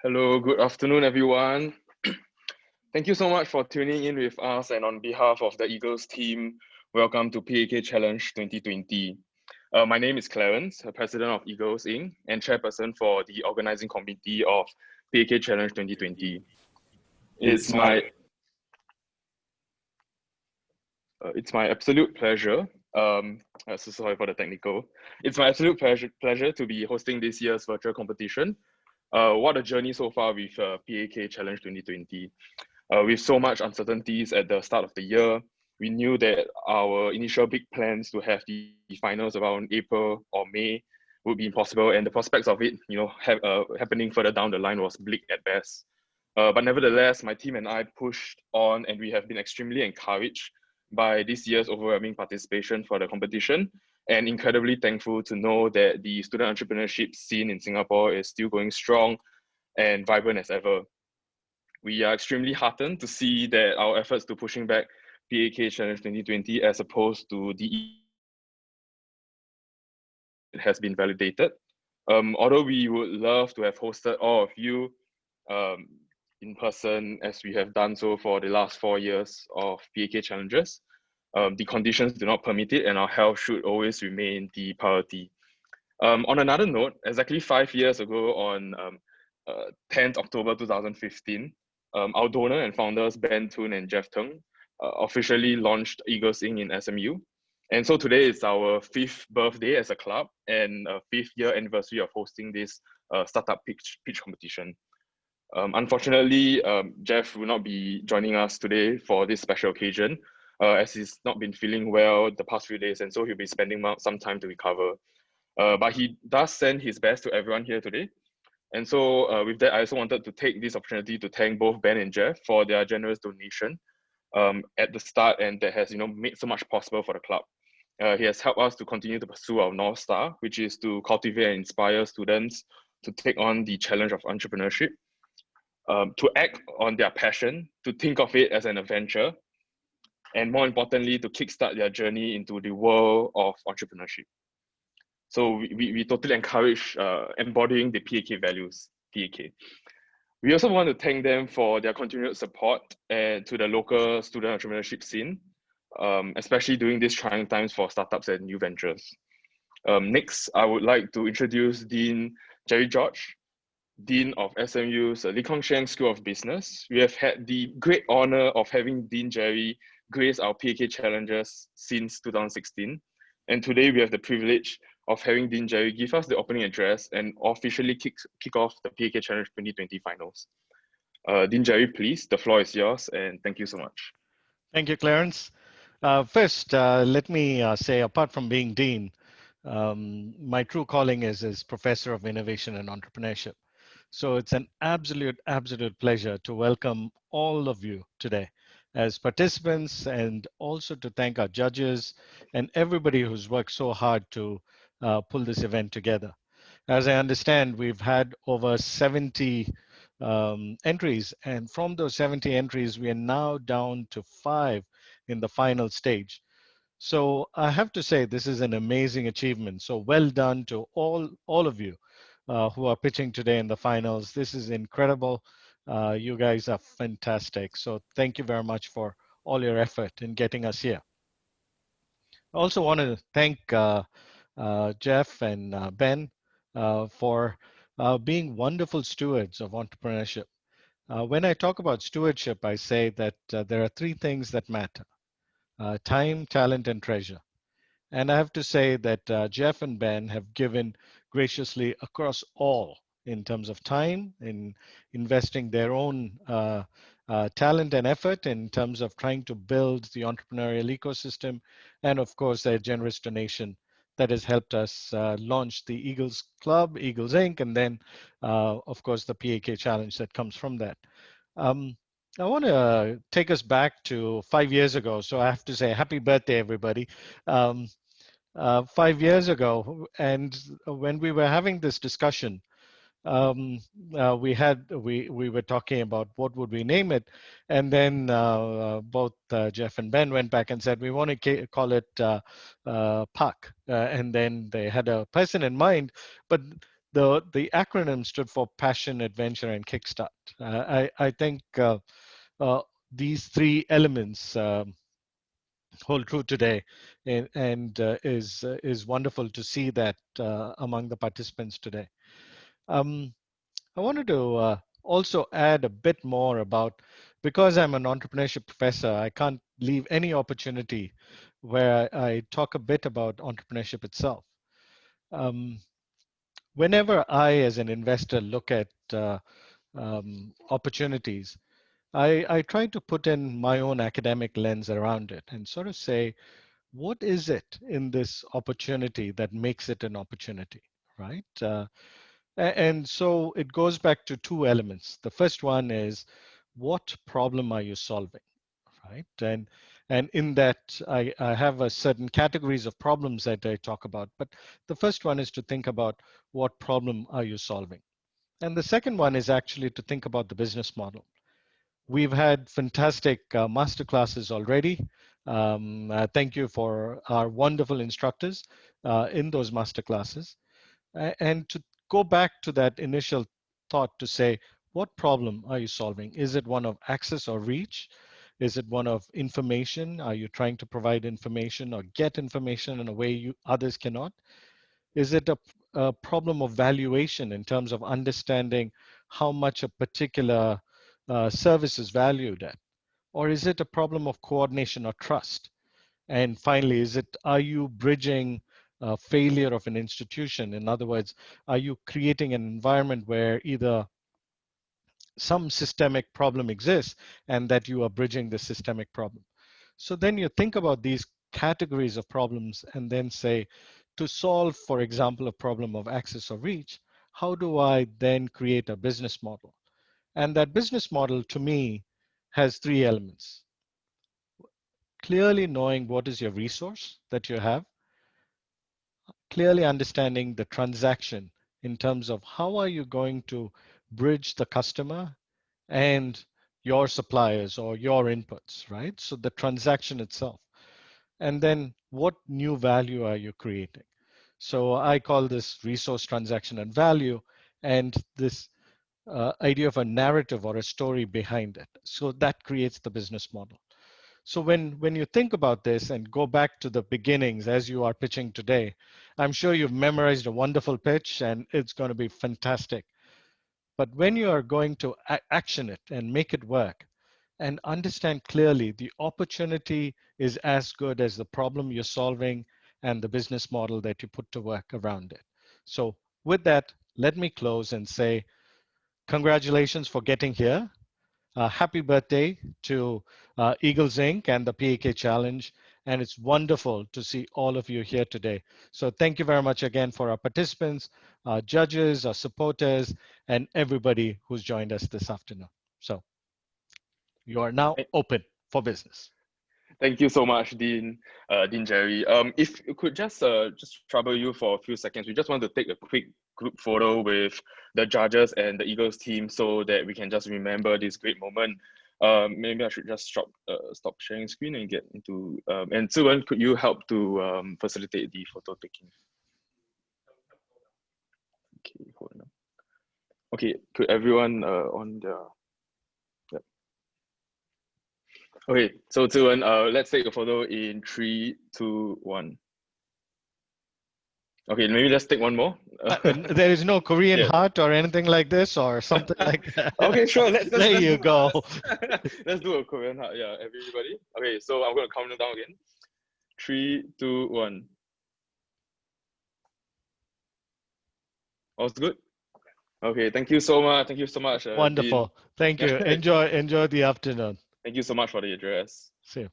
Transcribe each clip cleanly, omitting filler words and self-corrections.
Hello, good afternoon, everyone. Thank you so much for tuning in with us, and on behalf of the Eagles team, welcome to PAK Challenge 2020. My name is Clarence, President of Eagles Inc. and Chairperson for the organizing committee of PAK Challenge 2020. It's my absolute pleasure. So sorry for the technical. It's my absolute pleasure to be hosting this year's virtual competition. What a journey so far with PAK Challenge 2020. With so much uncertainties at the start of the year, we knew that our initial big plans to have the finals around April or May would be impossible, and the prospects of it, happening further down the line was bleak at best. But nevertheless, my team and I pushed on, and we have been extremely encouraged by this year's overwhelming participation for the competition, and incredibly thankful to know that the student entrepreneurship scene in Singapore is still going strong and vibrant as ever. We are extremely heartened to see that our efforts to pushing back PAK Challenge 2020 as opposed to the has been validated. Although we would love to have hosted all of you in person as we have done so for the last 4 years of PAK challenges, the conditions do not permit it, and our health should always remain the priority. On another note, exactly 5 years ago on 10th October 2015, our donor and founders Ben Toon and Jeff Tung officially launched Eagles Inc. in SMU. And so today is our 5th birthday as a club and 5th year anniversary of hosting this startup pitch competition. Unfortunately, Jeff will not be joining us today for this special occasion as he's not been feeling well the past few days, and so he'll be spending some time to recover. But he does send his best to everyone here today. And so with that, I also wanted to take this opportunity to thank both Ben and Jeff for their generous donation at the start, and that has made so much possible for the club. He has helped us to continue to pursue our North Star, which is to cultivate and inspire students to take on the challenge of entrepreneurship, to act on their passion, to think of it as an adventure, and more importantly, to kickstart their journey into the world of entrepreneurship. So we totally encourage embodying the PAK values, PAK. We also want to thank them for their continued support to the local student entrepreneurship scene, especially during these trying times for startups and new ventures. Next, I would like to introduce Dean Gerry George, Dean of SMU's Lee Kong Chieng School of Business. We have had the great honor of having Dean Gerry grace our PAK challenges since 2016. And today we have the privilege of having Dean Gerry give us the opening address and officially kick off the PAK Challenge 2020 finals. Dean Gerry, please, the floor is yours, and thank you so much. Thank you, Clarence. First, let me say, apart from being Dean, my true calling is as Professor of Innovation and Entrepreneurship. So it's an absolute pleasure to welcome all of you today as participants, and also to thank our judges and everybody who's worked so hard to pull this event together. As I understand, we've had over 70 entries, and from those 70 entries, we are now down to 5 in the final stage. So I have to say this is an amazing achievement. So well done to all of you who are pitching today in the finals. This is incredible. You guys are fantastic. So thank you very much for all your effort in getting us here. I also want to thank Jeff and Ben for being wonderful stewards of entrepreneurship. When I talk about stewardship, I say that there are 3 things that matter: time, talent, and treasure. And I have to say that Jeff and Ben have given graciously across all, in terms of time, in investing their own talent and effort, in terms of trying to build the entrepreneurial ecosystem, and of course their generous donation that has helped us launch the Eagles Club, Eagles Inc., and then of course the PAK challenge that comes from that. I want to take us back to 5 years ago. So I have to say happy birthday, everybody. 5 years ago, and when we were having this discussion, we were talking about what would we name it, and then both Jeff and Ben went back and said we want to call it PAK, and then they had a person in mind, but the acronym stood for Passion, Adventure, and Kickstart. I think these three elements hold true today, and is wonderful to see that among the participants today. I wanted to also add a bit more about, because I'm an entrepreneurship professor, I can't leave any opportunity where I talk a bit about entrepreneurship itself. Whenever I, as an investor, look at opportunities, I try to put in my own academic lens around it and sort of say, what is it in this opportunity that makes it an opportunity, right? And so it goes back to two elements. The first one is, what problem are you solving, right? And in that, I have a certain categories of problems that I talk about. But the first one is to think about what problem are you solving. And the second one is actually to think about the business model. We've had fantastic master classes already. Thank you for our wonderful instructors in those master classes. And to go back to that initial thought to say, what problem are you solving? Is it one of access or reach? Is it one of information? Are you trying to provide information or get information in a way others cannot? Is it a problem of valuation in terms of understanding how much a particular service is valued at? Or is it a problem of coordination or trust? And finally, are you bridging failure of an institution? In other words, are you creating an environment where either some systemic problem exists and that you are bridging the systemic problem? So then you think about these categories of problems and then say, to solve, for example, a problem of access or reach, how do I then create a business model? And that business model, to me, has three elements. Clearly knowing what is your resource that you have, clearly understanding the transaction in terms of how are you going to bridge the customer and your suppliers or your inputs, right? So the transaction itself. And then what new value are you creating? So I call this resource, transaction, and value, and this idea of a narrative or a story behind it. So that creates the business model. So when you think about this and go back to the beginnings as you are pitching today, I'm sure you've memorized a wonderful pitch and it's going to be fantastic. But when you are going to action it and make it work and understand clearly, the opportunity is as good as the problem you're solving and the business model that you put to work around it. So with that, let me close and say, congratulations for getting here. Happy birthday to Eagles Inc. and the PAK Challenge. And it's wonderful to see all of you here today. So thank you very much again for our participants, our judges, our supporters, and everybody who's joined us this afternoon. So you are now open for business. Thank you so much, Dean Gerry. If you could just trouble you for a few seconds, we just want to take a quick group photo with the judges and the Eagles team so that we can just remember this great moment. Maybe I should just stop sharing screen and get into, and Ziwen, could you help to facilitate the photo taking? Okay, hold on. Okay, could everyone on the, yep. Okay, so Ziwen, let's take a photo in 3, 2, 1. Okay, maybe let's take one more. There is no Korean heart or anything like this or something like that. Okay, sure. Let's there you go. Let's do a Korean heart. Yeah, everybody. Okay, so I'm going to count it down again. 3, 2, 1. All's good? Okay, thank you so much. Thank you so much. Wonderful. Dean. Thank you. Enjoy the afternoon. Thank you so much for the address. See you.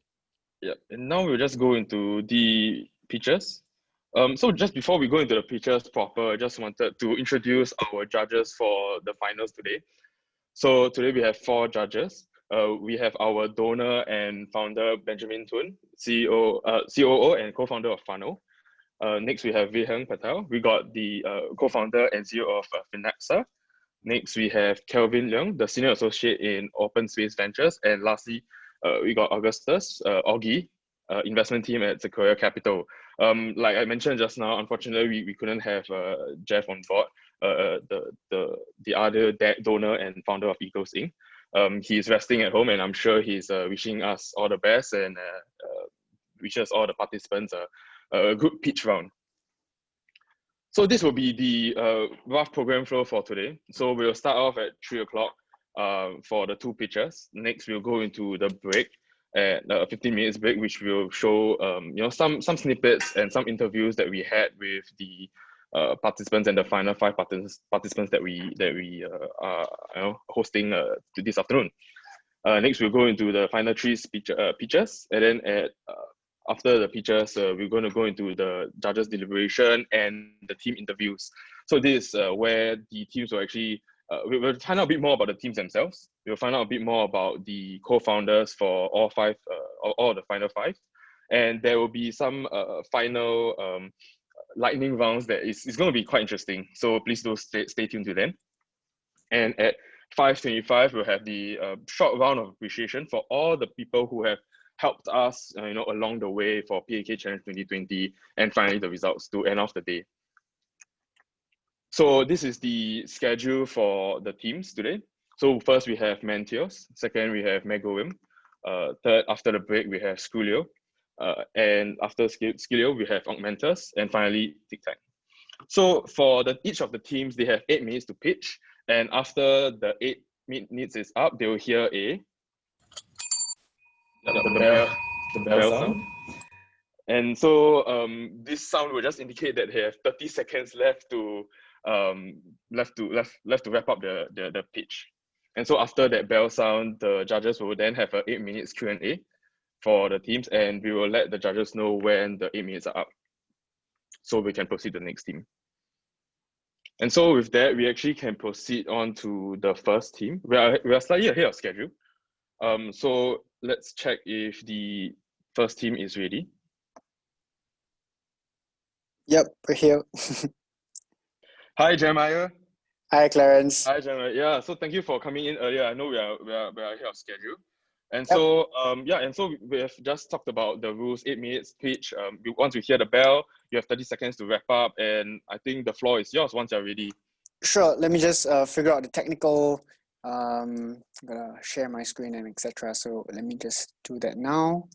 Yeah, and now we'll just go into the pictures. So just before we go into the pictures proper, I just wanted to introduce our judges for the finals today. So today we have 4 judges. We have our donor and founder, Benjamin Tun, COO and co-founder of Funnel. Next, we have Vihang Patel. We got the co-founder and CEO of Finaxa. Next, we have Kelvin Leung, the senior associate in Open Space Ventures. And lastly, we got Augustus, Augie, investment team at Sequoia Capital. Like I mentioned just now, unfortunately, we couldn't have Jeff on board. the other donor and founder of Eagles Inc. He's resting at home, and I'm sure he's wishing us all the best and wishes all the participants a good pitch round. So this will be the rough program flow for today. So we'll start off at 3 o'clock for the two pitches. Next, we'll go into the break at 15 minutes break, which will show some snippets and some interviews that we had with the participants and the final 5 participants that we are hosting this afternoon. Next, we'll go into the final 3 pitches, and then after the pitches, we're going to go into the judges' deliberation and the team interviews. So this is where the teams will actually, we'll find out a bit more about the teams themselves. We'll find out a bit more about the co-founders for all the final 5. And there will be some final lightning rounds that is going to be quite interesting. So please do stay tuned to them. And at 5:25, we'll have the short round of appreciation for all the people who have helped us along the way for PAK Challenge 2020, and finally the results to end off the day. So this is the schedule for the teams today. So first we have Mantheos, second we have Magorium, third after the break we have Skilio, and after Skilio we have Augmentus, and finally Tic Tag. So for each of the teams, they have 8 minutes to pitch, and after the 8 minutes is up, they will hear the bell sound. And so this sound will just indicate that they have 30 seconds left to wrap up the pitch. And so after that bell sound, the judges will then have an 8 minutes Q&A for the teams, and we will let the judges know when the 8 minutes are up, so we can proceed to the next team. And so with that, we actually can proceed on to the first team. We are slightly ahead of schedule. So let's check if the first team is ready. Yep, we're here. Hi, Jeremiah. Hi, Clarence. Hi, Jeremiah. Yeah, so thank you for coming in earlier. I know we are ahead of schedule. And so, and so we have just talked about the rules, 8 minutes pitch. Once you hear the bell, you have 30 seconds to wrap up, and I think the floor is yours once you're ready. Sure, let me just figure out the technical, I'm gonna share my screen and etc. So let me just do that now.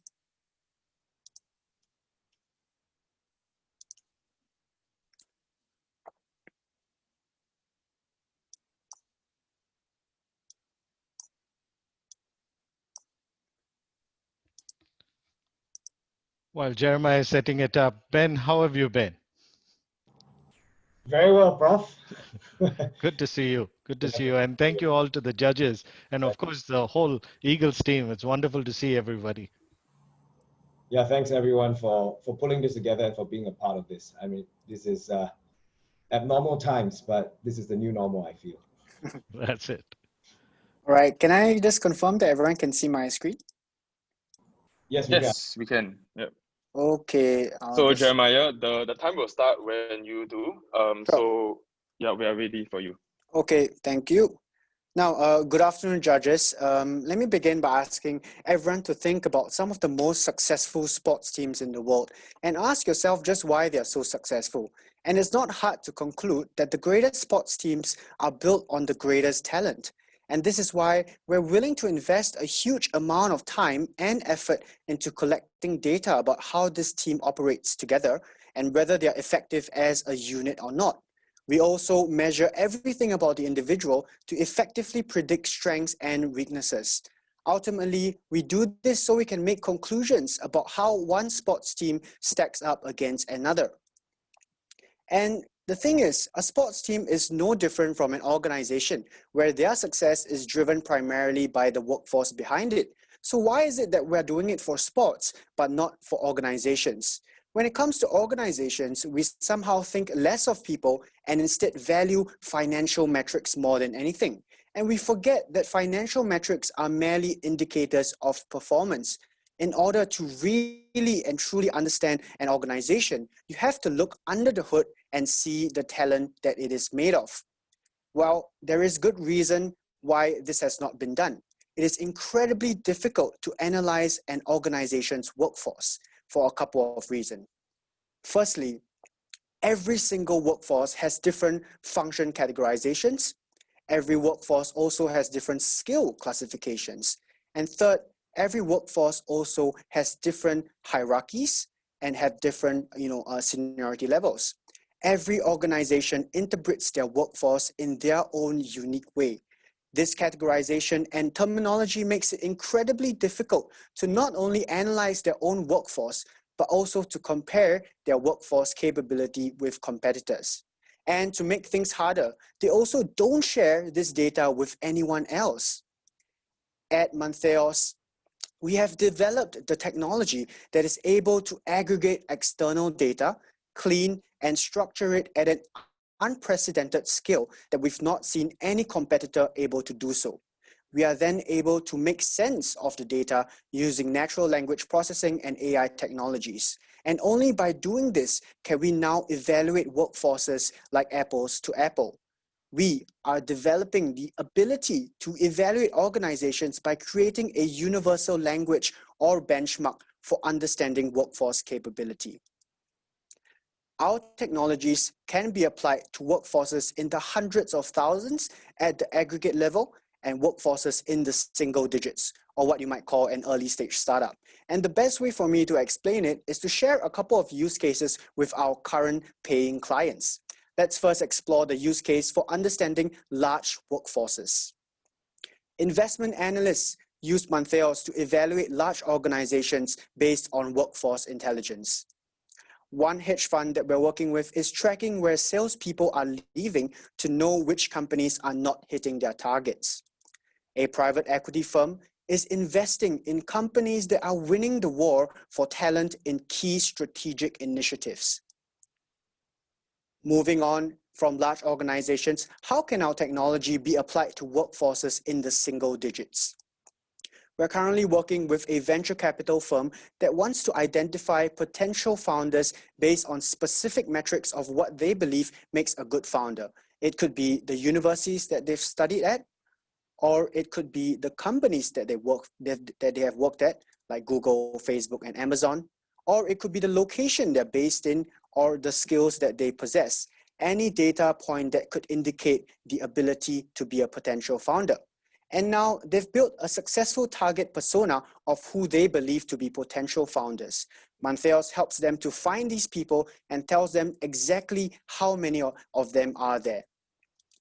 While Jeremiah is setting it up, Ben, how have you been? Very well, Prof. Good to see you. Good to see you. And thank you all to the judges. And of course, the whole Eagles team. It's wonderful to see everybody. Yeah, thanks everyone for pulling this together and for being a part of this. I mean, this is abnormal times, but this is the new normal, I feel. That's it. All right, can I just confirm that everyone can see my screen? Yes, we can. Yep. Okay. So Jeremiah, the time will start when you do. So yeah, we are ready for you. Okay, thank you. Now, good afternoon, judges. Let me begin by asking everyone to think about some of the most successful sports teams in the world and ask yourself just why they are so successful. And it's not hard to conclude that the greatest sports teams are built on the greatest talent. And this is why we're willing to invest a huge amount of time and effort into collecting data about how this team operates together and whether they are effective as a unit or not. We also measure everything about the individual to effectively predict strengths and weaknesses. Ultimately, we do this so we can make conclusions about how one sports team stacks up against another. And the thing is, a sports team is no different from an organization where their success is driven primarily by the workforce behind it. So why is it that we're doing it for sports, but not for organizations? When it comes to organizations, we somehow think less of people and instead value financial metrics more than anything. And we forget that financial metrics are merely indicators of performance. In order to really and truly understand an organization, you have to look under the hood and see the talent that it is made of. Well, there is good reason why this has not been done. It is incredibly difficult to analyze an organization's workforce for a couple of reasons. Firstly, every single workforce has different function categorizations. Every workforce also has different skill classifications. And third, every workforce also has different hierarchies and have different seniority levels. Every organization interprets their workforce in their own unique way. This categorization and terminology makes it incredibly difficult to not only analyze their own workforce, but also to compare their workforce capability with competitors. And to make things harder, they also don't share this data with anyone else. At Mantheos, we have developed the technology that is able to aggregate external data, clean and structure it at an unprecedented scale that we've not seen any competitor able to do so. We are then able to make sense of the data using natural language processing and AI technologies. And only by doing this can we now evaluate workforces like apples to apple. We are developing the ability to evaluate organizations by creating a universal language or benchmark for understanding workforce capability. Our technologies can be applied to workforces in the hundreds of thousands at the aggregate level and workforces in the single digits, or what you might call an early stage startup. And the best way for me to explain it is to share a couple of use cases with our current paying clients. Let's first explore the use case for understanding large workforces. Investment analysts use Mantheos to evaluate large organizations based on workforce intelligence. One hedge fund that we're working with is tracking where salespeople are leaving to know which companies are not hitting their targets. A private equity firm is investing in companies that are winning the war for talent in key strategic initiatives. Moving on from large organizations, how can our technology be applied to workforces in the single digits? We're currently working with a venture capital firm that wants to identify potential founders based on specific metrics of what they believe makes a good founder. It could be the universities that they've studied at, or it could be the companies that they have worked at, like Google, Facebook, and Amazon, or it could be the location they're based in or the skills that they possess. Any data point that could indicate the ability to be a potential founder. And now they've built a successful target persona of who they believe to be potential founders. Mantheos helps them to find these people and tells them exactly how many of them are there.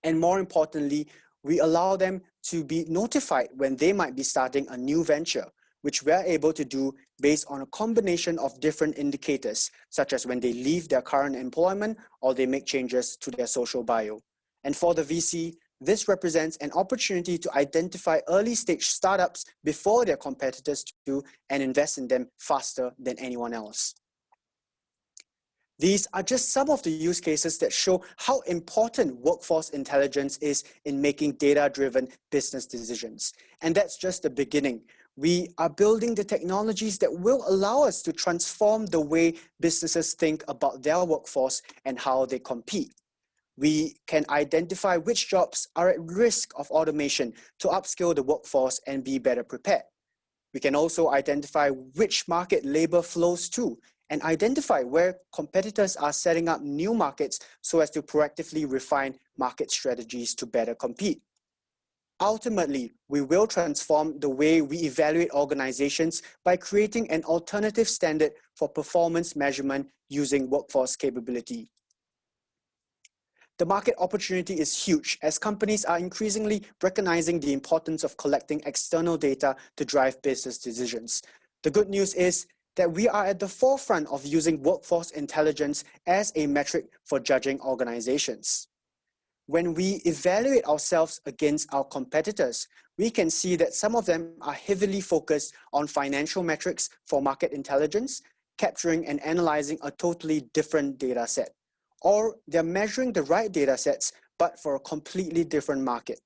And more importantly, we allow them to be notified when they might be starting a new venture, which we're able to do based on a combination of different indicators, such as when they leave their current employment or they make changes to their social bio. And for the VC, this represents an opportunity to identify early stage startups before their competitors do and invest in them faster than anyone else. These are just some of the use cases that show how important workforce intelligence is in making data-driven business decisions. And that's just the beginning. We are building the technologies that will allow us to transform the way businesses think about their workforce and how they compete. We can identify which jobs are at risk of automation to upskill the workforce and be better prepared. We can also identify which market labor flows to and identify where competitors are setting up new markets so as to proactively refine market strategies to better compete. Ultimately, we will transform the way we evaluate organizations by creating an alternative standard for performance measurement using workforce capability. The market opportunity is huge as companies are increasingly recognizing the importance of collecting external data to drive business decisions. The good news is that we are at the forefront of using workforce intelligence as a metric for judging organizations. When we evaluate ourselves against our competitors, we can see that some of them are heavily focused on financial metrics for market intelligence, capturing and analyzing a totally different data set. Or they're measuring the right data sets, but for a completely different market.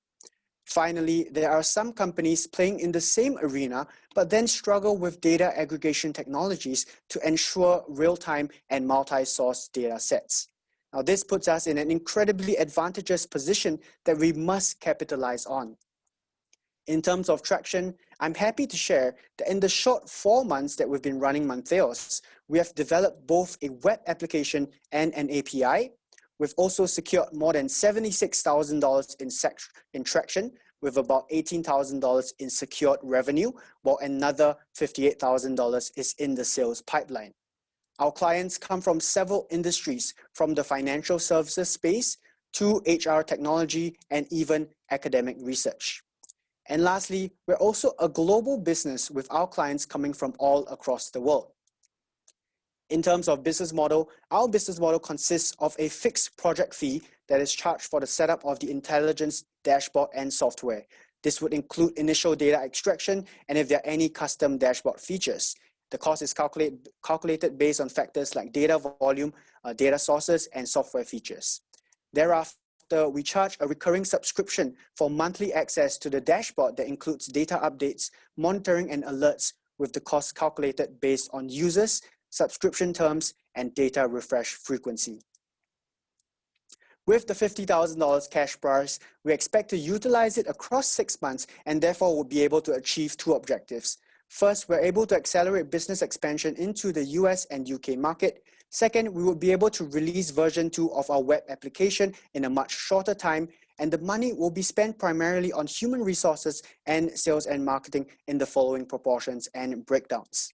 Finally, there are some companies playing in the same arena, but then struggle with data aggregation technologies to ensure real-time and multi-source data sets. Now, this puts us in an incredibly advantageous position that we must capitalize on. In terms of traction, I'm happy to share that in the short 4 months that we've been running Mantheos, we have developed both a web application and an API. We've also secured more than $76,000 in traction, with about $18,000 in secured revenue, while another $58,000 is in the sales pipeline. Our clients come from several industries, from the financial services space to HR technology and even academic research. And lastly, we're also a global business with our clients coming from all across the world. In terms of business model, our business model consists of a fixed project fee that is charged for the setup of the intelligence dashboard and software. This would include initial data extraction and if there are any custom dashboard features. The cost is calculated based on factors like data volume, data sources, and software features. Thereafter, we charge a recurring subscription for monthly access to the dashboard that includes data updates, monitoring, and alerts, with the cost calculated based on users, subscription terms, and data refresh frequency. With the $50,000 cash prize, we expect to utilize it across 6 months and therefore will be able to achieve 2 objectives. First, we're able to accelerate business expansion into the US and UK market. Second, we will be able to release version 2 of our web application in a much shorter time, and the money will be spent primarily on human resources and sales and marketing in the following proportions and breakdowns.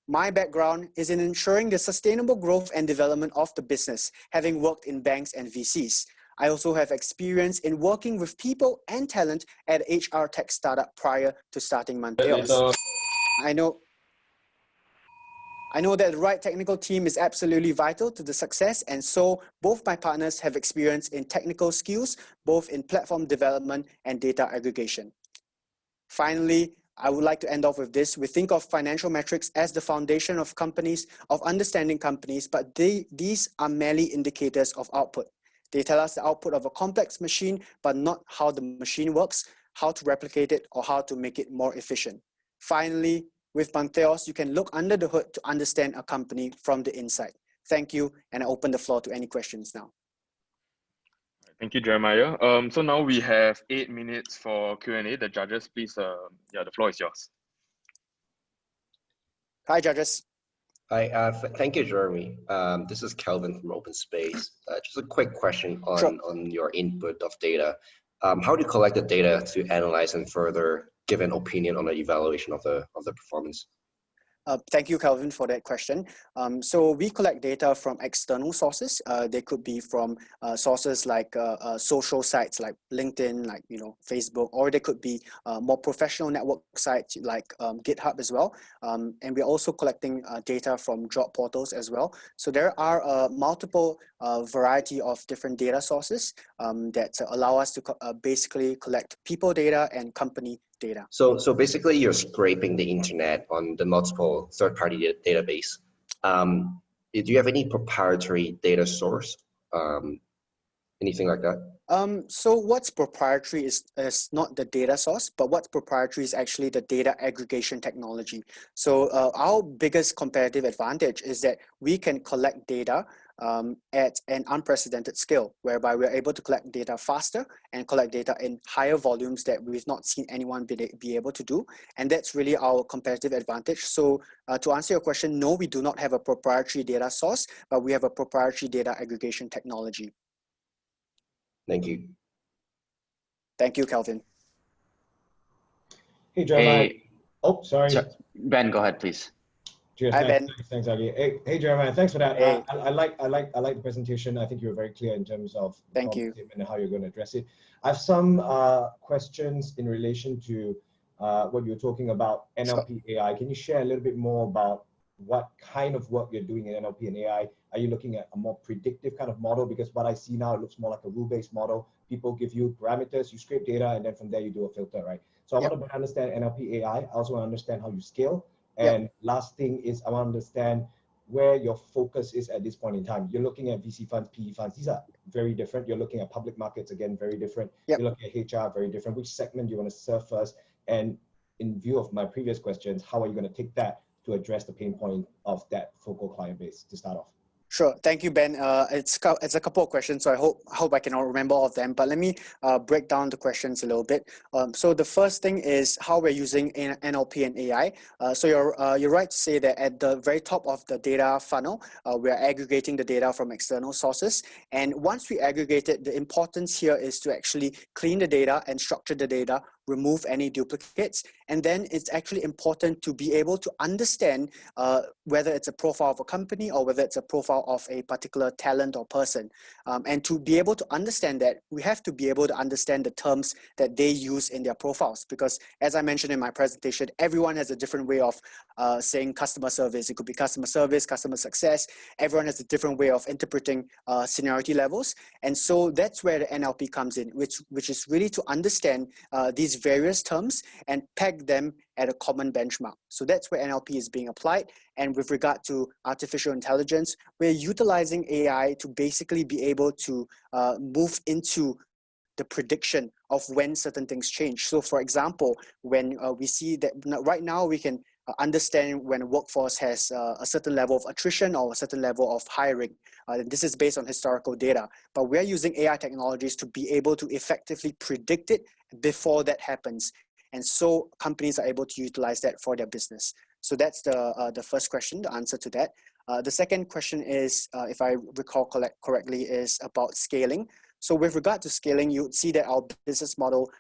My background is in ensuring the sustainable growth and development of the business, having worked in banks and VCs. I also have experience in working with people and talent at HR tech startup prior to starting Mantheos. I know that the right technical team is absolutely vital to the success, and so both my partners have experience in technical skills, both in platform development and data aggregation. Finally, I would like to end off with this. We think of financial metrics as the foundation of companies, of understanding companies, but these are merely indicators of output. They tell us the output of a complex machine, but not how the machine works, how to replicate it, or how to make it more efficient. Finally, with Mantheos, you can look under the hood to understand a company from the inside. Thank you, and I open the floor to any questions now. Thank you, Jeremiah. So now we have 8 minutes for Q&A. The judges, please, the floor is yours. Hi, judges. Hi, thank you, Jeremy. This is Kelvin from Open Space. Just a quick question on your input of data. How do you collect the data to analyze and further give an opinion on the evaluation of the performance? Thank you, Kelvin, for that question. So we collect data from external sources. They could be from sources like social sites like LinkedIn, like Facebook, or they could be more professional network sites like GitHub as well. And we're also collecting data from job portals as well. So there are multiple variety of different data sources that allow us to basically collect people data and company data. So basically you're scraping the internet on the multiple third-party database. Do you have any proprietary data source? Anything like that? So what's proprietary is not the data source, but what's proprietary is actually the data aggregation technology. So our biggest competitive advantage is that we can collect data at an unprecedented scale, whereby we're able to collect data faster and collect data in higher volumes that we've not seen anyone be able to do. And that's really our competitive advantage. So to answer your question, no, we do not have a proprietary data source, but we have a proprietary data aggregation technology. Thank you. Thank you, Kelvin. Hey, Jeremiah. Hey, Oh, sorry. Ben, go ahead, please. Cheers. Hi, Ben. Thanks, Agi. Hey, Jeremiah. Thanks for that. Hey. I like the presentation. I think you were very clear in terms of the Thank you. problem and how you're going to address it. I have some questions in relation to what you were talking about, NLP AI. Can you share a little bit more about what kind of work you're doing in NLP and AI? Are you looking at a more predictive kind of model? Because what I see now, it looks more like a rule-based model. People give you parameters, you scrape data, and then from there you do a filter, right? So I want to better understand NLP AI. I also want to understand how you scale. And last thing is I want to understand where your focus is at this point in time. You're looking at VC funds, PE funds. These are very different. You're looking at public markets, again, very different. You're looking at HR, very different. Which segment do you want to serve first? And in view of my previous questions, how are you going to take that to address the pain point of that focal client base to start off? Sure. Thank you, Ben. It's a couple of questions, so I hope I can all remember all of them. But let me break down the questions a little bit. So the first thing is how we're using NLP and AI. So you're right to say that at the very top of the data funnel, we are aggregating the data from external sources. And once we aggregate it, the importance here is to actually clean the data and structure the data, remove any duplicates. And then it's actually important to be able to understand whether it's a profile of a company or whether it's a profile of a particular talent or person. And to be able to understand that, we have to be able to understand the terms that they use in their profiles. Because as I mentioned in my presentation, everyone has a different way of saying customer service. It could be customer service, customer success. Everyone has a different way of interpreting seniority levels. And so that's where the NLP comes in, which is really to understand these various terms and peg them at a common benchmark. So that's where NLP is being applied. And with regard to artificial intelligence, we're utilizing AI to basically be able to move into the prediction of when certain things change. So for example, when we see that right now we can understand when a workforce has a certain level of attrition or a certain level of hiring. This is based on historical data, but we're using AI technologies to be able to effectively predict it before that happens. And so companies are able to utilize that for their business. So that's the first question, the answer to that. The second question is, if I recall correctly, is about scaling. So with regard to scaling, you would see that our business model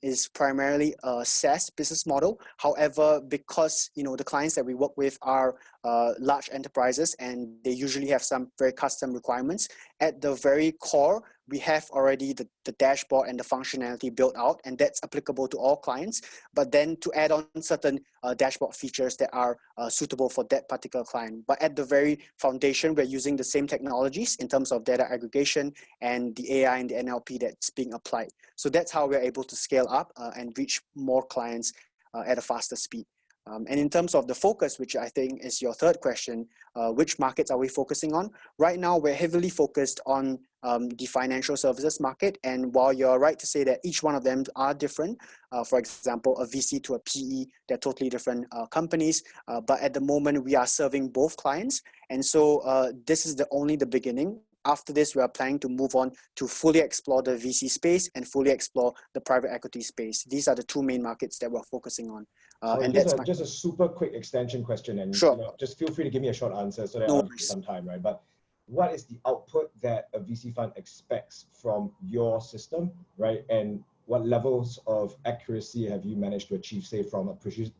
is primarily a SaaS business model. However, because the clients that we work with are large enterprises and they usually have some very custom requirements, at the very core, we have already the dashboard and the functionality built out, and that's applicable to all clients. But then to add on certain dashboard features that are suitable for that particular client. But at the very foundation, we're using the same technologies in terms of data aggregation and the AI and the NLP that's being applied. So that's how we're able to scale up and reach more clients at a faster speed. And in terms of the focus, which I think is your third question, which markets are we focusing on? Right now, we're heavily focused on the financial services market. And while you're right to say that each one of them are different, for example, a VC to a PE, they're totally different companies. But at the moment, we are serving both clients. And so this is only the beginning. After this, we are planning to move on to fully explore the VC space and fully explore the private equity space. These are the two main markets that we're focusing on. And that's just a super quick extension question, and sure. Just feel free to give me a short answer so that I'll give you some time, right? But what is the output that a VC fund expects from your system, right? And what levels of accuracy have you managed to achieve, say, from a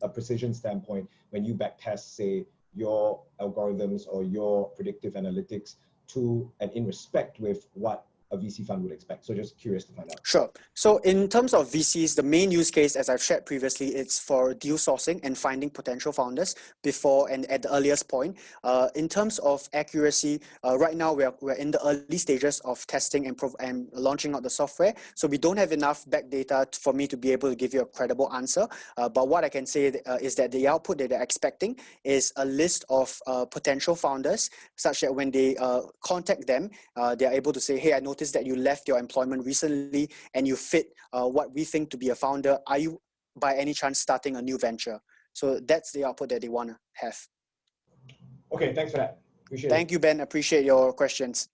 precision standpoint when you backtest, say, your algorithms or your predictive analytics to and in respect with what a VC fund would expect? So just curious to find out. Sure. So in terms of VCs, the main use case, as I've shared previously, it's for deal sourcing and finding potential founders before and at the earliest point. In terms of accuracy, right now we're in the early stages of testing and launching out the software. So we don't have enough back data for me to be able to give you a credible answer. But what I can say is that the output that they're expecting is a list of potential founders, such that when they contact them, they're able to say, hey, I noticed that you left your employment recently and you fit what we think to be a founder. Are you by any chance starting a new venture? So that's the output that they want to have. Okay, thanks for that. Appreciate Thank you, Ben. Appreciate your questions.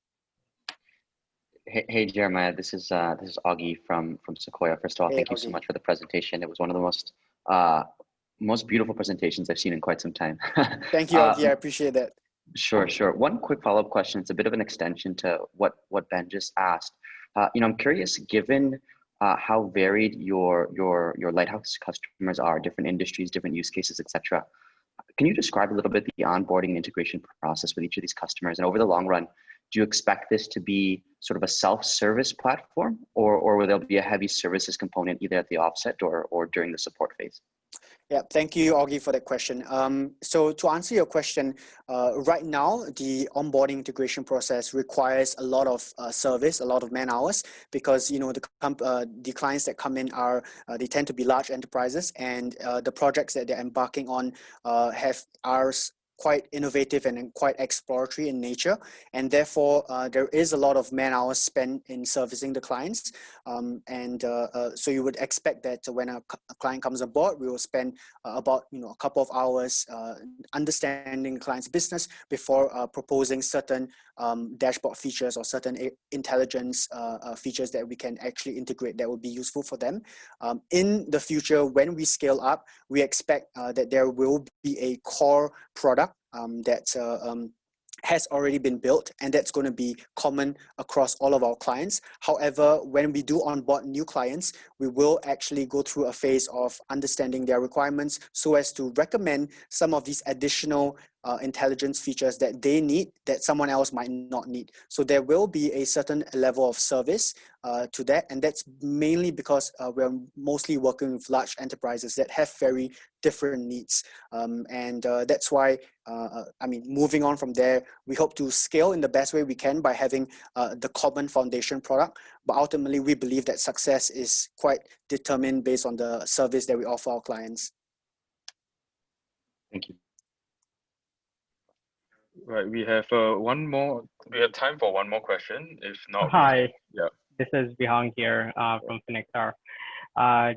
Hey Jeremiah, this is Augie from Sequoia. First of all, thank you so much for the presentation. It was one of the most beautiful presentations I've seen in quite some time. Thank you, Augie. I appreciate that. Sure. One quick follow-up question. It's a bit of an extension to what Ben just asked. I'm curious, given how varied your Lighthouse customers are, different industries, different use cases, etc. Can you describe a little bit the onboarding and integration process with each of these customers? And over the long run, do you expect this to be sort of a self-service platform, or will there be a heavy services component either at the offset or during the support phase? Yeah, thank you, Augie, for that question. So to answer your question, right now, the onboarding integration process requires a lot of service, a lot of man hours, because the clients that come in they tend to be large enterprises, and the projects that they're embarking on are quite innovative and quite exploratory in nature, and therefore there is a lot of man hours spent in servicing the clients. So you would expect that when a client comes on board, we will spend about a couple of hours understanding the client's business before proposing certain dashboard features or certain intelligence features that we can actually integrate that will be useful for them. In the future, when we scale up, we expect that there will be a core product that has already been built, and that's going to be common across all of our clients. However, when we do onboard new clients, we will actually go through a phase of understanding their requirements so as to recommend some of these additional intelligence features that they need that someone else might not need. So there will be a certain level of service to that, and that's mainly because we're mostly working with large enterprises that have very different needs. That's why, moving on from there, we hope to scale in the best way we can by having the common foundation product. But ultimately, we believe that success is quite determined based on the service that we offer our clients. Thank you. Right, we have one more. We have time for one more question. If not, hi. Yeah. This is Bihang here from Phoenixar.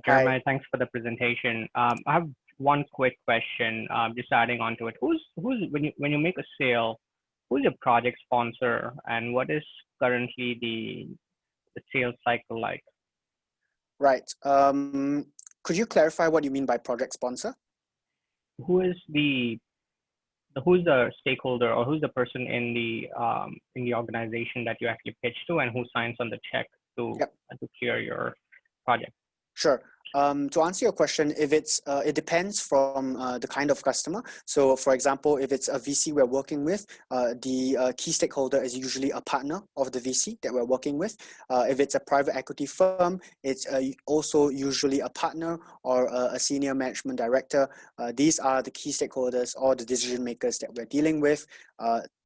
Jeremiah, thanks for the presentation. I have one quick question, just adding on to it. Who's when you make a sale, who's your project sponsor, and what is currently the sales cycle like? Right. Could you clarify what you mean by project sponsor? Who's the stakeholder, or who's the person in the organization that you actually pitch to, and who signs on the check to clear your project? Sure. To answer your question, if it's it depends from the kind of customer. So, for example, if it's a VC we're working with, the key stakeholder is usually a partner of the VC that we're working with. If it's a private equity firm, it's also usually a partner or a senior management director. These are the key stakeholders or the decision makers that we're dealing with.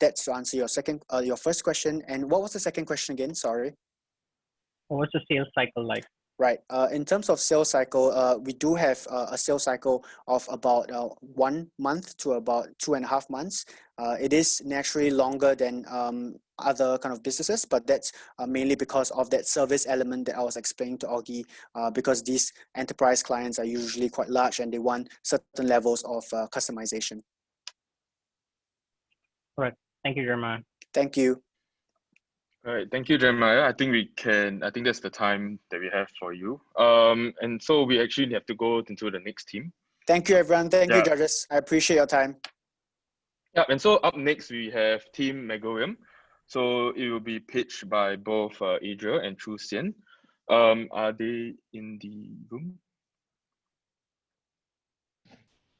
That's to answer your first question. And what was the second question again? Sorry. What's the sales cycle like? Right. In terms of sales cycle, we do have a sales cycle of about 1 month to about 2.5 months. It is naturally longer than other kind of businesses, but that's mainly because of that service element that I was explaining to Augie, because these enterprise clients are usually quite large and they want certain levels of customization. All right. Thank you, Jeremiah. Thank you. All right, thank you, Jeremiah. I think that's the time that we have for you. And so we actually have to go into the next team. Thank you, everyone. Thank you, judges. I appreciate your time. Yeah, and so up next we have Team Magorium. So it will be pitched by both Adria and Chu Xian. Are they in the room?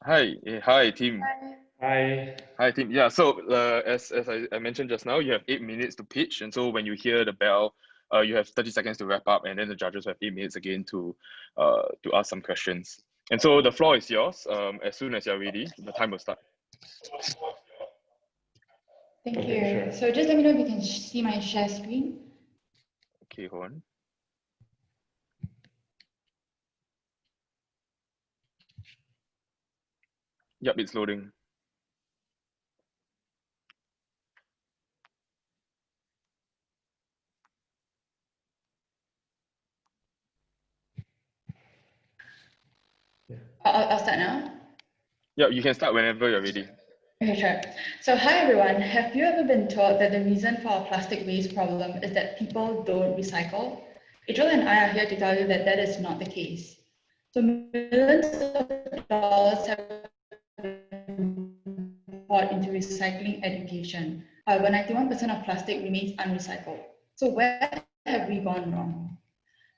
Hi, team. Hi, team. Yeah, so as I mentioned just now, you have 8 minutes to pitch, and so when you hear the bell, you have 30 seconds to wrap up, and then the judges have 8 minutes again to ask some questions. And so the floor is yours. As soon as you're ready, the time will start. Thank you. Sure. So just let me know if you can see my share screen. Okay, hold on. Yep, it's loading. I'll start now. Yeah, you can start whenever you're ready. Okay, sure. So hi everyone. Have you ever been told that the reason for our plastic waste problem is that people don't recycle? Adriel and I are here to tell you that that is not the case. So millions of dollars have been poured into recycling education. However, 91% of plastic remains unrecycled. So where have we gone wrong?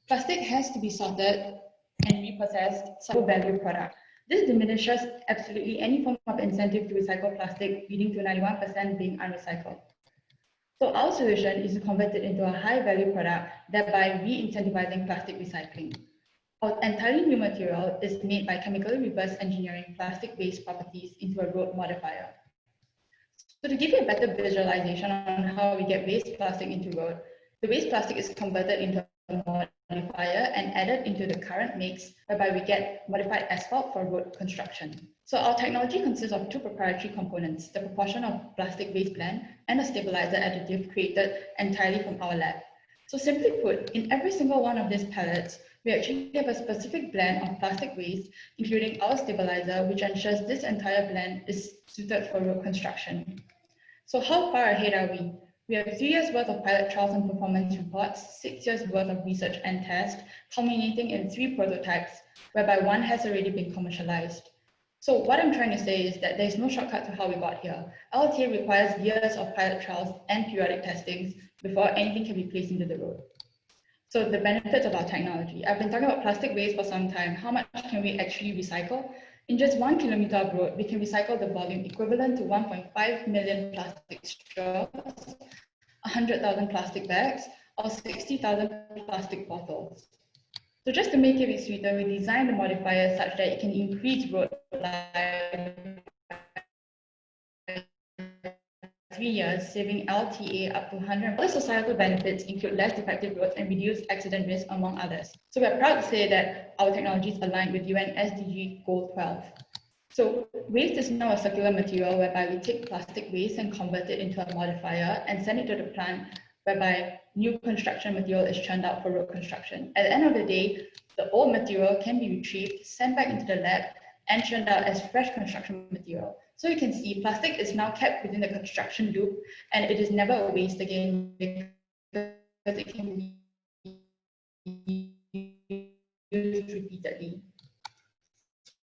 Plastic has to be sorted and reprocessed to a value product. This diminishes absolutely any form of incentive to recycle plastic, leading to 91% being unrecycled. So our solution is to convert it into a high value product, thereby re-incentivizing plastic recycling. Our entirely new material is made by chemically reverse engineering plastic-based properties into a road modifier. So to give you a better visualization on how we get waste plastic into road, the waste plastic is converted into a modifier and added into the current mix, whereby we get modified asphalt for road construction. So our technology consists of two proprietary components, the proportion of plastic waste blend and a stabilizer additive created entirely from our lab. So simply put, in every single one of these pellets, we actually have a specific blend of plastic waste, including our stabilizer, which ensures this entire blend is suited for road construction. So how far ahead are we? We have 3 years worth of pilot trials and performance reports, 6 years worth of research and test, culminating in 3 prototypes, whereby one has already been commercialized. So what I'm trying to say is that there's no shortcut to how we got here. LTA requires years of pilot trials and periodic testings before anything can be placed into the road. So the benefits of our technology. I've been talking about plastic waste for some time. How much can we actually recycle? In just 1 kilometer of road, we can recycle the volume equivalent to 1.5 million plastic straws, 100,000 plastic bags, or 60,000 plastic bottles. So just to make it a bit sweeter, we designed the modifier such that it can increase road life 3 years, saving LTA up to 100. Other societal benefits include less defective roads and reduced accident risk, among others. So we are proud to say that our technology is aligned with UN SDG Goal 12. So waste is now a circular material whereby we take plastic waste and convert it into a modifier and send it to the plant, whereby new construction material is churned out for road construction. At the end of the day, the old material can be retrieved, sent back into the lab, and churned out as fresh construction material. So you can see plastic is now kept within the construction loop, and it is never a waste again because it can be used repeatedly.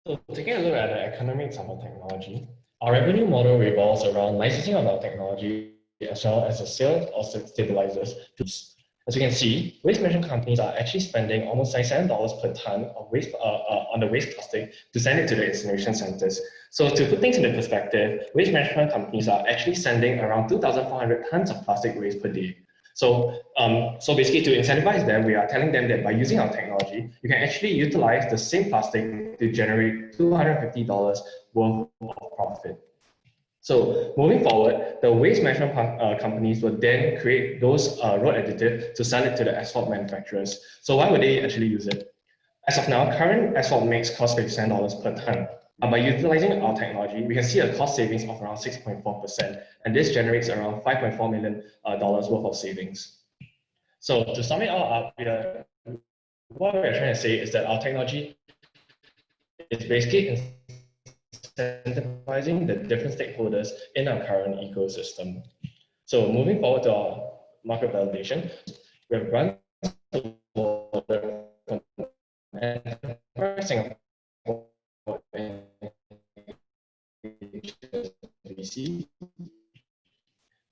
So taking a look at the economics of our technology, our revenue model revolves around licensing of our technology as well as the sale of stabilizers. As you can see, waste management companies are actually spending almost $97 per ton of waste on the waste plastic to send it to the incineration centers. So to put things into perspective, waste management companies are actually sending around 2,400 tons of plastic waste per day. So, basically to incentivize them, we are telling them that by using our technology, you can actually utilize the same plastic to generate $250 worth of profit. So moving forward, the waste management companies will then create those road additives to sell it to the asphalt manufacturers. So why would they actually use it? As of now, current asphalt mix costs $57 per ton. By utilizing our technology, we can see a cost savings of around 6.4%, and this generates around $5.4 million worth of savings. So to sum it all up, what we're trying to say is that our technology is basically incentivizing the different stakeholders in our current ecosystem. So moving forward to our market validation, we have run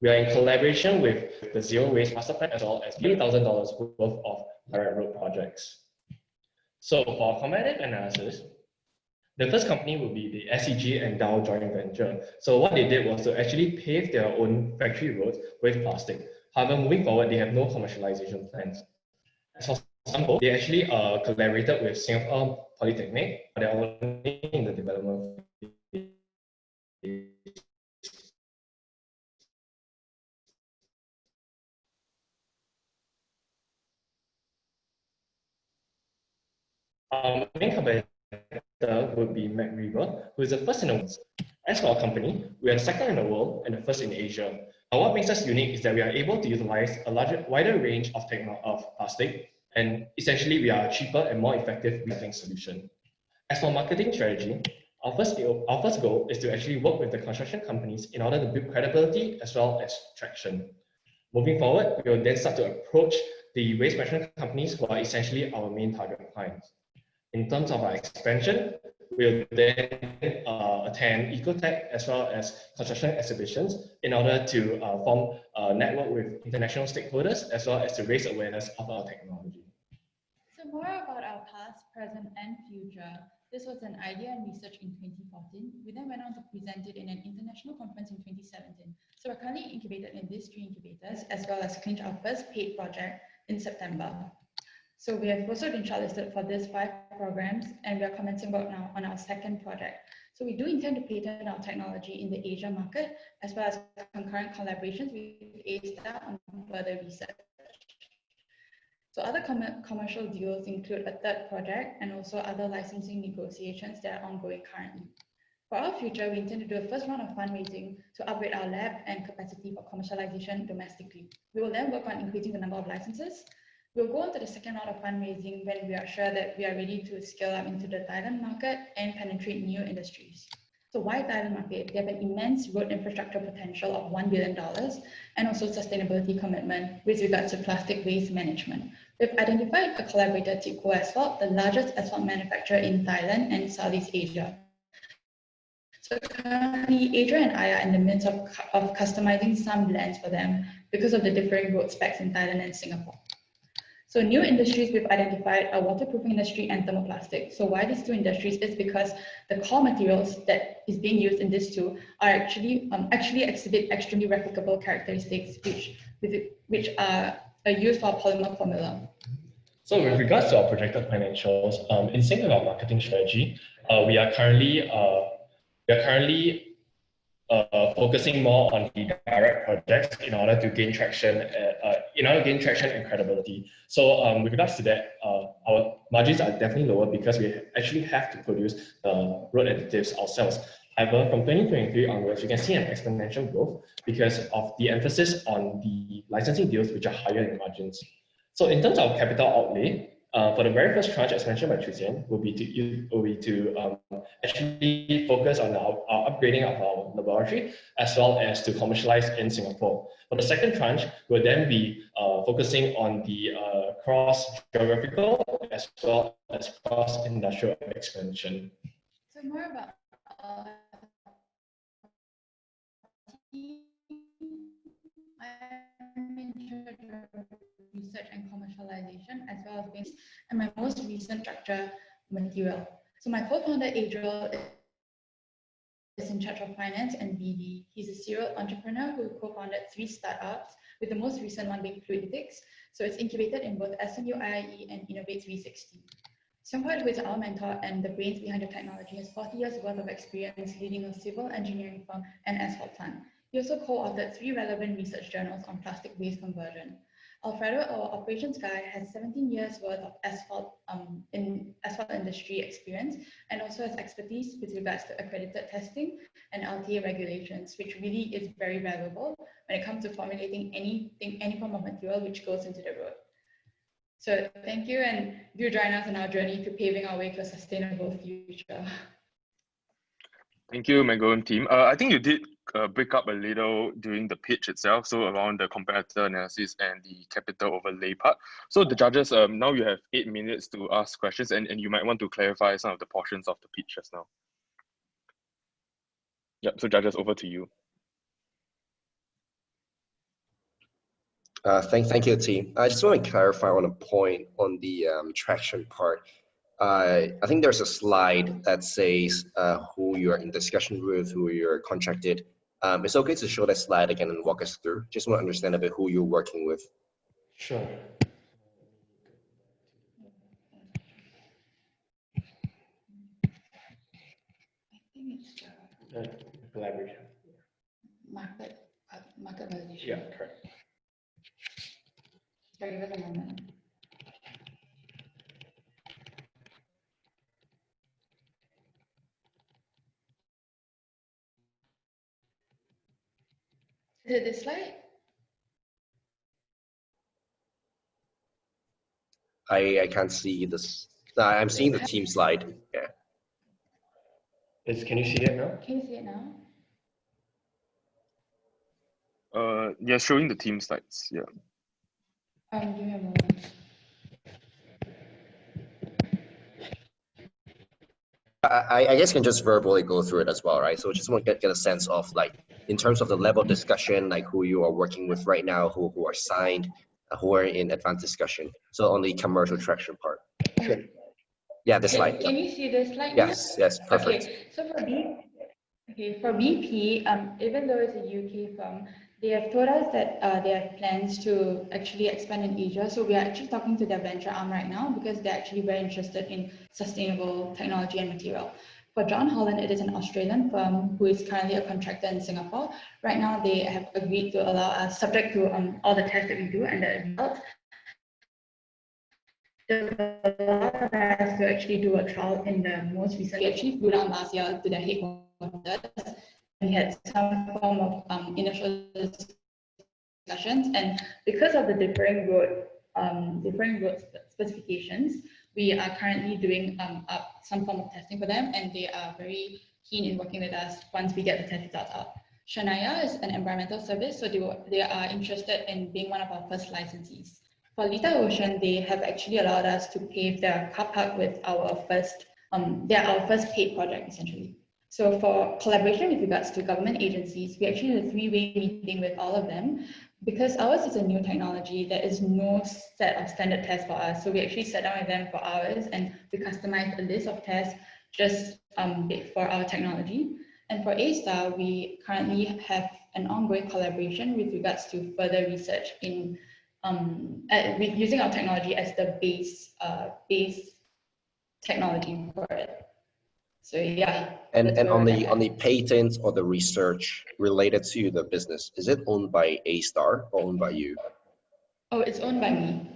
We are in collaboration with the Zero Waste Master Plan as well as $3,000 worth of direct road projects. So for competitive analysis, the first company will be the SEG and Dow joint venture. So what they did was to actually pave their own factory roads with plastic. However, moving forward, they have no commercialization plans. As for example, they actually collaborated with Singapore Polytechnic. They're only in the development phase. Main competitor would be Magorium, who is the first in the world. As for our company, we are the second in the world and the first in Asia. What makes us unique is that we are able to utilize a wider range of plastic, and essentially we are a cheaper and more effective recycling solution. As for marketing strategy, our first goal is to actually work with the construction companies in order to build credibility as well as traction. Moving forward, we will then start to approach the waste management companies who are essentially our main target clients. In terms of our expansion, we'll then attend Ecotech as well as construction exhibitions in order to form a network with international stakeholders as well as to raise awareness of our technology. So more about our past, present, and future. This was an idea and research in 2014. We then went on to present it in an international conference in 2017. So we're currently incubated in these 3 incubators as well as clinch our first paid project in September. So we have also been shortlisted for these 5 programs, and we are commencing work now on our second project. So we do intend to patent our technology in the Asia market, as well as concurrent collaborations with A-Star on further research. So other commercial deals include a third project and also other licensing negotiations that are ongoing currently. For our future, we intend to do a first round of fundraising to upgrade our lab and capacity for commercialization domestically. We will then work on increasing the number of licenses. We'll go on to the second round of fundraising when we are sure that we are ready to scale up into the Thailand market and penetrate new industries. So why Thailand market? They have an immense road infrastructure potential of $1 billion and also sustainability commitment with regards to plastic waste management. We've identified a collaborator, Tipco Asphalt, the largest asphalt manufacturer in Thailand and Southeast Asia. So currently, Adria and I are in the midst of customizing some blends for them because of the differing road specs in Thailand and Singapore. So new industries we've identified are waterproofing industry and thermoplastic. So why these two industries is because the core materials that is being used in these two are actually exhibit extremely replicable characteristics which are used for polymer formula. So with regards to our projected financials, in sync with our marketing strategy, we are currently focusing more on the direct projects in order to gain traction, and credibility. So with regards to that, our margins are definitely lower because we actually have to produce road additives ourselves. However, from 2023 onwards, you can see an exponential growth because of the emphasis on the licensing deals, which are higher in margins. So in terms of capital outlay, for the very first tranche, as mentioned by Tristan, will be to actually focus on our upgrading of our laboratory as well as to commercialize in Singapore. For the second tranche, we'll then be focusing on the cross-geographical as well as cross-industrial expansion. So more about I'm in charge of research and commercialization as well as being, and my most recent structure, Mantheos. So my co-founder, Adriel, is in charge of finance and BD. He's a serial entrepreneur who co-founded 3 startups, with the most recent one being Fluidics. So it's incubated in both SMU IIE and Innovate 360. Sunghoon, who is our mentor and the brains behind the technology, has 40 years worth of experience leading a civil engineering firm and asphalt plant. He also co-authored 3 relevant research journals on plastic waste conversion. Alfredo, our operations guy, has 17 years worth of asphalt industry experience and also has expertise with regards to accredited testing and LTA regulations, which really is very valuable when it comes to formulating any form of material which goes into the road. So thank you, and do join us on our journey to paving our way to a sustainable future. Thank you, Magorium team. I think you did break up a little during the pitch itself, so around the competitor analysis and the capital overlay part. So the judges, now you have 8 minutes to ask questions, and you might want to clarify some of the portions of the pitch just now. Yep, so judges, over to you. Thank you, team. I just want to clarify on a point on the traction part. I think there's a slide that says who you're in discussion with, who you're contracted. It's okay to show that slide again and walk us through. Just want to understand a bit who you're working with. Sure. I think it's Collaboration. market validation. Yeah, correct. Sorry, give us a moment. Is it this slide? I can't see this. No, I'm seeing the team slide. Yeah. Can you see it now? Can you see it now? Yeah, showing the team slides. Yeah. Give me a moment. I guess can just verbally go through it as well, right? So just want to get a sense of, like, in terms of the level of discussion, like who you are working with right now, who are signed, who are in advanced discussion. So on the commercial traction part. Sure. Yeah, the slide. Can you see this slide? Yes, now? yes, perfect. Okay, so for BP, even though it's a UK firm, they have told us that they have plans to actually expand in Asia. So we are actually talking to their venture arm right now because they're actually very interested in sustainable technology and material. For John Holland, it is an Australian firm who is currently a contractor in Singapore. Right now, they have agreed to allow us, subject to all the tests that we do and the results, It allowed us to actually do a trial in the most recent. We actually flew down last year to the headquarters. We had some form of initial discussions, and because of the differing road specifications, we are currently doing some form of testing for them, and they are very keen in working with us once we get the test results out. Shania is an environmental service, so they are interested in being one of our first licensees. For Lita Ocean, they have actually allowed us to pave their car park with our first, they're our first paid project essentially. So for collaboration with regards to government agencies, we actually had a three-way meeting with all of them. Because ours is a new technology, there is no set of standard tests for us. So we actually sat down with them for ours and we customized a list of tests just for our technology. And for A-Star, we currently have an ongoing collaboration with regards to further research in using our technology as the base technology for it. So yeah. And on the patents or the research related to the business, is it owned by A-Star or owned by you? Oh, it's owned by me.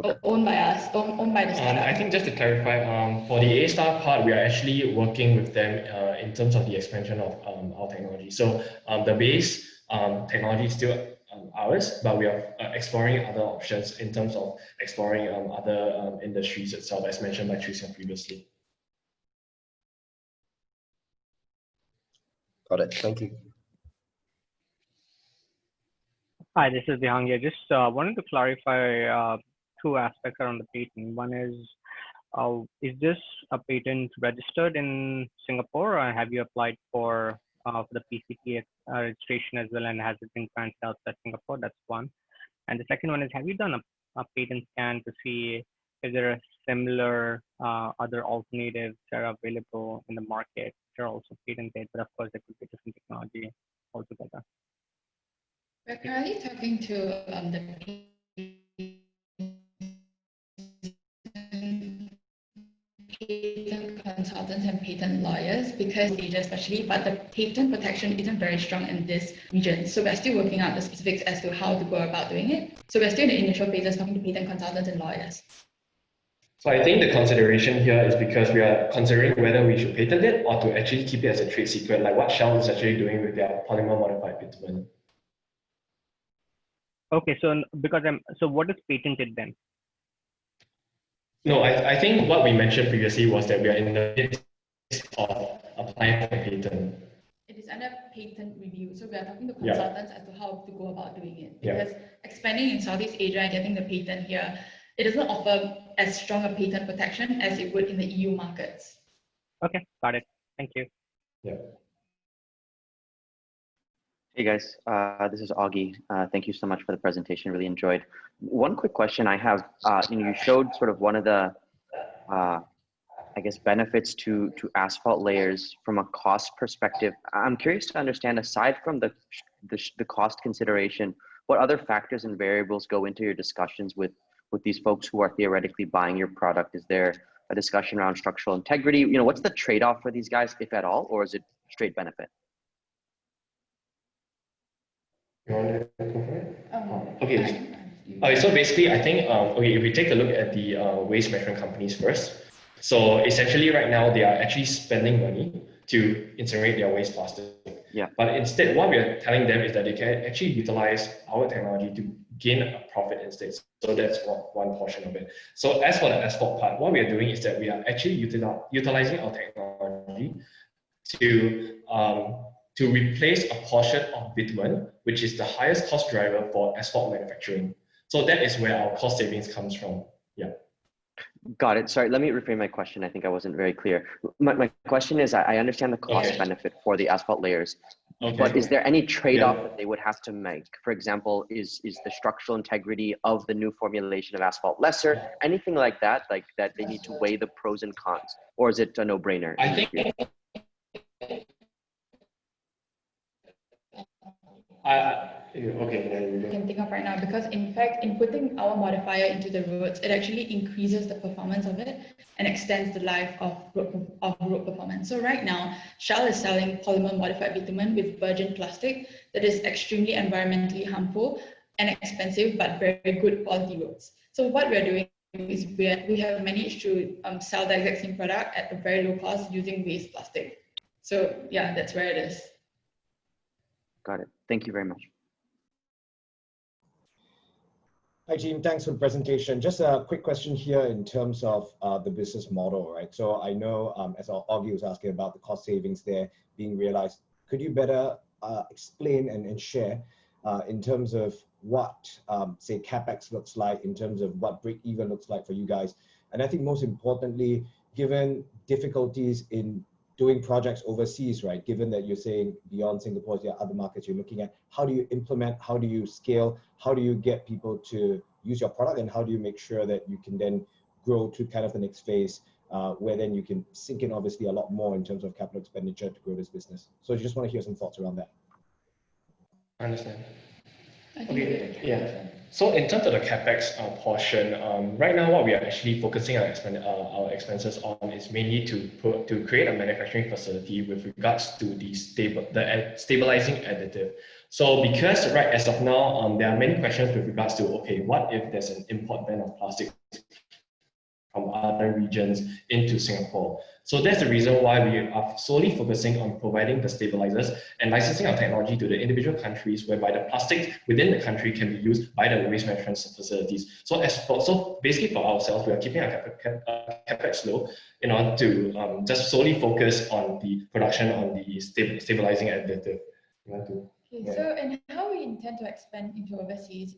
Okay. Owned by us, owned by the startup. I think just to clarify, for the A-Star part, we are actually working with them in terms of the expansion of our technology. So the base technology is still ours, but we are exploring other options in terms of exploring other industries itself, as mentioned by Tristan previously. Got it. Thank you. Hi, this is Dihang here. Just wanted to clarify two aspects around the patent. One is this a patent registered in Singapore, or have you applied for the PCT registration as well, and has it been granted outside Singapore? That's one. And the second one is, have you done a patent scan to see if there are similar other alternatives that are available in the market that are also patented, but of course there could be different technology altogether? We're currently talking to the patent consultants and patent lawyers, because Asia especially, but the patent protection isn't very strong in this region. So we're still working out the specifics as to how to go about doing it. So we're still in the initial phases talking to patent consultants and lawyers. So I think the consideration here is because we are considering whether we should patent it or to actually keep it as a trade secret, like what Shell is actually doing with their polymer modified bitumen. Okay, so so what is patented then? No, I think what we mentioned previously was that we are in the midst of applying for a patent. It is under patent review, so we are talking to consultants as to how to go about doing it. Because expanding in Southeast Asia and getting the patent here, it doesn't offer as strong a patent protection as it would in the EU markets. Okay, got it. Thank you. Yeah. Hey guys, this is Augie. Thank you so much for the presentation. Really enjoyed. One quick question I have. You showed sort of one of the, I guess, benefits to asphalt layers from a cost perspective. I'm curious to understand, aside from the cost consideration, what other factors and variables go into your discussions with these folks who are theoretically buying your product? Is there a discussion around structural integrity? What's the trade-off for these guys, if at all, or is it straight benefit? You want to go for it? Okay. So basically, I think, if we take a look at the waste management companies first. So essentially right now, they are actually spending money to incinerate their waste plastic. Yeah. But instead, what we are telling them is that they can actually utilize our technology to gain a profit instead. So that's one portion of it. So as for the asphalt part, what we are doing is that we are actually utilizing our technology to replace a portion of bitumen, which is the highest cost driver for asphalt manufacturing. So that is where our cost savings comes from. Yeah. Got it. Sorry, let me reframe my question. I think I wasn't very clear. My question is, I understand the cost benefit for the asphalt layers, but is there any trade-off that they would have to make? For example, is the structural integrity of the new formulation of asphalt lesser? Anything like that they need to weigh the pros and cons, or is it a no-brainer? I think I can think of right now, because in fact, in putting our modifier into the roads, it actually increases the performance of it and extends the life of road performance. So right now, Shell is selling polymer modified bitumen with virgin plastic that is extremely environmentally harmful and expensive, but very good quality roads. So what we're doing is we have managed to sell the exact same product at a very low cost using waste plastic. So yeah, that's where it is. Got it. Thank you very much. Hi, Jean. Thanks for the presentation. Just a quick question here in terms of the business model, right? So I know, as Augie was asking about the cost savings there being realized, could you better explain and share in terms of what, say, CapEx looks like, in terms of what break-even looks like for you guys? And I think most importantly, given difficulties in doing projects overseas, right? Given that you're saying beyond Singapore, there are other markets you're looking at, how do you implement, how do you scale, how do you get people to use your product, and how do you make sure that you can then grow to kind of the next phase where then you can sink in obviously a lot more in terms of capital expenditure to grow this business? So I just want to hear some thoughts around that. I understand. Okay, yeah. So in terms of the CapEx portion, right now what we are actually focusing our expenses on is mainly to create a manufacturing facility with regards to the stabilizing additive. So because right as of now, there are many questions with regards to, okay, what if there's an import ban of plastic from other regions into Singapore? So that's the reason why we are solely focusing on providing the stabilizers and licensing our technology to the individual countries whereby the plastic within the country can be used by the waste management facilities. So basically for ourselves, we are keeping our CapEx low in order to just solely focus on the production on the stabilizing additive. Okay, so and how we intend to expand into overseas,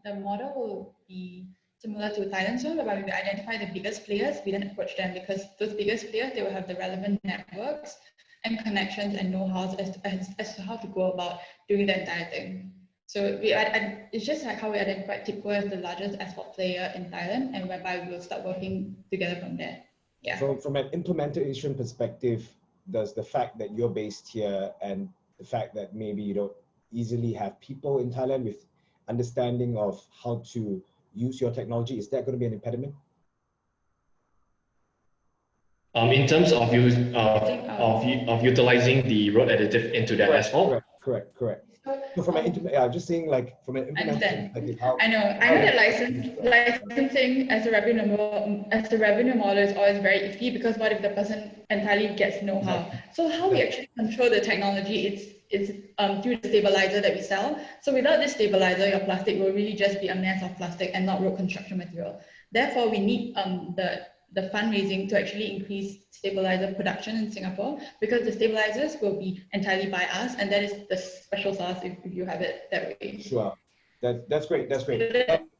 the model will be similar to Thailand's one, whereby we identify the biggest players, we then approach them because those biggest players, they will have the relevant networks and connections and know-how as to how to go about doing the entire thing. So it's just like how we identified TIPCO as the largest export player in Thailand, and whereby we'll start working together from there. Yeah. So from an implementation perspective, does the fact that you're based here and the fact that maybe you don't easily have people in Thailand with understanding of how to use your technology, is that going to be an impediment? In terms of utilizing the road additive into their asphalt? Correct. So from an just saying, like from an implementation perspective, how I know that licensing as a revenue model is always very iffy, because what if the person entirely gets know-how? Exactly. So how we actually control the technology is through the stabilizer that we sell. So without this stabilizer, your plastic will really just be a mess of plastic and not road construction material. Therefore, we need the fundraising to actually increase stabilizer production in Singapore, because the stabilizers will be entirely by us, and that is the special sauce if you have it that way. Sure. That's great. That's great.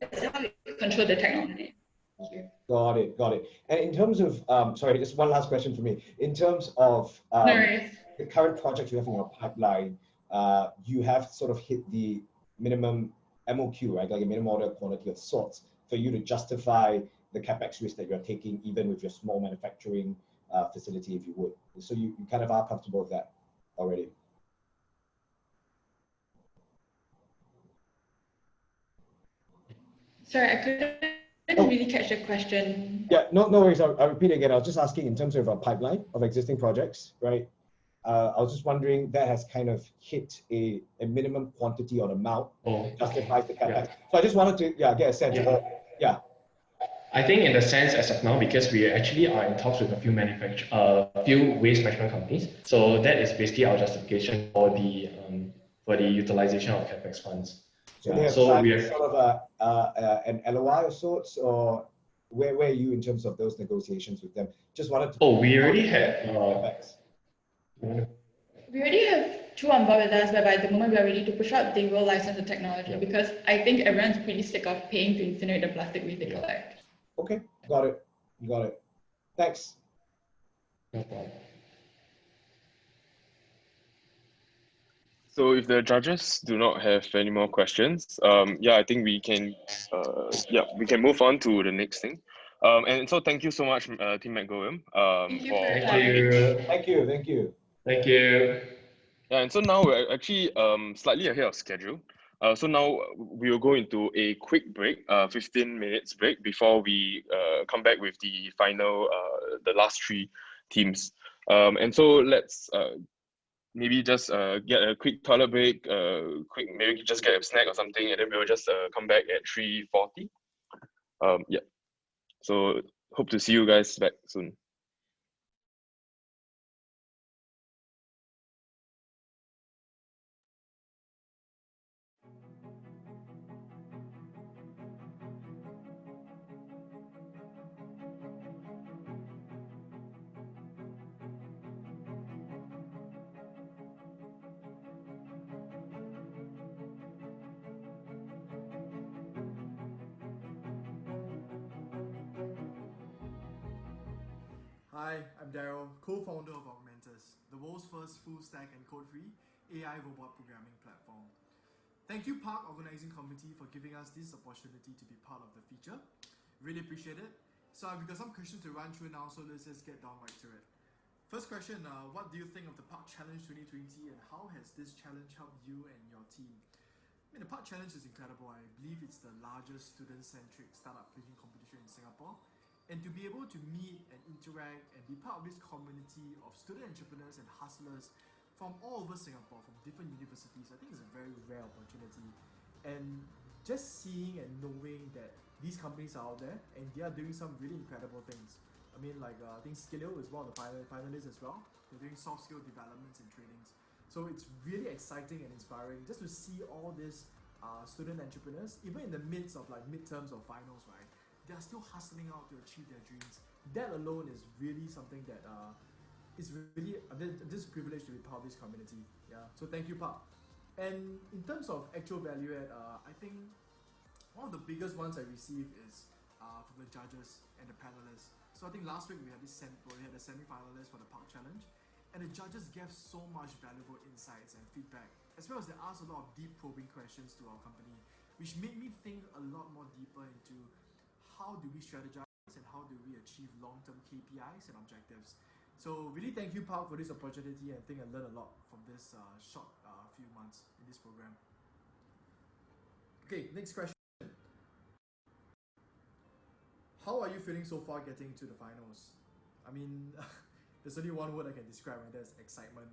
That's how we control the technology. Thank you. Got it. And in terms of, sorry, just one last question for me. In terms of the current projects you have in your pipeline, you have sort of hit the minimum MOQ, right? Like a minimum order quantity of sorts for you to justify the CapEx risk that you're taking, even with your small manufacturing facility, if you would. So you kind of are comfortable with that already. Sorry, I couldn't really catch the question. Yeah, no worries. I'll repeat again. I was just asking in terms of a pipeline of existing projects, right? I was just wondering, that has kind of hit a minimum quantity or amount justifies the CapEx. Yeah. So I just wanted to get a sense of I think in the sense as of now, because we actually are in talks with a few waste management companies. So that is basically our justification for the utilization of CapEx funds. So they have sort of an LOI of sorts, or where are you in terms of those negotiations with them? Just wanted to. We already had CapEx. We already have two on board with us, whereby the moment we are ready to push out, they will license the technology, because I think everyone's pretty sick of paying to incinerate the plastic waste they collect. Okay, got it. Thanks. No problem. So if the judges do not have any more questions, I think we can move on to the next thing. And so thank you so much, Team Magorium. Thank you. Yeah, and so now we're actually slightly ahead of schedule. So now we will go into a quick break, 15 minutes break, before we come back with the final, the last three teams. And so let's maybe just get a quick toilet break, maybe just get a snack or something, and then we'll just come back at 3:40. Yeah. So hope to see you guys back soon. Hi, I'm Daryl, co-founder of Augmentus, the world's first full-stack and code-free AI robot programming platform. Thank you, PAK Organizing Committee, for giving us this opportunity to be part of the feature. Really appreciate it. So I've got some questions to run through now, so let's just get down right to it. First question, what do you think of the PAK Challenge 2020 and how has this challenge helped you and your team? I mean, the PAK Challenge is incredible. I believe it's the largest student-centric startup pitching competition in Singapore. And to be able to meet and interact and be part of this community of student entrepreneurs and hustlers from all over Singapore, from different universities, I think it's a very rare opportunity. And just seeing and knowing that these companies are out there and they are doing some really incredible things. I mean, like I think Skilio is one of the finalists as well. They're doing soft skill developments and trainings. So it's really exciting and inspiring just to see all these student entrepreneurs, even in the midst of like midterms or finals, right? They're still hustling out to achieve their dreams. That alone is really something that is really this privilege to be part of this community. Yeah. So thank you, PAK. And in terms of actual value add, I think one of the biggest ones I received is from the judges and the panelists. So I think last week we had the semi-finalists for the PAK Challenge, and the judges gave so much valuable insights and feedback, as well as they asked a lot of deep probing questions to our company, which made me think a lot more deeper into how do we strategize and how do we achieve long-term KPIs and objectives. So really thank you, PAK, for this opportunity, and I think I learned a lot from this short few months in this program. Okay, next question. How are you feeling so far getting to the finals? I mean, there's only one word I can describe, and that's excitement.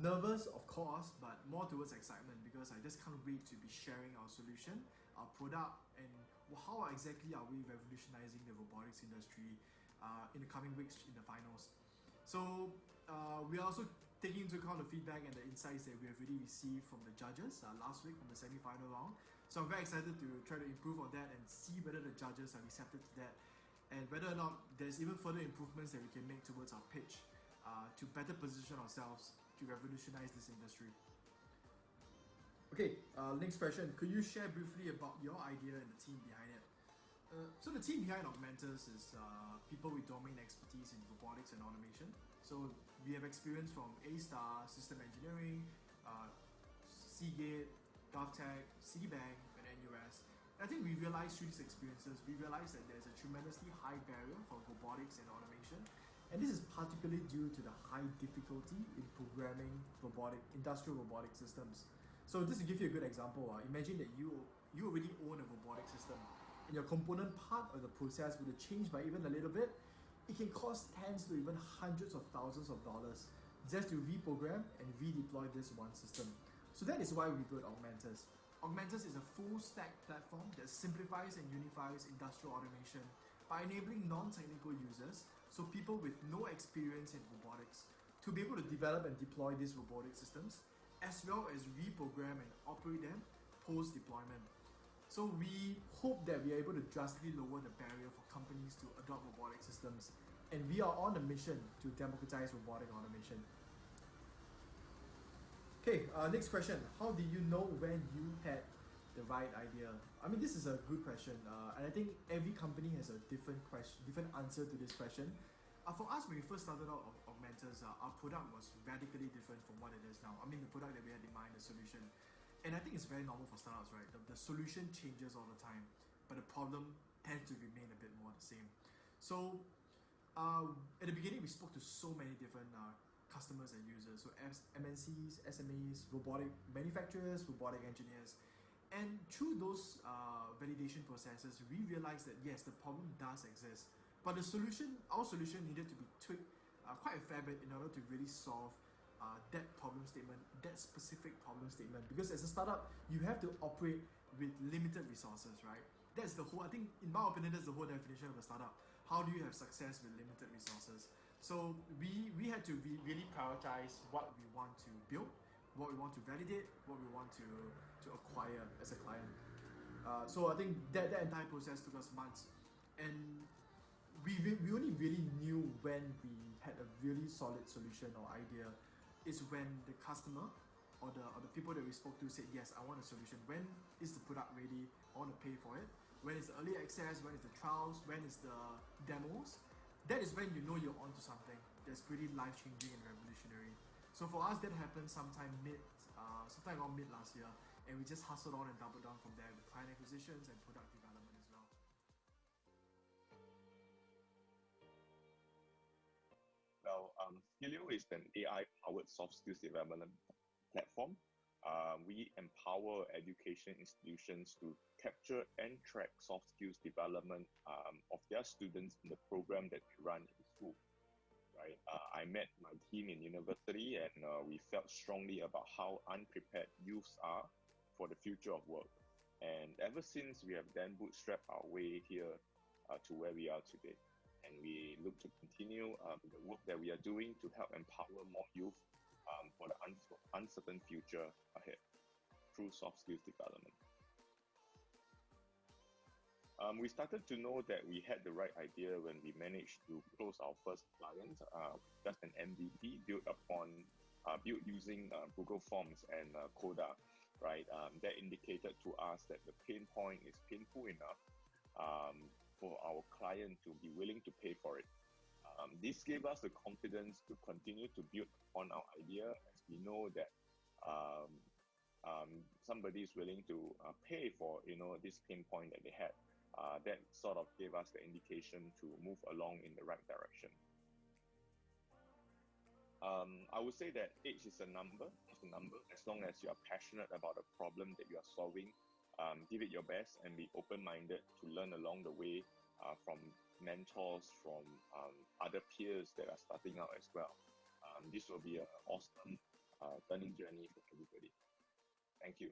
Nervous, of course, but more towards excitement because I just can't wait to be sharing our solution, our product, and how exactly are we revolutionizing the robotics industry in the coming weeks in the finals. So we are also taking into account the feedback and the insights that we have already received from the judges last week from the semi-final round. So I'm very excited to try to improve on that and see whether the judges are receptive to that and whether or not there's even further improvements that we can make towards our pitch to better position ourselves to revolutionize this industry. Okay, next question. Could you share briefly about your idea and the team behind it? So the team behind Augmentus is people with domain expertise in robotics and automation. So we have experience from A-Star, System Engineering, Seagate, GovTech, Citibank, and NUS. And I think we realized through these experiences, we realized that there's a tremendously high barrier for robotics and automation. And this is particularly due to the high difficulty in programming industrial robotic systems. So just to give you a good example, imagine that you already own a robotic system and your component part of the process were to change by even a little bit. It can cost tens to even hundreds of thousands of dollars just to reprogram and redeploy this one system. So that is why we built Augmentus. Augmentus is a full stack platform that simplifies and unifies industrial automation by enabling non-technical users, so people with no experience in robotics, to be able to develop and deploy these robotic systems, as well as reprogram and operate them post-deployment. So we hope that we are able to drastically lower the barrier for companies to adopt robotic systems, and we are on a mission to democratize robotic automation. Okay, next question. How did you know when you had the right idea? I mean, this is a good question, and I think every company has a different answer to this question. For us, when we first started out Augmentus, our product was radically different from what it is now. I mean, the product that we had in mind, the solution. And I think it's very normal for startups, right? The solution changes all the time, but the problem tends to remain a bit more the same. So at the beginning, we spoke to so many different customers and users. So MNCs, SMEs, robotic manufacturers, robotic engineers. And through those validation processes, we realized that yes, the problem does exist. But our solution needed to be tweaked quite a fair bit in order to really solve that problem statement, that specific problem statement. Because as a startup, you have to operate with limited resources, right? that's the whole, I think in my opinion, that's the whole definition of a startup. How do you have success with limited resources? So we had to really prioritize what we want to build, what we want to validate, what we want to acquire as a client. So I think that entire process took us months, and we only really knew when we had a really solid solution or idea is when the customer or the people that we spoke to said, yes, I want a solution. When is the product ready? I want to pay for it. When is the early access? When is the trials? When is the demos? That is when you know you're onto something that's pretty life-changing and revolutionary. So for us, that happened sometime around mid last year, and we just hustled on and doubled down from there with client acquisitions and product development as well. Well, Skilio is an AI-powered soft skills development platform. We empower education institutions to capture and track soft skills development of their students in the program that we run in school. Right? I met my team in university, and we felt strongly about how unprepared youths are for the future of work. And ever since, we have then bootstrapped our way here to where we are today. And we look to continue the work that we are doing to help empower more youth for the uncertain future ahead through soft skills development. We started to know that we had the right idea when we managed to close our first client, just an MVP built using Google Forms and Coda, right? That indicated to us that the pain point is painful enough for our client to be willing to pay for it. This gave us the confidence to continue to build on our idea, as we know that somebody is willing to pay for this pain point that they had. That sort of gave us the indication to move along in the right direction. I would say that age is a number. As long as you are passionate about the problem that you are solving, give it your best and be open-minded to learn along the way from mentors, from other peers that are starting out as well. This will be an awesome learning journey for everybody. Thank you.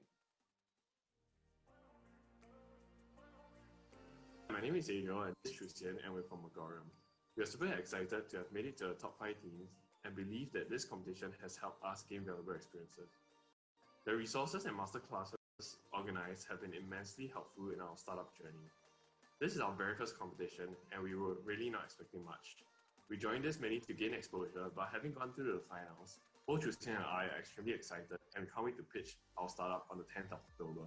My name is Adriel and this is Xuxian, and we're from Magorium. We are super excited to have made it to the top 5 teams and believe that this competition has helped us gain valuable experiences. The resources and masterclasses organized have been immensely helpful in our startup journey. This is our very first competition, and we were really not expecting much. We joined this mainly to gain exposure, but having gone through the finals, both Xuxian and I are extremely excited and can't wait to pitch our startup on the 10th of October.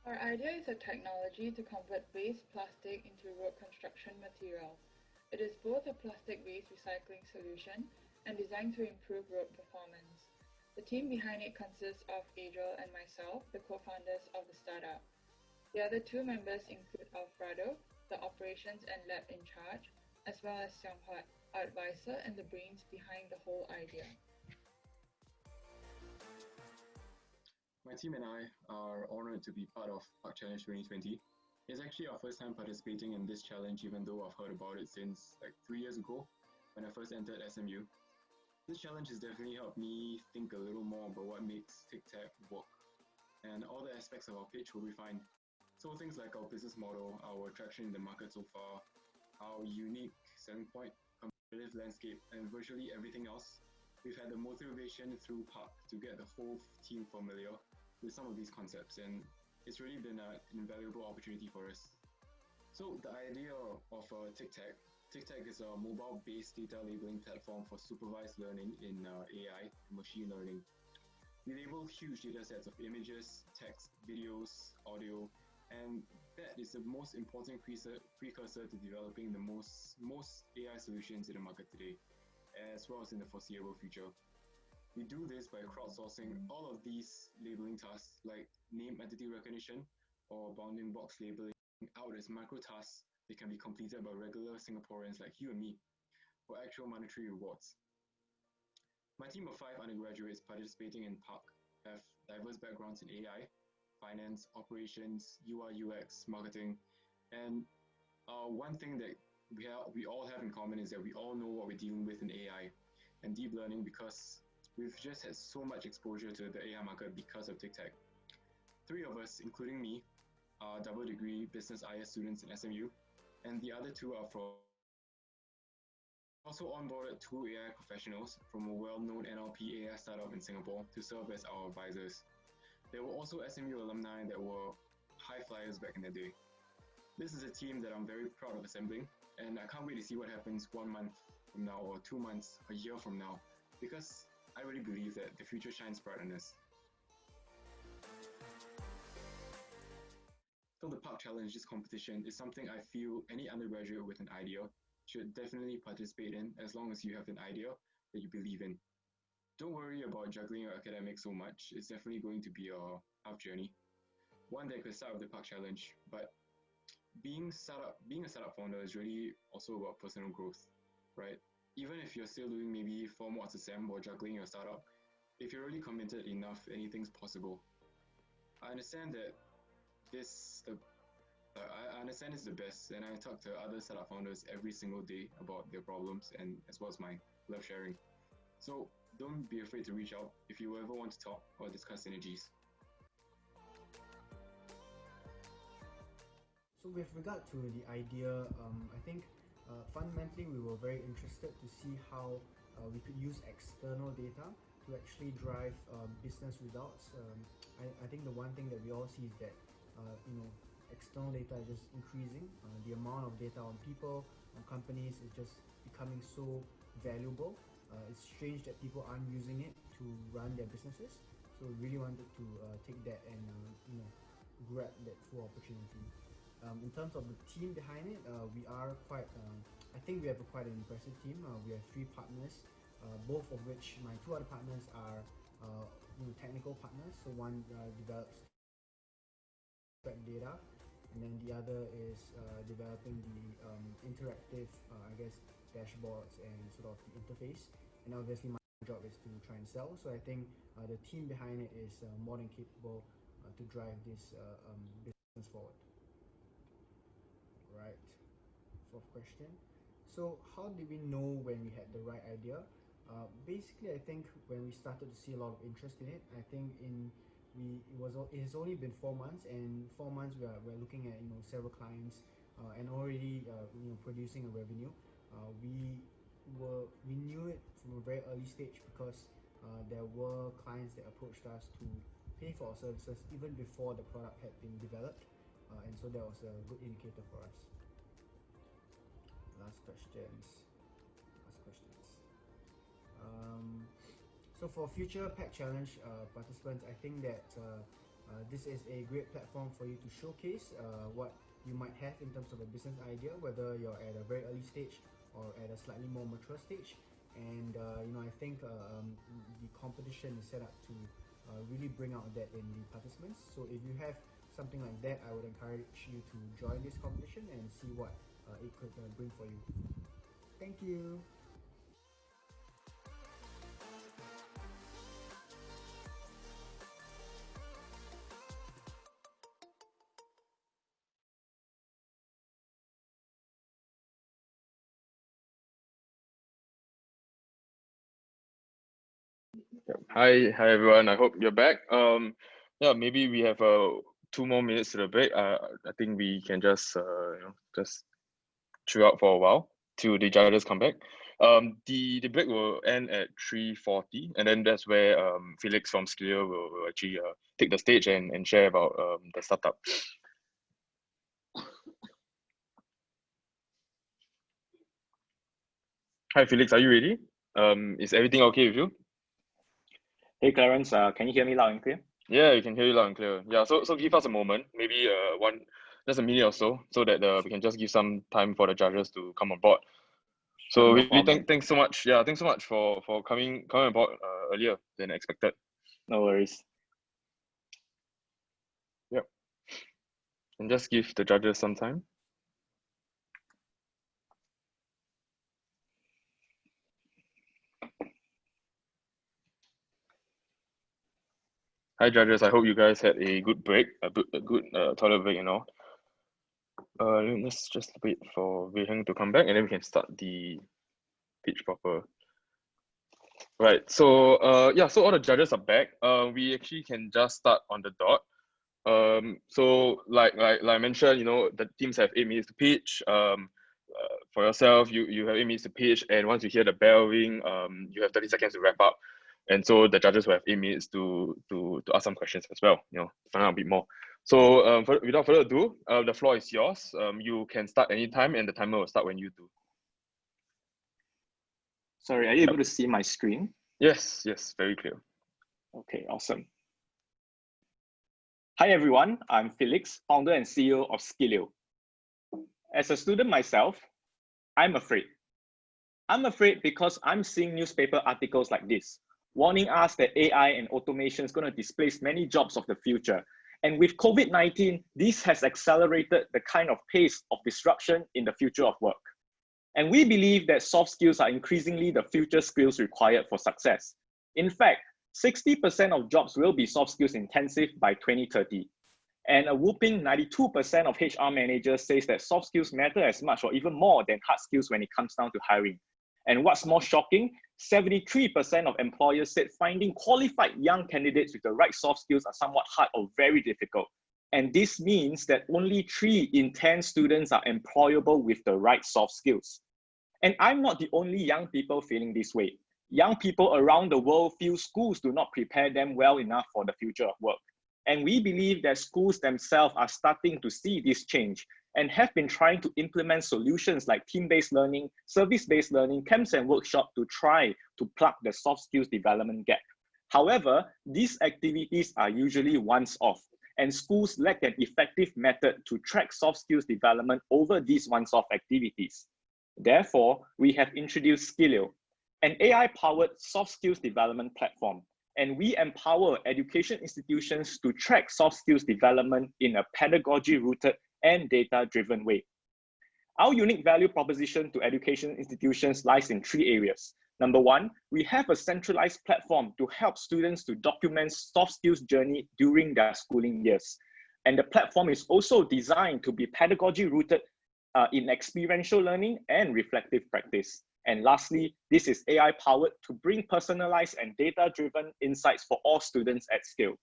Our idea is a technology to convert waste plastic into road construction material. It is both a plastic waste recycling solution and designed to improve road performance. The team behind it consists of Adriel and myself, the co-founders of the startup. The other 2 members include Alfredo, the operations and lab in charge, as well as Xianghua, our advisor and the brains behind the whole idea. My team and I are honored to be part of PAK Challenge 2020. It's actually our first time participating in this challenge, even though I've heard about it since like 3 years ago when I first entered SMU. This challenge has definitely helped me think a little more about what makes Tic Tag work, and all the aspects of our pitch will be fine. So things like our business model, our traction in the market so far, our unique selling point, competitive landscape, and virtually everything else. We've had the motivation through PAK to get the whole team familiar with some of these concepts, and it's really been an invaluable opportunity for us. So the idea of Tic Tag. Tic Tag is a mobile-based data labeling platform for supervised learning in AI and machine learning. We label huge data sets of images, text, videos, audio, and that is the most important precursor to developing the most AI solutions in the market today, as well as in the foreseeable future. We do this by crowdsourcing all of these labeling tasks like name entity recognition or bounding box labeling out as micro tasks that can be completed by regular Singaporeans like you and me for actual monetary rewards. My team of 5 undergraduates participating in PAK have diverse backgrounds in AI, finance, operations, UI, UX, marketing, and one thing that we all have in common is that we all know what we're dealing with in AI and deep learning because we've just had so much exposure to the AI market because of Tic Tag. 3 of us, including me, are double degree business IS students in SMU, and the other 2 are from also onboarded 2 AI professionals from a well-known NLP AI startup in Singapore to serve as our advisors. There were also SMU alumni that were high flyers back in the day. This is a team that I'm very proud of assembling, and I can't wait to see what happens 1 month from now, or 2 months, a year from now, because I really believe that the future shines bright on us. So the PAK Challenge, this competition, is something I feel any undergraduate with an idea should definitely participate in, as long as you have an idea that you believe in. Don't worry about juggling your academics so much. It's definitely going to be a tough journey, one that could start with the PAK Challenge, but being a startup founder is really also about personal growth, right? Even if you're still doing maybe 4 mods a sem or juggling your startup, if you're really committed enough, anything's possible. I understand that I understand it's the best, and I talk to other startup founders every single day about their problems, and as well as my love sharing. So don't be afraid to reach out if you ever want to talk or discuss synergies. So with regard to the idea, I think fundamentally we were very interested to see how we could use external data to actually drive business results. I think the one thing that we all see is that external data is just increasing. The amount of data on people, on companies is just becoming so valuable. It's strange that people aren't using it to run their businesses. So we really wanted to take that and grab that full opportunity. In terms of the team behind it, we are quite. I think we have quite an impressive team. We have 3 partners, both of which my 2 other partners are technical partners. So one develops data, and then the other is developing the interactive, dashboards and sort of the interface. And obviously my job is to try and sell. So I think the team behind it is more than capable to drive this business forward. Right, 4th question. So how did we know when we had the right idea? Basically, I think when we started to see a lot of interest in it, I think it has only been 4 months, and 4 months we're looking at several clients and already producing a revenue. We knew it from a very early stage because there were clients that approached us to pay for our services even before the product had been developed, and so that was a good indicator for us. Last questions. So for future PAK Challenge participants, I think that this is a great platform for you to showcase what you might have in terms of a business idea, whether you're at a very early stage or at a slightly more mature stage. And I think the competition is set up to really bring out that in the participants. So if you have something like that, I would encourage you to join this competition and see what it could bring for you. Thank you. Hi everyone. I hope you're back. Yeah, maybe we have 2 more minutes to the break. I think we can just just chill out for a while till the judges come back. The break will end at 3:40, and then that's where Felix from Skilio will actually take the stage and share about the startup. Hi Felix, are you ready? Is everything okay with you? Hey Clarence, can you hear me loud and clear? Yeah, you can hear you loud and clear. Yeah, so give us a moment, maybe just a minute or so that we can just give some time for the judges to come on board. So thanks so much. Yeah, thanks so much for coming on board earlier than expected. No worries. Yep. And just give the judges some time. Hi judges, I hope you guys had a good break, a good toilet break and all. Let's just wait for Wei Heng to come back and then we can start the pitch proper. Right, so yeah, so all the judges are back. We actually can just start on the dot. So like I mentioned, the teams have 8 minutes to pitch. For yourself, you have 8 minutes to pitch, and once you hear the bell ring, you have 30 seconds to wrap up. And so the judges will have 8 minutes to ask some questions as well, find out a bit more. So without further ado, the floor is yours. You can start anytime, and the timer will start when you do. Sorry, are you able to see my screen? Yes, very clear. Okay, awesome. Hi everyone, I'm Felix, founder and CEO of Skilio. As a student myself, I'm afraid. I'm afraid because I'm seeing newspaper articles like this, warning us that AI and automation is going to displace many jobs of the future. And with COVID-19, this has accelerated the kind of pace of disruption in the future of work. And we believe that soft skills are increasingly the future skills required for success. In fact, 60% of jobs will be soft skills intensive by 2030. And a whopping 92% of HR managers says that soft skills matter as much or even more than hard skills when it comes down to hiring. And what's more shocking, 73% of employers said finding qualified young candidates with the right soft skills are somewhat hard or very difficult. And this means that only 3 in 10 students are employable with the right soft skills. And I'm not the only young people feeling this way. Young people around the world feel schools do not prepare them well enough for the future of work. And we believe that schools themselves are starting to see this change and have been trying to implement solutions like team-based learning, service-based learning, camps and workshops to try to plug the soft skills development gap. However, these activities are usually once-off, and schools lack an effective method to track soft skills development over these once-off activities. Therefore, we have introduced Skilio, an AI-powered soft skills development platform, and we empower education institutions to track soft skills development in a pedagogy-rooted and data-driven way. Our unique value proposition to education institutions lies in 3 areas. Number 1, we have a centralized platform to help students to document soft skills journey during their schooling years. And the platform is also designed to be pedagogy-rooted in experiential learning and reflective practice. And lastly, this is AI powered to bring personalized and data-driven insights for all students at scale.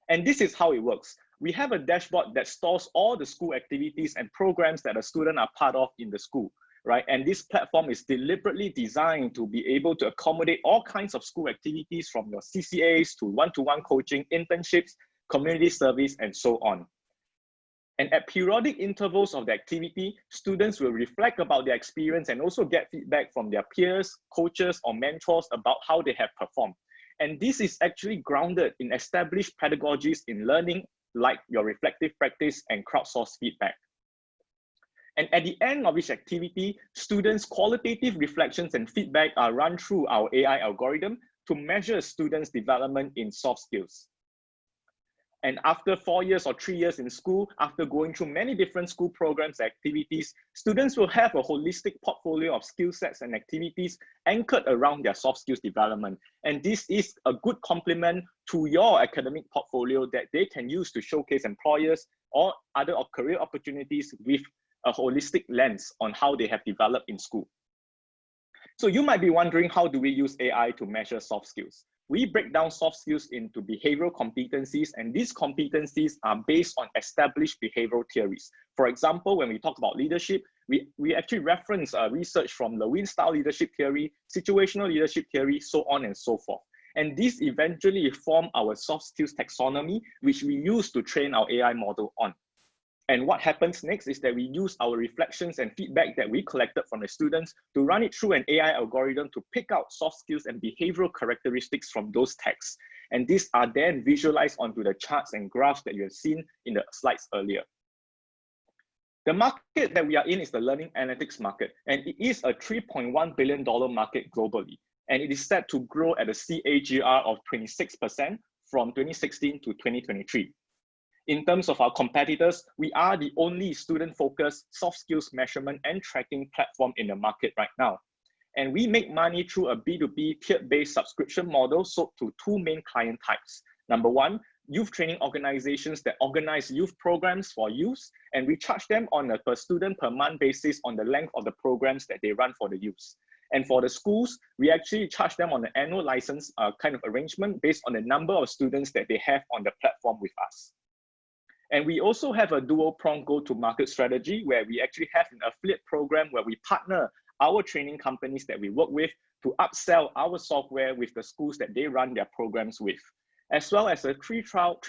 And this is how it works. We have a dashboard that stores all the school activities and programs that a student are part of in the school, right? And this platform is deliberately designed to be able to accommodate all kinds of school activities, from your CCAs to one-to-one coaching, internships, community service, and so on. And at periodic intervals of the activity, students will reflect about their experience and also get feedback from their peers, coaches, or mentors about how they have performed. And this is actually grounded in established pedagogies in learning, like your reflective practice and crowdsourced feedback. And at the end of each activity, students' qualitative reflections and feedback are run through our AI algorithm to measure students' development in soft skills. And after 4 years or 3 years in school, after going through many different school programs and activities, students will have a holistic portfolio of skill sets and activities anchored around their soft skills development. And this is a good complement to your academic portfolio that they can use to showcase employers or other career opportunities with a holistic lens on how they have developed in school. So you might be wondering, how do we use AI to measure soft skills? We break down soft skills into behavioral competencies, and these competencies are based on established behavioral theories. For example, when we talk about leadership, we actually reference research from Lewin's style leadership theory, situational leadership theory, so on and so forth. And these eventually form our soft skills taxonomy, which we use to train our AI model on. And what happens next is that we use our reflections and feedback that we collected from the students to run it through an AI algorithm to pick out soft skills and behavioral characteristics from those texts. And these are then visualized onto the charts and graphs that you have seen in the slides earlier. The market that we are in is the learning analytics market, and it is a $3.1 billion market globally. And it is set to grow at a CAGR of 26% from 2016 to 2023. In terms of our competitors, we are the only student-focused soft skills measurement and tracking platform in the market right now. And we make money through a B2B tiered-based subscription model sold to 2 main client types. Number 1, youth training organizations that organize youth programs for youth, and we charge them on a per student per month basis on the length of the programs that they run for the youth. And for the schools, we actually charge them on an annual license kind of arrangement based on the number of students that they have on the platform with us. And we also have a dual-pronged go-to-market strategy where we actually have an affiliate program where we partner our training companies that we work with to upsell our software with the schools that they run their programs with, as well as a 3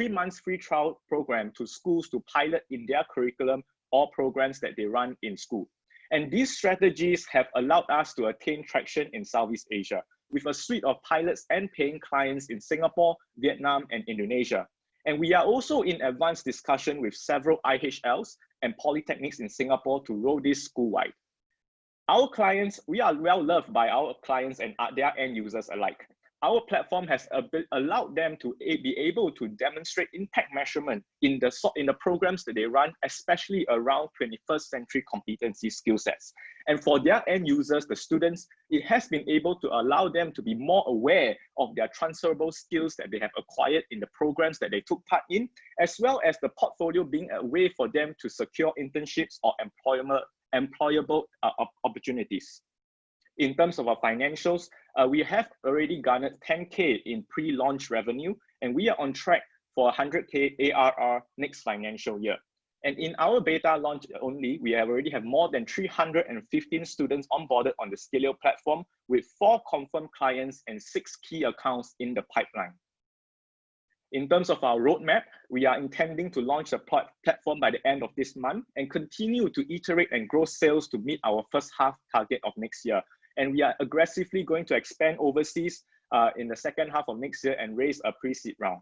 months free trial program to schools to pilot in their curriculum or programs that they run in school. And these strategies have allowed us to attain traction in Southeast Asia with a suite of pilots and paying clients in Singapore, Vietnam, and Indonesia. And we are also in advanced discussion with several IHLs and polytechnics in Singapore to roll this school-wide. Our clients, we are well loved by our clients and their end users alike. Our platform has allowed them to be able to demonstrate impact measurement in the programs that they run, especially around 21st century competency skill sets. And for their end users, the students, it has been able to allow them to be more aware of their transferable skills that they have acquired in the programs that they took part in, as well as the portfolio being a way for them to secure internships or employable opportunities. In terms of our financials, we have already garnered 10K in pre-launch revenue, and we are on track for 100K ARR next financial year. And in our beta launch only, we already have more than 315 students onboarded on the Skilio platform with 4 confirmed clients and 6 key accounts in the pipeline. In terms of our roadmap, we are intending to launch the platform by the end of this month and continue to iterate and grow sales to meet our first half target of next year. And we are aggressively going to expand overseas in the second half of next year and raise a pre-seed round.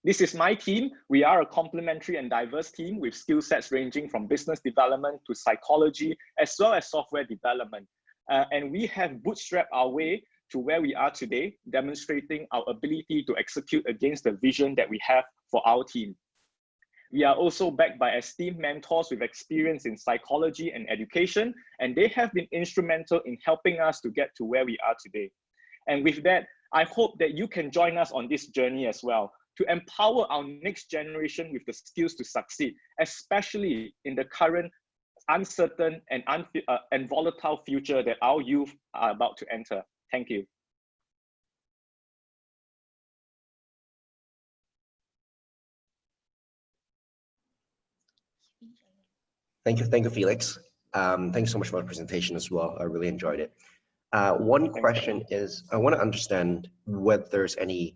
This is my team. We are a complementary and diverse team with skill sets ranging from business development to psychology, as well as software development. And we have bootstrapped our way to where we are today, demonstrating our ability to execute against the vision that we have for our team. We are also backed by esteemed mentors with experience in psychology and education, and they have been instrumental in helping us to get to where we are today. And with that, I hope that you can join us on this journey as well, to empower our next generation with the skills to succeed, especially in the current uncertain and volatile future that our youth are about to enter. Thank you. Thank you, Felix. Thanks so much for the presentation as well. I really enjoyed it. One question is, I want to understand whether there's any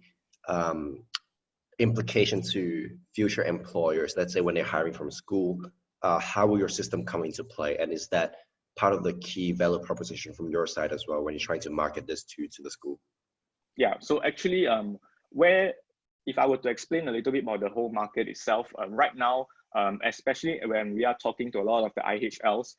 implication to future employers. Let's say when they're hiring from school, how will your system come into play? And is that part of the key value proposition from your side as well when you're trying to market this to the school? Yeah, so actually, if I were to explain a little bit more the whole market itself, right now, especially when we are talking to a lot of the IHLs,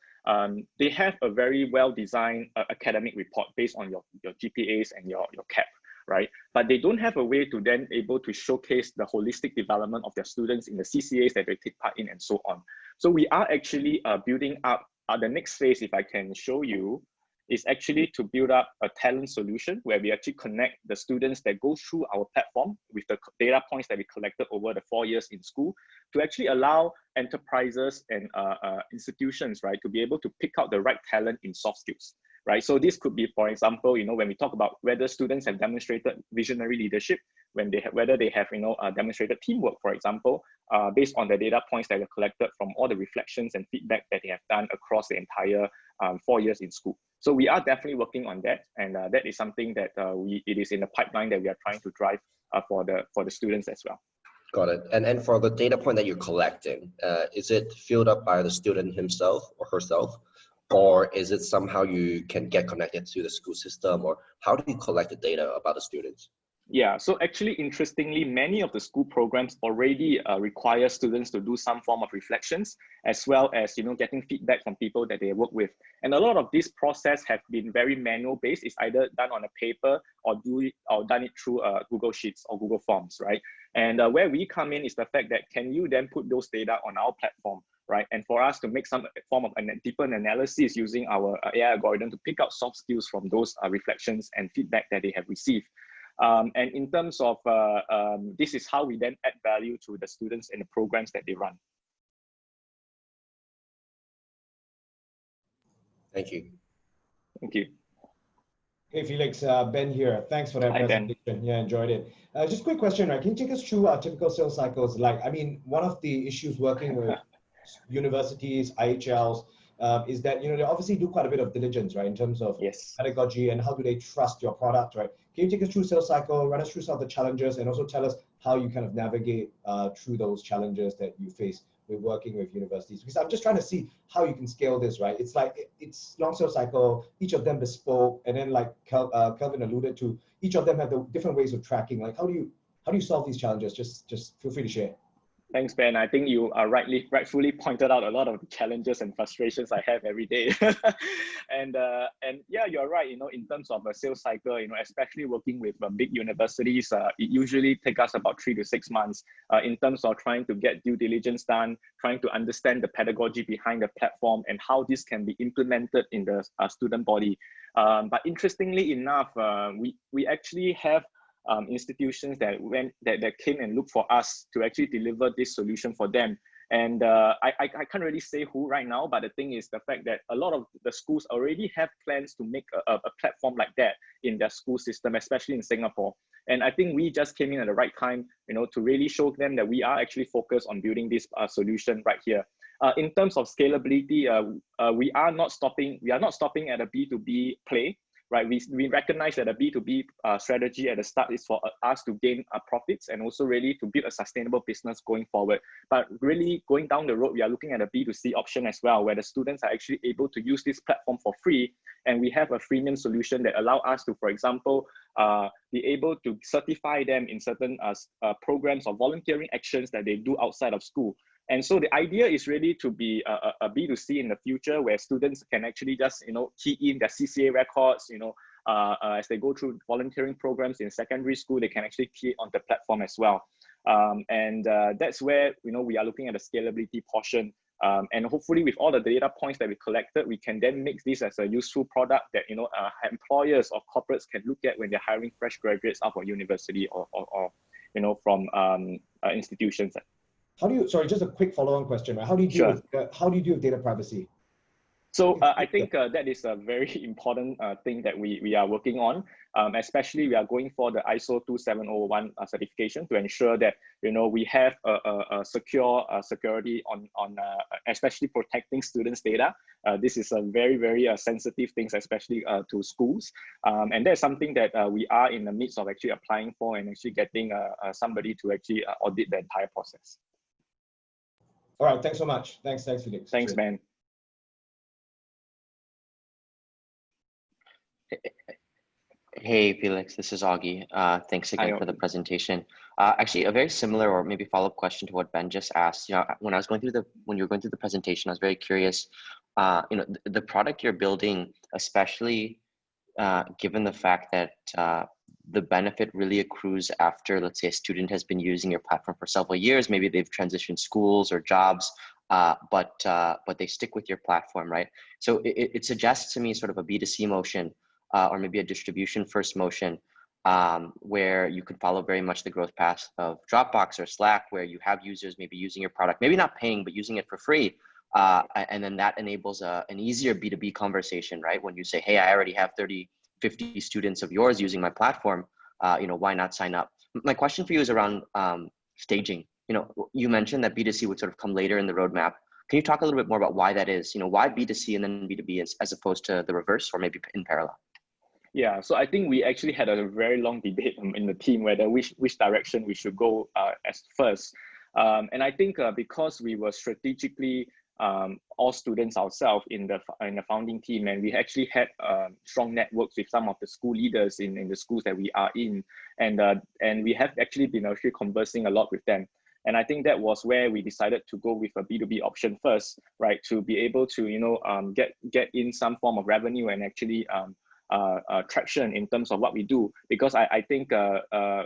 they have a very well-designed academic report based on your GPAs and your CAP, right? But they don't have a way to then able to showcase the holistic development of their students in the CCAs that they take part in and so on. So we are actually building up the next phase, if I can show you, is actually to build up a talent solution where we actually connect the students that go through our platform with the data points that we collected over the 4 years in school to actually allow enterprises and institutions, right, to be able to pick out the right talent in soft skills, right? So this could be, for example, when we talk about whether students have demonstrated visionary leadership, whether they have, demonstrated teamwork, for example, based on the data points that are collected from all the reflections and feedback that they have done across the entire 4 years in school. So we are definitely working on that, and that is something that it is in the pipeline that we are trying to drive for the students as well. Got it. And for the data point that you're collecting, is it filled up by the student himself or herself, or is it somehow you can get connected to the school system, or how do you collect the data about the students? Yeah, so actually, interestingly, many of the school programs already require students to do some form of reflections, as well as getting feedback from people that they work with. And a lot of this process have been very manual based. It's either done on a paper or done it through Google Sheets or Google Forms, right? And where we come in is the fact that can you then put those data on our platform, right? And for us to make some form of deeper analysis using our AI algorithm to pick out soft skills from those reflections and feedback that they have received. And in terms of this is how we then add value to the students and the programs that they run. Thank you. Thank you. Hey Felix, Ben here. Thanks for that Hi, Ben. presentation. Yeah, enjoyed it. Just a quick question, right? Can you take us through our typical sales cycles? Like, I mean, one of the issues working with universities, IHLs, is that, you know, they obviously do quite a bit of diligence, right? In terms of pedagogy and how do they trust your product, right? Can you take us through sales cycle, run us through some of the challenges, and also tell us how you kind of navigate through those challenges that you face with working with universities? Because I'm just trying to see how you can scale this, right? It's like, it's long sales cycle, each of them bespoke, and then like Kelvin alluded to, each of them have the different ways of tracking. Like, how do you solve these challenges? Just feel free to share. Thanks, Ben. I think you rightfully pointed out a lot of the challenges and frustrations I have every day. and yeah, you're right. You know, in terms of a sales cycle, you know, especially working with big universities, it usually takes us about 3 to 6 months in terms of trying to get due diligence done, trying to understand the pedagogy behind the platform and how this can be implemented in the student body. But interestingly enough, we actually have institutions that came and looked for us to actually deliver this solution for them. And I can't really say who right now, but the thing is the fact that a lot of the schools already have plans to make a platform like that in their school system, especially in Singapore. And I think we just came in at the right time, you know, to really show them that we are actually focused on building this solution right here. In terms of scalability, we are not stopping at a B2B play. Right, we recognize that a B2B strategy at the start is for us to gain profits and also really to build a sustainable business going forward. But really going down the road, we are looking at a B2C option as well, where the students are actually able to use this platform for free. And we have a freemium solution that allow us to, for example, be able to certify them in certain programs or volunteering actions that they do outside of school. And so the idea is really to be a B2C in the future where students can actually just, you know, key in their CCA records, you know, as they go through volunteering programs in secondary school, they can actually key on the platform as well. And that's where, you know, we are looking at the scalability portion. And hopefully with all the data points that we collected, we can then make this as a useful product that, you know, employers or corporates can look at when they're hiring fresh graduates out of university or you know, from institutions. How do you, sorry, just a quick follow-on question, right? How do you deal with data privacy? So I think that is a very important thing that we are working on. Especially we are going for the ISO 27001 certification to ensure that, you know, we have a secure security on especially protecting students' data. This is a very, very sensitive thing, especially to schools. And that's something that we are in the midst of actually applying for and actually getting somebody to actually audit the entire process. All right, thanks so much. Thanks, Felix. Thanks, man. Hey, Felix, this is Augie. Thanks again for the presentation. Actually, a very similar or maybe follow-up question to what Ben just asked. You know, when you were going through the presentation, I was very curious. You know, the product you're building, especially given the fact that the benefit really accrues after, let's say, a student has been using your platform for several years. Maybe they've transitioned schools or jobs, but they stick with your platform, right? So it suggests to me sort of a B2C motion, or maybe a distribution first motion, where you could follow very much the growth path of Dropbox or Slack, where you have users maybe using your product, maybe not paying, but using it for free. And then that enables an easier B2B conversation, right? When you say, hey, I already have 30, 50 students of yours using my platform, you know, why not sign up? My question for you is around staging. You know, you mentioned that B2C would sort of come later in the roadmap. Can you talk a little bit more about why that is? You know, why B2C and then B2B as opposed to the reverse, or maybe in parallel? Yeah, so I think we actually had a very long debate in the team whether which direction we should go as first. And I think because we were strategically all students ourselves in the founding team, and we actually had strong networks with some of the school leaders in the schools that we are in, and we have actually been actually conversing a lot with them. And I think that was where we decided to go with a B2B option first, right? To be able to, you know, get in some form of revenue and actually traction in terms of what we do. Because I think,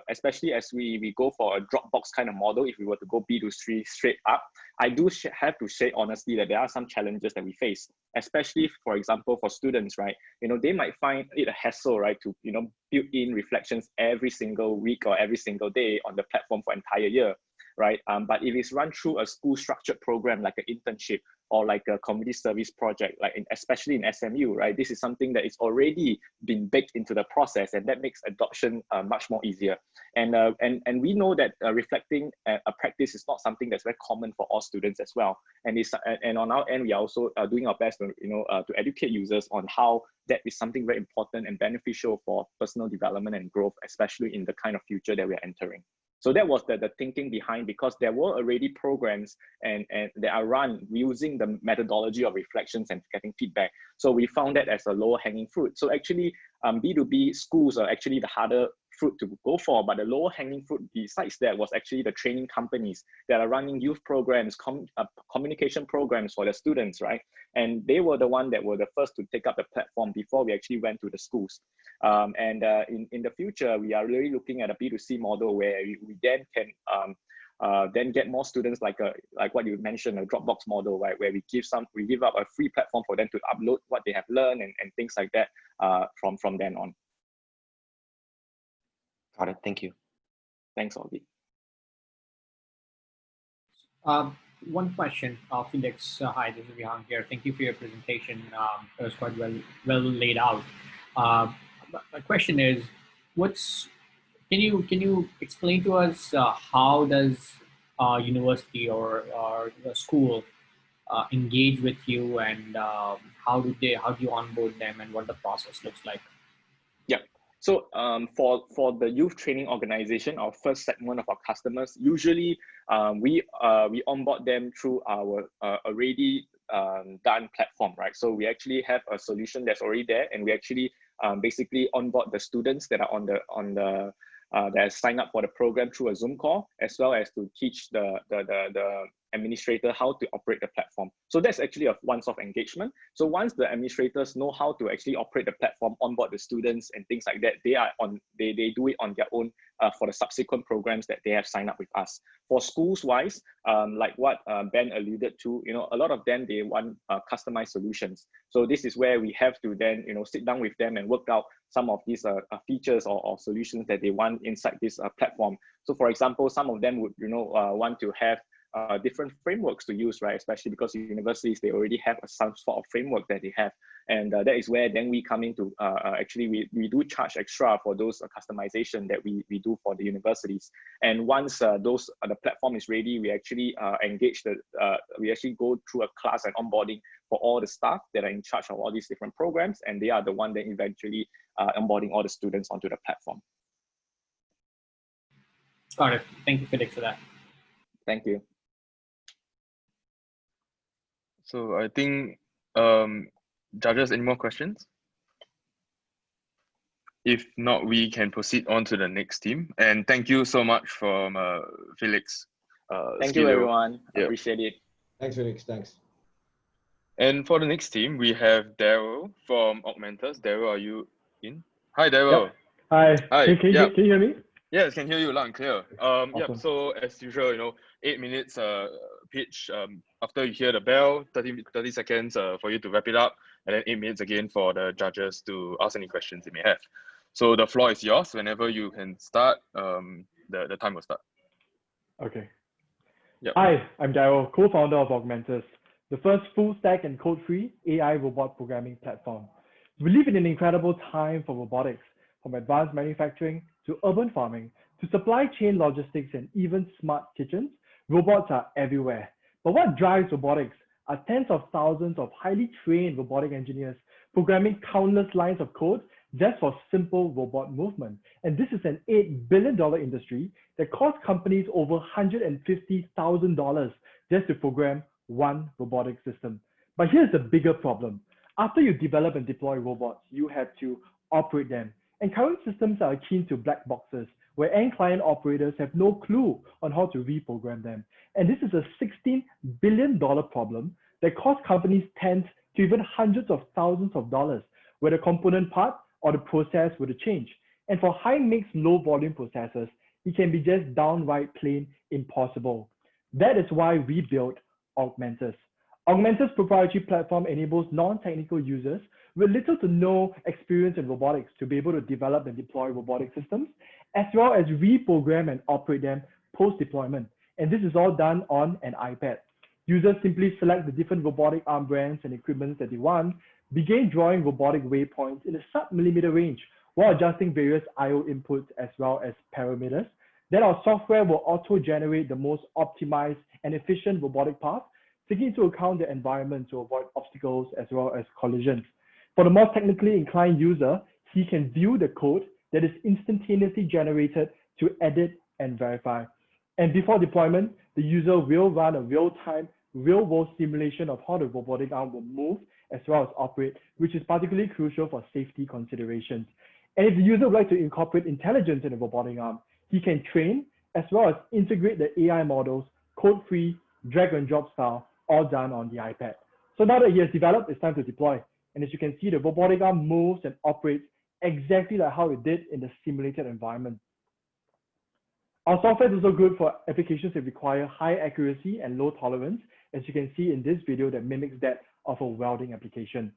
especially as we go for a Dropbox kind of model, if we were to go B2C straight up, I do have to say honestly that there are some challenges that we face, especially, for example, for students, right? You know, they might find it a hassle, right, to, you know, build in reflections every single week or every single day on the platform for entire year. right? But if it's run through a school structured program like an internship or like a community service project, like especially in SMU, right? This is something that is already been baked into the process, and that makes adoption much more easier. And we know that reflecting a practice is not something that's very common for all students as well. And on our end, we are also doing our best to to educate users on how that is something very important and beneficial for personal development and growth, especially in the kind of future that we're entering. So that was the thinking behind, because there were already programs and that are run using the methodology of reflections and getting feedback. So we found that as a lower hanging fruit. So actually B2B schools are actually the harder fruit to go for, but the lower hanging fruit besides that was actually the training companies that are running youth programs, communication programs for the students, right? And they were the one that were the first to take up the platform before we actually went to the schools. In the future, we are really looking at a B2C model where we then can then get more students like what you mentioned, a Dropbox model, right, where we give up a free platform for them to upload what they have learned and things like that from then on. Got it. Thank you. Thanks, Ollie. One question, Felix. Hi, this is Vihan here. Thank you for your presentation. It was quite well laid out. My question is, can you explain to us how does a university or a school engage with you, and how do you onboard them, and what the process looks like? Yeah. So for the youth training organization, our first segment of our customers, usually we onboard them through our already done platform, right? So we actually have a solution that's already there, and we actually basically onboard the students that are that sign up for the program through a Zoom call, as well as to teach the administrator how to operate the platform. So that's actually a once-off engagement. So once the administrators know how to actually operate the platform, onboard the students and things like that, they do it on their own for the subsequent programs that they have signed up with us. For schools wise, like what Ben alluded to, a lot of them, they want customized solutions. So this is where we have to then sit down with them and work out some of these features or solutions that they want inside this platform. So for example, some of them would want to have different frameworks to use, right? Especially because universities, they already have some sort of framework that they have. And that is where then we come into, actually we do charge extra for those customization that we do for the universities. And once the platform is ready, we actually engage we actually go through a class and onboarding for all the staff that are in charge of all these different programs. And they are the one that eventually onboarding all the students onto the platform. Got it. Thank you, Felix, for that. Thank you. So I think, judges, any more questions? If not, we can proceed on to the next team. And thank you so much from Felix. Thank you, everyone. Yep. Appreciate it. Thanks, Felix. Thanks. And for the next team, we have Daryl from Augmentus. Daryl, are you in? Hi, Daryl. Yep. Hi. Hi. Can you hear me? Yes, can hear you loud and clear. Awesome. Yep. So as usual, 8 minutes pitch. After you hear the bell, 30 seconds for you to wrap it up, and then 8 minutes again for the judges to ask any questions they may have. So the floor is yours. Whenever you can start, the time will start. Okay. Yep. Hi, I'm Gerry, co-founder of Augmentus, the first full stack and code-free AI robot programming platform. We live in an incredible time for robotics, from advanced manufacturing to urban farming to supply chain logistics and even smart kitchens. Robots are everywhere. But what drives robotics are tens of thousands of highly trained robotic engineers programming countless lines of code just for simple robot movement. And this is an $8 billion industry that costs companies over $150,000 just to program one robotic system. But here's the bigger problem. After you develop and deploy robots, you have to operate them. And current systems are akin to black boxes, where end client operators have no clue on how to reprogram them. And this is a $16 billion problem that costs companies tens to even hundreds of thousands of dollars, where the component part or the process were to change. And for high mix, low volume processors, it can be just downright plain impossible. That is why we built Augmentus. Augmentus' proprietary platform enables non-technical users with little to no experience in robotics to be able to develop and deploy robotic systems, as well as reprogram and operate them post-deployment. And this is all done on an iPad. Users simply select the different robotic arm brands and equipment that they want, begin drawing robotic waypoints in a sub-millimeter range while adjusting various I/O inputs as well as parameters. Then our software will auto-generate the most optimized and efficient robotic path, taking into account the environment to avoid obstacles as well as collisions. For the more technically inclined user, he can view the code that is instantaneously generated to edit and verify. And before deployment, the user will run a real-time, real-world simulation of how the robotic arm will move as well as operate, which is particularly crucial for safety considerations. And if the user would like to incorporate intelligence in the robotic arm, he can train as well as integrate the AI models, code-free, drag and drop style, all done on the iPad. So now that he has developed, it's time to deploy. And as you can see, the robotic arm moves and operates exactly like how it did in the simulated environment. Our software is also good for applications that require high accuracy and low tolerance, as you can see in this video that mimics that of a welding application.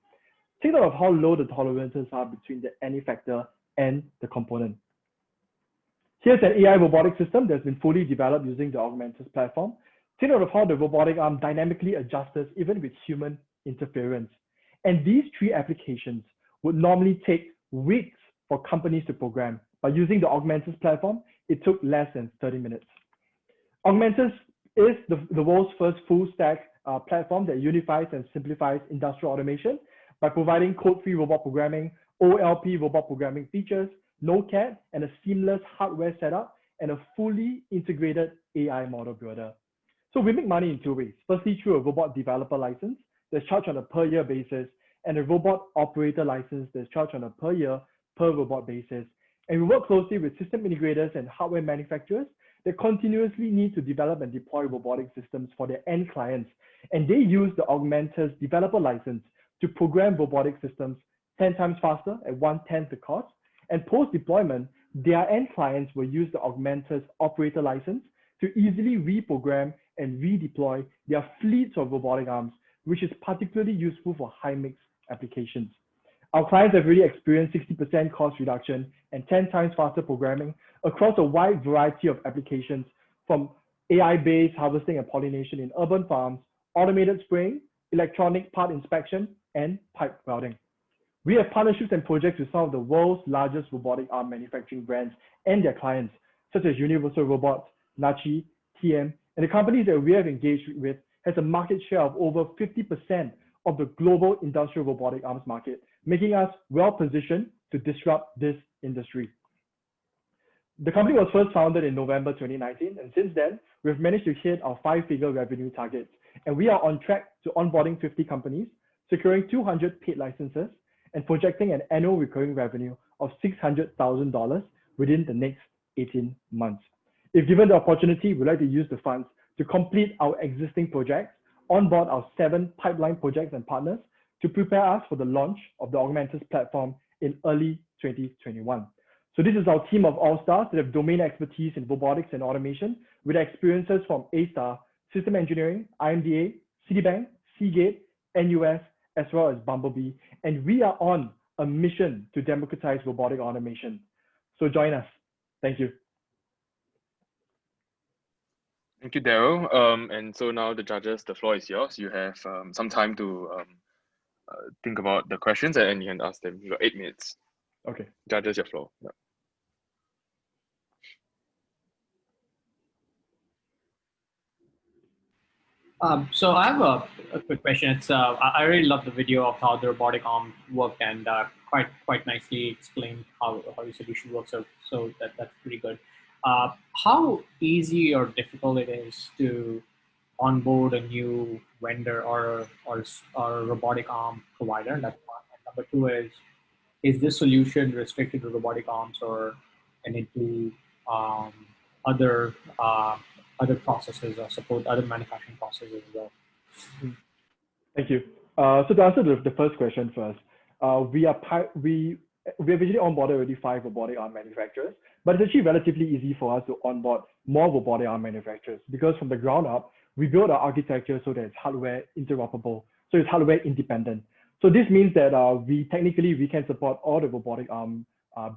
Take note of how low the tolerances are between the any factor and the component. Here's an AI robotic system that's been fully developed using the Augmentus platform. Take note of how the robotic arm dynamically adjusts even with human interference. And these three applications would normally take weeks for companies to program. But using the Augmentus platform, it took less than 30 minutes. Augmentus is the world's first full stack platform that unifies and simplifies industrial automation by providing code-free robot programming, OLP robot programming features, no CAD, and a seamless hardware setup, and a fully integrated AI model builder. So we make money in two ways. Firstly, through a robot developer license that's charged on a per year basis, and a robot operator license that's charged on a per year, per robot basis. And we work closely with system integrators and hardware manufacturers that continuously need to develop and deploy robotic systems for their end clients. And they use the Augmentus developer license to program robotic systems 10 times faster at 1/10 the cost. And post-deployment, their end clients will use the Augmentus operator license to easily reprogram and redeploy their fleets of robotic arms, which is particularly useful for high-mix applications. Our clients have really experienced 60% cost reduction and 10 times faster programming across a wide variety of applications, from AI-based harvesting and pollination in urban farms, automated spraying, electronic part inspection, and pipe welding. We have partnerships and projects with some of the world's largest robotic arm manufacturing brands and their clients, such as Universal Robots, Nachi, TM, and the companies that we have engaged with has a market share of over 50% of the global industrial robotic arms market, making us well positioned to disrupt this industry. The company was first founded in November 2019, and since then, we've managed to hit our 5-figure revenue targets. And we are on track to onboarding 50 companies, securing 200 paid licenses, and projecting an annual recurring revenue of $600,000 within the next 18 months. If given the opportunity, we'd like to use the funds to complete our existing projects, onboard our 7 pipeline projects and partners to prepare us for the launch of the Augmentus platform in early 2021. So this is our team of all-stars that have domain expertise in robotics and automation with experiences from A-Star, System Engineering, IMDA, Citibank, Seagate, NUS, as well as Bumblebee. And we are on a mission to democratize robotic automation. So join us. Thank you. Thank you, Daryl. And so now the judges, the floor is yours. You have some time to think about the questions and you can ask them. You've got 8 minutes. Okay. Judges, your floor. Yeah. So I have a quick question. It's I really love the video of how the robotic arm worked and quite nicely explained how your solution works. So that's pretty good. How easy or difficult it is to onboard a new vendor or a robotic arm provider? That's one. And number two is this solution restricted to robotic arms or into other processes or support other manufacturing processes as well? Thank you. So to answer the first question first, we have actually onboarded already 5 robotic arm manufacturers, but it's actually relatively easy for us to onboard more robotic arm manufacturers because from the ground up, we built our architecture so that it's hardware interoperable, so it's hardware independent. So this means that we can support all the robotic arm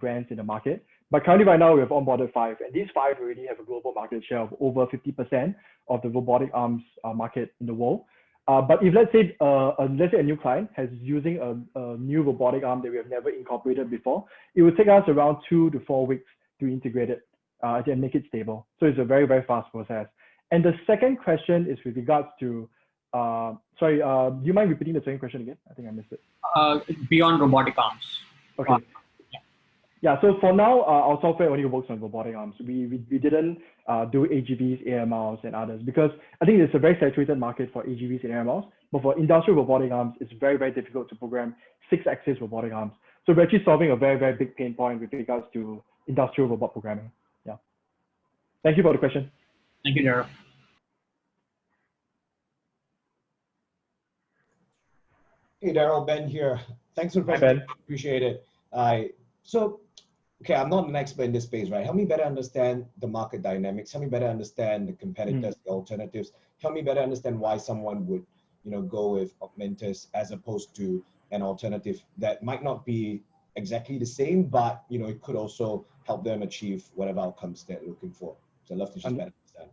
brands in the market. But currently right now we have onboarded 5, and these 5 already have a global market share of over 50% of the robotic arms market in the world. But if let's say a new client is using a new robotic arm that we have never incorporated before, it will take us around 2 to 4 weeks to integrate it and make it stable. So it's a very, very fast process. And the second question is with regards to, sorry, do you mind repeating the second question again? I think I missed it. Beyond robotic arms. Okay. Yeah, so for now, our software only works on robotic arms. We didn't do AGVs, AMRs, and others because I think it's a very saturated market for AGVs and AMRs. But for industrial robotic arms, it's very, very difficult to program 6-axis robotic arms. So we're actually solving a very, very big pain point with regards to industrial robot programming. Yeah. Thank you for the question. Thank you, Gerry. Hey, Daryl, Ben here. Thanks for the presentation. Appreciate it. So, okay, I'm not an expert in this space, right? Help me better understand the market dynamics. Help me better understand the competitors, the alternatives. Help me better understand why someone would, go with Augmentus as opposed to an alternative that might not be exactly the same, but it could also help them achieve whatever outcomes they're looking for. So I'd love to just better understand.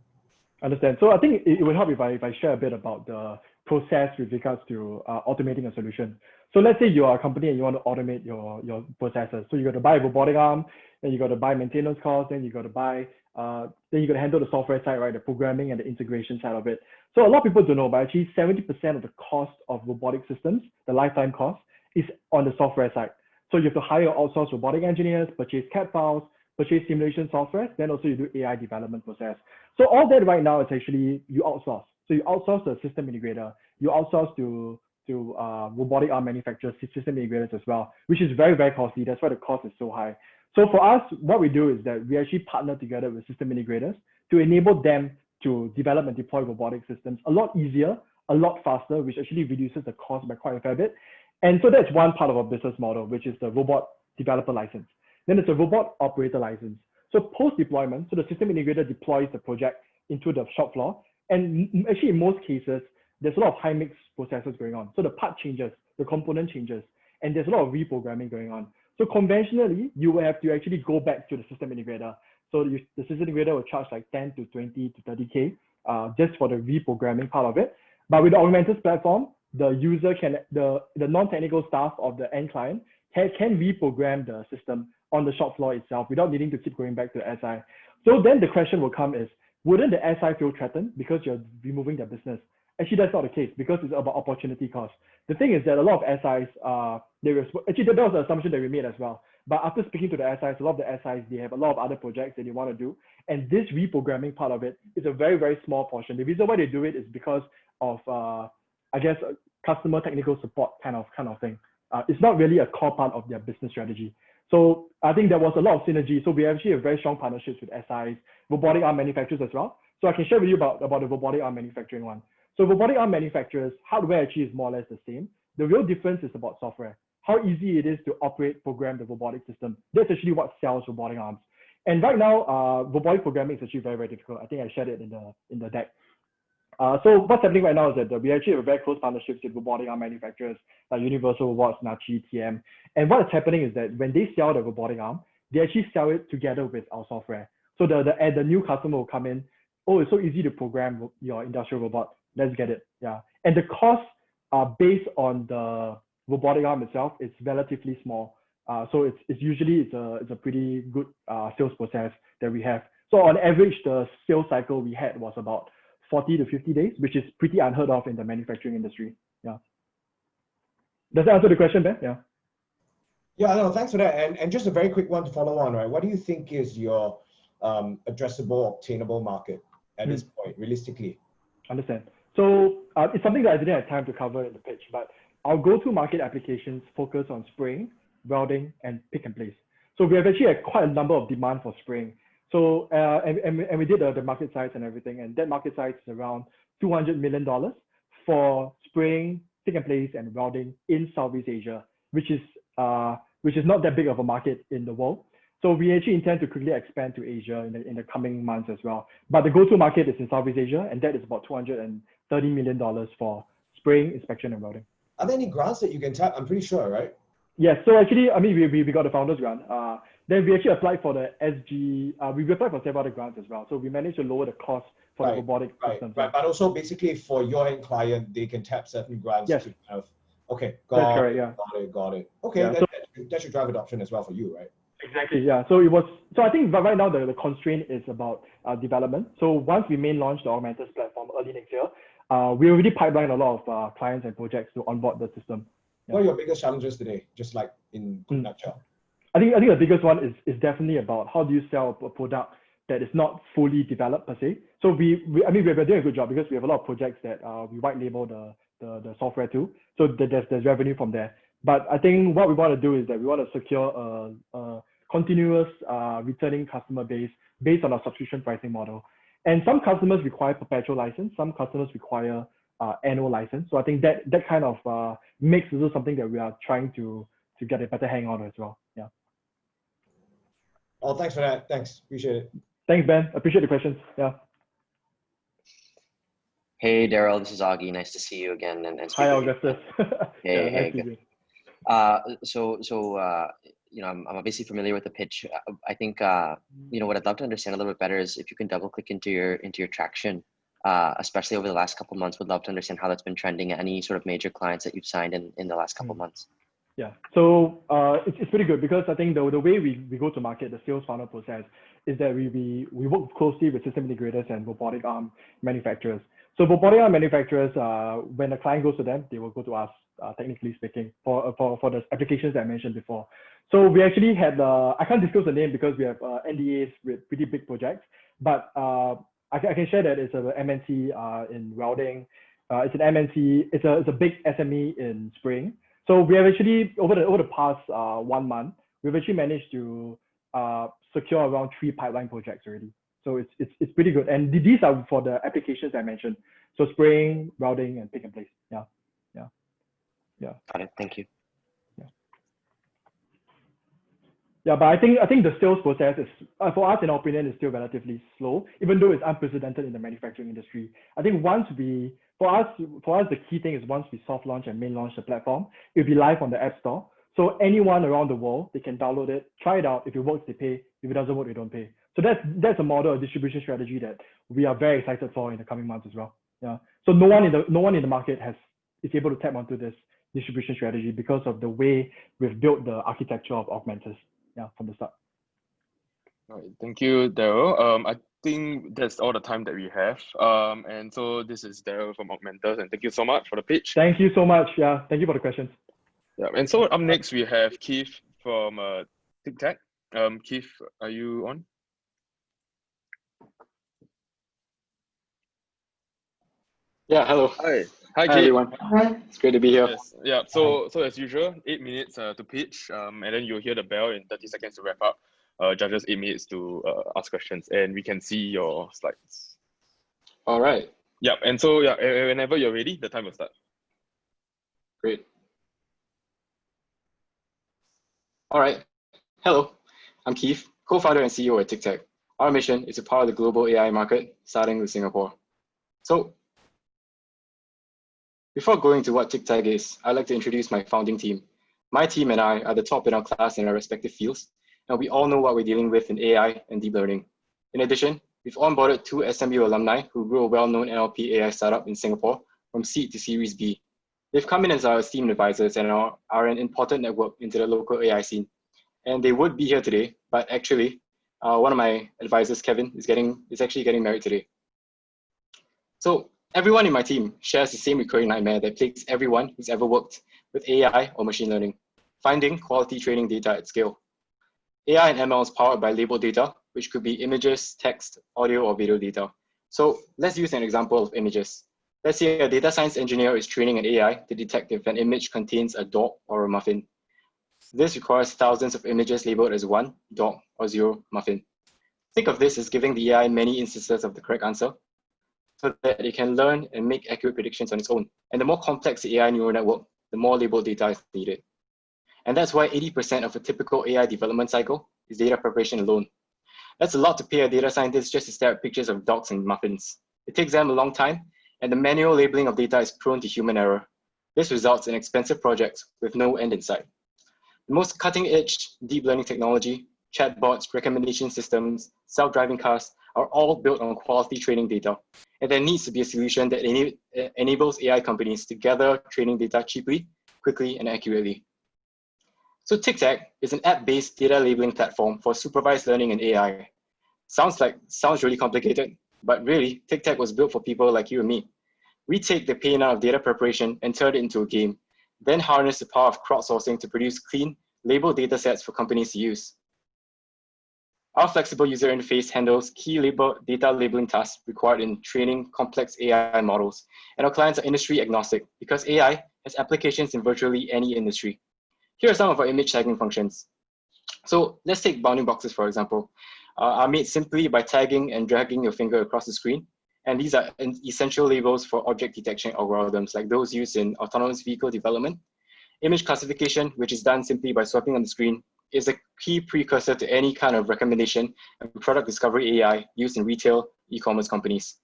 Understand. So I think it would help if I share a bit about the process with regards to automating a solution. So let's say you are a company and you want to automate your processes. So you got to buy a robotic arm, then you got to buy maintenance costs, then you got to buy, then you got to handle the software side, right? The programming and the integration side of it. So a lot of people don't know, but actually 70% of the cost of robotic systems, the lifetime cost, is on the software side. So you have to hire outsourced robotic engineers, purchase CAD files, purchase simulation software, then also you do AI development process. So all that right now is actually you outsource. So you outsource the system integrator, you outsource to robotic arm manufacturers, system integrators as well, which is very, very costly. That's why the cost is so high. So for us, what we do is that we actually partner together with system integrators to enable them to develop and deploy robotic systems a lot easier, a lot faster, which actually reduces the cost by quite a fair bit. And so that's one part of our business model, which is the robot developer license. Then it's a robot operator license. So post-deployment, so the system integrator deploys the project into the shop floor. And actually, in most cases, there's a lot of high mix processes going on. So the part changes, the component changes, and there's a lot of reprogramming going on. So conventionally, you will have to actually go back to the system integrator. So the system integrator will charge like 10 to 20 to 30K just for the reprogramming part of it. But with the Augmentus platform, the user can, the non-technical staff of the end client can reprogram the system on the shop floor itself without needing to keep going back to the SI. So then the question will come is, wouldn't the SI feel threatened because you're removing their business? Actually, that's not the case because it's about opportunity cost. The thing is that a lot of SIs, actually that was the assumption that we made as well. But after speaking to the SIs, a lot of the SIs, they have a lot of other projects that they want to do. And this reprogramming part of it is a very, very small portion. The reason why they do it is because of, I guess, customer technical support kind of thing. It's not really a core part of their business strategy. So I think there was a lot of synergy. So we actually have very strong partnerships with SIs, robotic arm manufacturers as well. So I can share with you about the robotic arm manufacturing one. So robotic arm manufacturers, hardware actually is more or less the same. The real difference is about software, how easy it is to operate, program the robotic system. That's actually what sells robotic arms. And right now, robotic programming is actually very, very difficult. I think I shared it in the deck. So what's happening right now is that we actually have very close partnerships with robotic arm manufacturers like Universal Robots, Nachi, TM. And what is happening is that when they sell the robotic arm, they actually sell it together with our software. So the new customer will come in, oh, it's so easy to program your industrial robot. Let's get it. Yeah. And the cost based on the robotic arm itself is relatively small. So it's usually a pretty good sales process that we have. So on average, the sales cycle we had was about 40 to 50 days, which is pretty unheard of in the manufacturing industry. Yeah. Does that answer the question, Ben? Yeah. Yeah, no, thanks for that. And just a very quick one to follow on, right? What do you think is your addressable, obtainable market at this point, realistically? Understand. So it's something that I didn't have time to cover in the pitch, but our go-to market applications focus on spraying, welding, and pick and place. So we have actually had quite a number of demand for spraying. So, and we did the market size and everything, and that market size is around $200 million for spraying, pick and place, and welding in Southeast Asia, which is not that big of a market in the world. So we actually intend to quickly expand to Asia in the coming months as well. But the go-to market is in Southeast Asia, and that is about $230 million for spraying, inspection, and welding. Are there any grants that you can tap? I'm pretty sure, right? Yes, so actually, I mean, we got the founders grant. Then we actually applied for the SG. We applied for several other grants as well. So we managed to lower the cost for the robotic systems. Right. But also basically for your end client, they can tap certain grants Yes. to kind of. Okay, That's correct. Yeah. Got it. Okay, Yeah, that should drive adoption as well for you, right? Exactly. Yeah. So it was. So I think right now the constraint is about development. So once we main launch the Augmentus platform early next year, we already pipeline a lot of clients and projects to onboard the system. What are your biggest challenges today? Just like in a nutshell. I think the biggest one is definitely about how do you sell a product that is not fully developed per se. So we're doing a good job because we have a lot of projects that we white label the software to. So there's revenue from there. But I think what we want to do is that we want to secure a continuous returning customer base based on our subscription pricing model. And some customers require perpetual license. Some customers require annual license. So I think that kind of mix is something that we are trying to get a better hang on as well. Yeah. Oh, thanks for that. Thanks. Appreciate it. Thanks, Ben. Appreciate the questions. Yeah. Hey, Daryl. This is Augie. Nice to see you again. And hi, Augustus. Hey, yeah, hey. Nice So you know, I'm obviously familiar with the pitch. I think you know what I'd love to understand a little bit better is if you can double click into your traction, especially over the last couple of months. Would love to understand how that's been trending. Any sort of major clients that you've signed in the last couple of months. Yeah, so it's pretty good because I think the way we go to market, the sales funnel process, is that we work closely with system integrators and robotic arm manufacturers. So robotic arm manufacturers, when a client goes to them, they will go to us, technically speaking, for the applications that I mentioned before. So we actually had, I can't disclose the name because we have NDAs with pretty big projects, but I can share that it's an MNC in welding. It's an MNC, it's a big SME in Spring. So we have actually, over the past 1 month, we've actually managed to secure around 3 pipeline projects already. So it's pretty good. And these are for the applications I mentioned. So spraying, welding, and pick and place. Yeah. Got it. Thank you. Yeah, but I think the sales process is, for us in our opinion, is still relatively slow, even though it's unprecedented in the manufacturing industry. I think for us, the key thing is once we soft launch and main launch the platform, it'll be live on the App Store. So anyone around the world, they can download it, try it out. If it works, they pay. If it doesn't work, they don't pay. So that's a model, a distribution strategy that we are very excited for in the coming months as well. Yeah. So no one in the market is able to tap onto this distribution strategy because of the way we've built the architecture of Augmentus. Yeah, from the start. All right, thank you, Daryl. I think that's all the time that we have. And so this is Daryl from Augmentus, and thank you so much for the pitch. Thank you so much. Yeah, thank you for the questions. Yeah, and so up next we have Keith from Tic Tag. Keith, are you on? Yeah, hello. Hi, Keith. Everyone. It's great to be here. Yes. Yeah, so as usual, 8 minutes to pitch, and then you'll hear the bell in 30 seconds to wrap up. Judges 8 minutes to ask questions, and we can see your slides. All right. Yeah, and so yeah, whenever you're ready, the time will start. Great. All right. Hello, I'm Keith, co-founder and CEO at Tic Tag. Our mission is to power the global AI market, starting with Singapore. So before going to what Tic Tag is, I'd like to introduce my founding team. My team and I are the top in our class in our respective fields, and we all know what we're dealing with in AI and deep learning. In addition, we've onboarded 2 SMU alumni who grew a well-known NLP AI startup in Singapore from seed to Series B. They've come in as our esteemed advisors and are an important network into the local AI scene. And they would be here today, but actually, one of my advisors, Kevin, is actually getting married today. So everyone in my team shares the same recurring nightmare that plagues everyone who's ever worked with AI or machine learning: finding quality training data at scale. AI and ML is powered by labeled data, which could be images, text, audio, or video data. So let's use an example of images. Let's say a data science engineer is training an AI to detect if an image contains a dog or a muffin. This requires thousands of images labeled as 1, dog, or 0, muffin. Think of this as giving the AI many instances of the correct answer so that it can learn and make accurate predictions on its own. And the more complex the AI neural network, the more labeled data is needed. And that's why 80% of a typical AI development cycle is data preparation alone. That's a lot to pay a data scientist just to stare at pictures of dogs and muffins. It takes them a long time, and the manual labeling of data is prone to human error. This results in expensive projects with no end in sight. The most cutting-edge deep learning technology, chatbots, recommendation systems, self-driving cars are all built on quality training data. And there needs to be a solution that enables AI companies to gather training data cheaply, quickly, and accurately. So Tic Tag is an app-based data labeling platform for supervised learning and AI. Sounds really complicated, but really, Tic Tag was built for people like you and me. We take the pain out of data preparation and turn it into a game, then harness the power of crowdsourcing to produce clean, labeled data sets for companies to use. Our flexible user interface handles key data labeling tasks required in training complex AI models, and our clients are industry agnostic because AI has applications in virtually any industry. Here are some of our image tagging functions. So let's take bounding boxes, for example, are made simply by tagging and dragging your finger across the screen. And these are essential labels for object detection algorithms like those used in autonomous vehicle development. Image classification, which is done simply by swiping on the screen, is a key precursor to any kind of recommendation and product discovery AI used in retail e-commerce companies.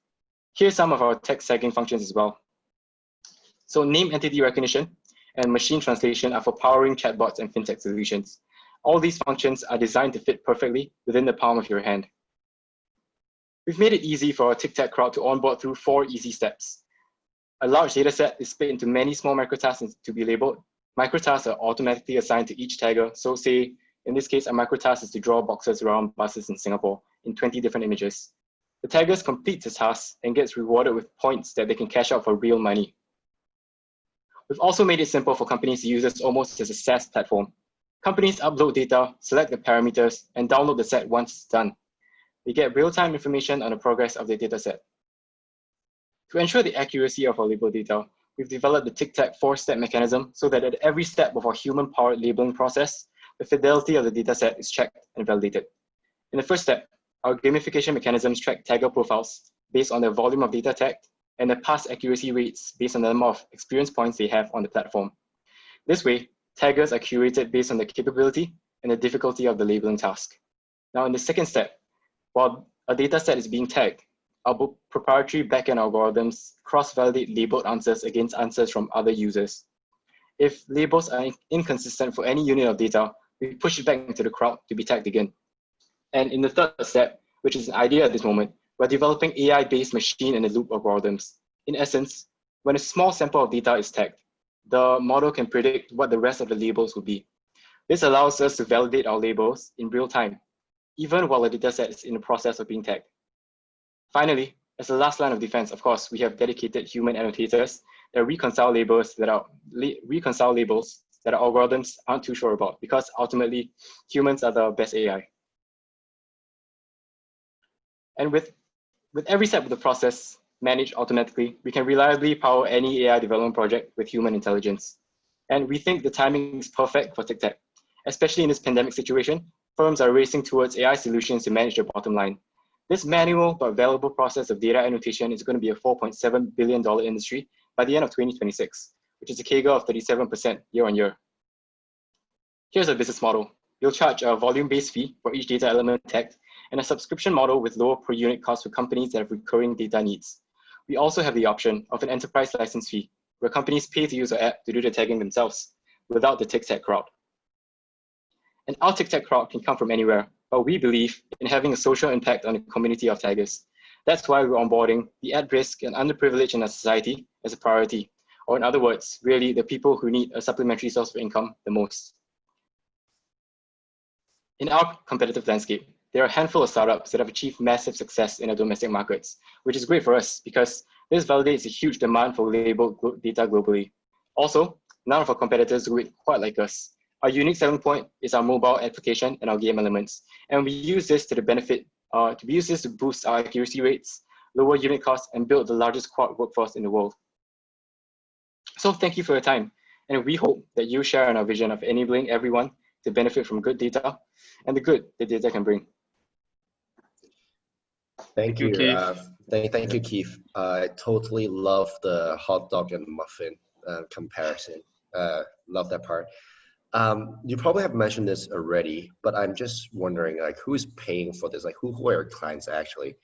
Here's some of our text tagging functions as well. So name entity recognition and machine translation are for powering chatbots and fintech solutions. All these functions are designed to fit perfectly within the palm of your hand. We've made it easy for our Tic Tac crowd to onboard through 4 easy steps. A large data set is split into many small microtasks to be labeled. Microtasks are automatically assigned to each tagger. So say, in this case, a microtask is to draw boxes around buses in Singapore in 20 different images. The taggers complete the task and gets rewarded with points that they can cash out for real money. We've also made it simple for companies to use us almost as a SaaS platform. Companies upload data, select the parameters, and download the set once it's done. They get real-time information on the progress of their dataset. To ensure the accuracy of our label data, we've developed the Tic Tac 4-step mechanism so that at every step of our human-powered labeling process, the fidelity of the dataset is checked and validated. In the first step, our gamification mechanisms track tagger profiles based on the volume of data tagged and the pass accuracy rates based on the number of experience points they have on the platform. This way, taggers are curated based on the capability and the difficulty of the labeling task. Now, in the second step, while a dataset is being tagged, our proprietary backend algorithms cross-validate labeled answers against answers from other users. If labels are inconsistent for any unit of data, we push it back into the crowd to be tagged again. And in the third step, which is an idea at this moment, we're developing AI-based machine-in-the-loop algorithms. In essence, when a small sample of data is tagged, the model can predict what the rest of the labels will be. This allows us to validate our labels in real time, even while the dataset is in the process of being tagged. Finally, as the last line of defense, of course, we have dedicated human annotators that reconcile labels that algorithms aren't too sure about, because ultimately humans are the best AI. And with every step of the process managed automatically, we can reliably power any AI development project with human intelligence. And we think the timing is perfect for Tic Tac. Especially in this pandemic situation, firms are racing towards AI solutions to manage their bottom line. This manual but valuable process of data annotation is going to be a $4.7 billion industry by the end of 2026, which is a CAGR of 37% year on year. Here's a business model. You'll charge a volume-based fee for each data element tagged and a subscription model with lower per unit cost for companies that have recurring data needs. We also have the option of an enterprise license fee, where companies pay to use our app to do the tagging themselves without the Tic Tac crowd. And our Tic Tac crowd can come from anywhere, but we believe in having a social impact on the community of taggers. That's why we're onboarding the at-risk and underprivileged in our society as a priority, or in other words, really the people who need a supplementary source of income the most. In our competitive landscape, there are a handful of startups that have achieved massive success in their domestic markets, which is great for us because this validates a huge demand for labeled data globally. Also, none of our competitors do it quite like us. Our unique selling point is our mobile application and our game elements. And we use this to the benefit, to boost our accuracy rates, lower unit costs, and build the largest quad workforce in the world. So thank you for your time. And we hope that you share in our vision of enabling everyone to benefit from good data and the good that data can bring. Thank you, Keith. Thank you, Keith. I totally love the hot dog and muffin comparison. Love that part. You probably have mentioned this already, but I'm just wondering, like, who is paying for this? Like, who are your clients actually,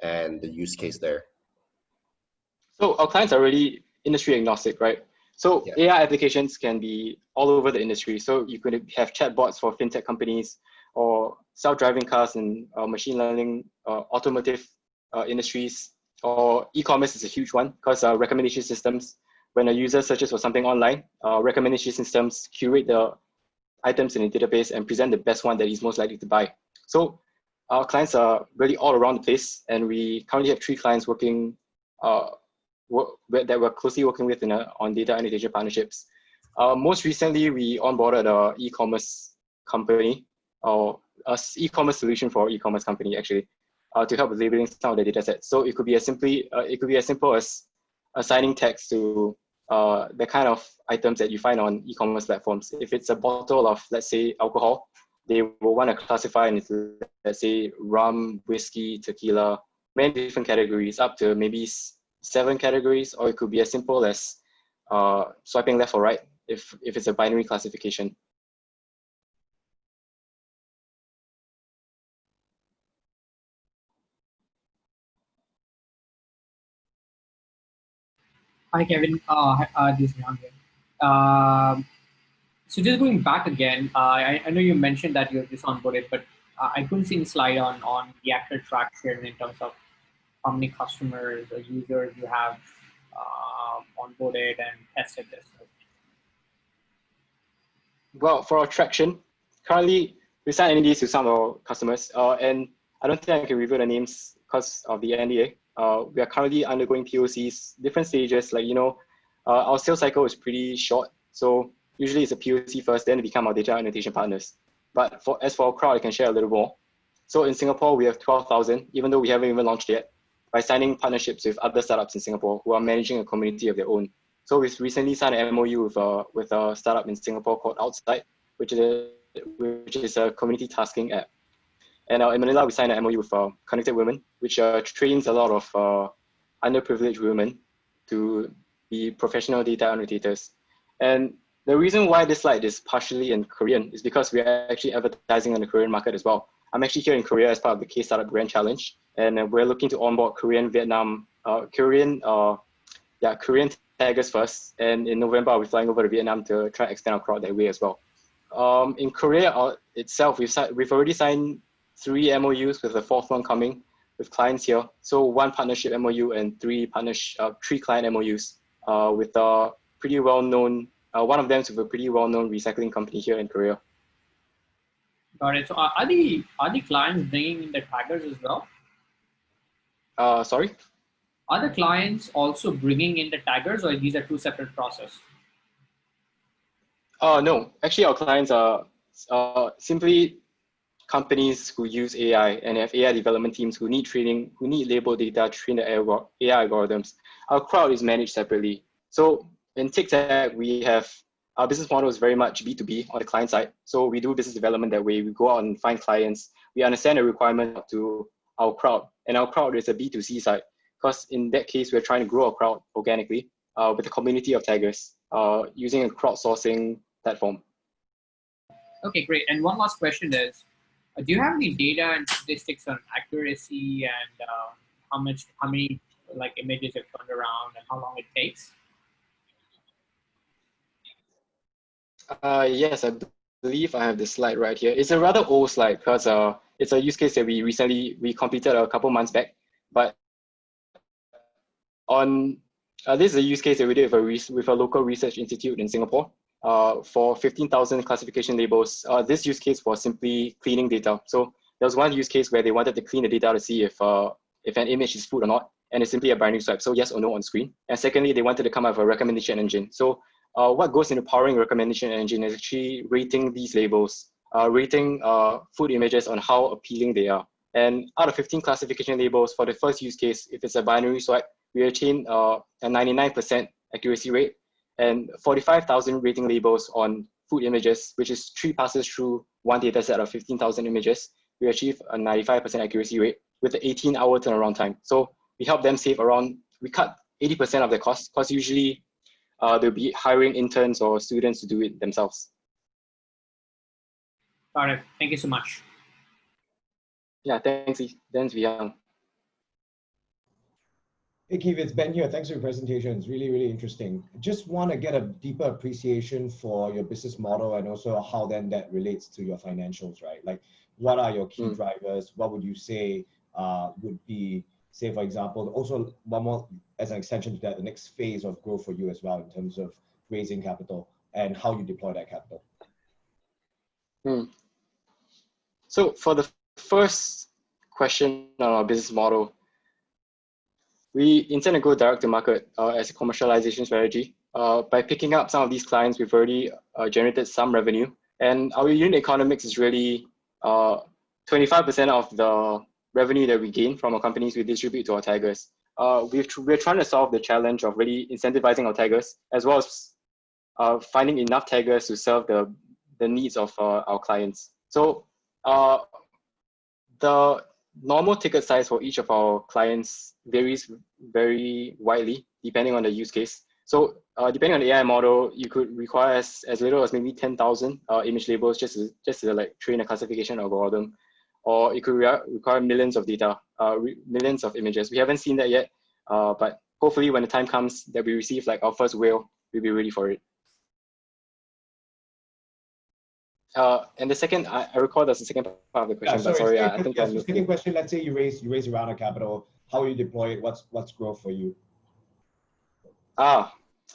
and the use case there? So our clients are really industry agnostic, right? So AI applications can be all over the industry. So you could have chatbots for fintech companies, or self-driving cars and machine learning, automotive industries, or e-commerce is a huge one because recommendation systems, when a user searches for something online, recommendation systems curate the items in a database and present the best one that he's most likely to buy. So our clients are really all around the place, and we currently have 3 clients working that we're closely working with on data annotation partnerships. Most recently, we onboarded an e-commerce company, or an e-commerce solution for e-commerce company actually, to help with labeling some of the data sets. So it could be as simple as assigning tags to the kind of items that you find on e-commerce platforms. If it's a bottle of, let's say, alcohol, they will want to classify into, let's say, rum, whiskey, tequila, many different categories, up to maybe 7 categories, or it could be as simple as swiping left or right if it's a binary classification. Hi, Kevin. This is Jan here. So just going back again, I know you mentioned that you're just onboarded, but I couldn't see the slide on the actual traction in terms of how many customers or users you have onboarded and tested this. Well, for our traction, currently we signed NDAs to some of our customers, and I don't think I can reveal the names because of the NDA. We are currently undergoing POCs, different stages. Like, our sales cycle is pretty short, so usually it's a POC first, then they become our data annotation partners. But as for our crowd, I can share a little more. So in Singapore, we have 12,000, even though we haven't even launched yet, by signing partnerships with other startups in Singapore who are managing a community of their own. So we've recently signed an MOU with a startup in Singapore called Outside, which is a community tasking app. And in Manila, we signed an MOU with Connected Women, which trains a lot of underprivileged women to be professional data annotators. And the reason why this slide is partially in Korean is because we are actually advertising on the Korean market as well. I'm actually here in Korea as part of the K Startup Grand Challenge, and we're looking to onboard Korean taggers first. And in November, I'll be flying over to Vietnam to try to extend our crowd that way as well. In Korea itself, we've already signed 3 MOUs with the 4th one coming with clients here. So 1 partnership MOU and 3 client MOUs with a pretty well-known. One of them is with a pretty well-known recycling company here in Korea. Got it. So are the clients bringing in the taggers as well? Sorry? Are the clients also bringing in the taggers, or these are 2 separate processes? No, actually our clients are simply companies who use AI and have AI development teams who need training, who need label data, train the AI algorithms. Our crowd is managed separately. So in Tic Tag, we have, our business model is very much B2B on the client side. So we do business development that way. We go out and find clients. We understand the requirement to our crowd, and our crowd is a B2C side. Because in that case, we're trying to grow our crowd organically with a community of taggers using a crowdsourcing platform. Okay, great. And one last question is, do you have any data and statistics on accuracy and how many like images have turned around and how long it takes? Yes, I believe I have the slide right here. It's a rather old slide because it's a use case that we completed a couple months back. But on this is a use case that we did with a local research institute in Singapore for 15,000 classification labels. This use case was simply cleaning data. So there was one use case where they wanted to clean the data to see if an image is food or not, and it's simply a binary swipe, so yes or no on screen. And secondly, they wanted to come up with a recommendation engine. So what goes into powering a recommendation engine is actually rating these labels, rating food images on how appealing they are. And out of 15 classification labels for the first use case, if it's a binary swipe, we achieved a 99% accuracy rate, and 45,000 rating labels on food images, which is 3 passes through one data set of 15,000 images, we achieve a 95% accuracy rate with an 18-hour turnaround time. So we help them save we cut 80% of the cost, because usually they'll be hiring interns or students to do it themselves. Got it. Thank you so much. Yeah, thanks, Vihan. Hey Keith, it's Ben here. Thanks for your presentation. It's really, really interesting. Just want to get a deeper appreciation for your business model and also how then that relates to your financials, right? Like, what are your key drivers? What would you say would be, say, for example, also one more as an extension to that, the next phase of growth for you as well in terms of raising capital and how you deploy that capital? So for the first question on our business model, we intend to go direct to market as a commercialization strategy. By picking up some of these clients, we've already generated some revenue, and our unit economics is really 25% of the revenue that we gain from our companies we distribute to our taggers. We're trying to solve the challenge of really incentivizing our taggers, as well as finding enough taggers to serve the needs of our clients. So the normal ticket size for each of our clients varies very widely depending on the use case. So depending on the AI model, you could require as little as maybe 10,000 image labels just to like train a classification algorithm, or it could require millions of data, millions of images. We haven't seen that yet, but hopefully when the time comes that we receive like our first whale, we'll be ready for it. And the second, I recall that's the second part of the question, but sorry, I think the second question, let's say you raise a round of capital, how will you deploy it? What's growth for you?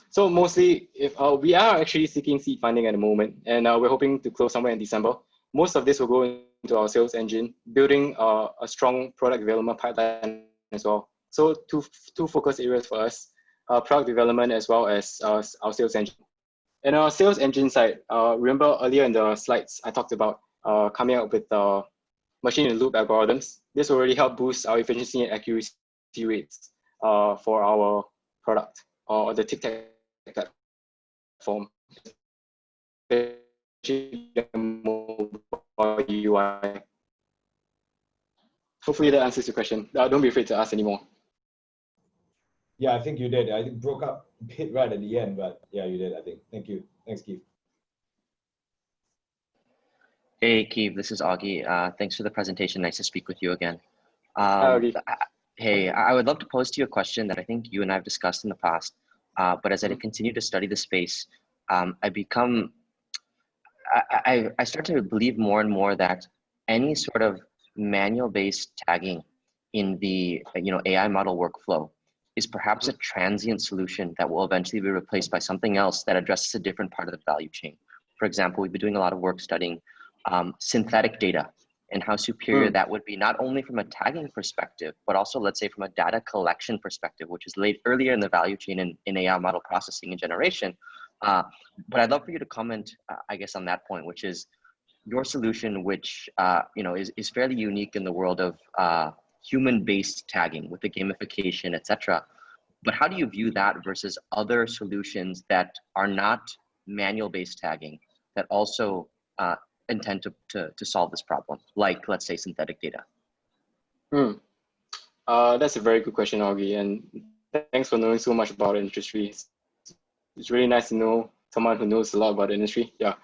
So mostly, if we are actually seeking seed funding at the moment, and we're hoping to close somewhere in December. Most of this will go into our sales engine, building a strong product development pipeline as well. So two focus areas for us, product development as well as our sales engine. And our sales engine side, remember earlier in the slides, I talked about coming up with machine-in-loop algorithms. This will really help boost our efficiency and accuracy rates for our product or the Tic Tag platform. UI. Hopefully that answers your question. Don't be afraid to ask anymore. Yeah, I think you did. I think broke up a bit right at the end, but yeah, you did, I think. Thank you. Thanks, Keith. Hey, Keith, this is Augie. Thanks for the presentation. Nice to speak with you again. Hey, I would love to pose to you a question that I think you and I have discussed in the past, but as I continue to study the space, I start to believe more and more that any sort of manual-based tagging in the AI model workflow is perhaps a transient solution that will eventually be replaced by something else that addresses a different part of the value chain. For example, we've been doing a lot of work studying synthetic data and how superior that would be, not only from a tagging perspective, but also, let's say, from a data collection perspective, which is laid earlier in the value chain in AI model processing and generation. But I'd love for you to comment, I guess, on that point, which is your solution, which is fairly unique in the world of human-based tagging with the gamification, etc. But how do you view that versus other solutions that are not manual-based tagging that also intend to solve this problem, like, let's say, synthetic data? That's a very good question, Augie, and thanks for knowing so much about the industry. It's really nice to know someone who knows a lot about the industry. Yeah.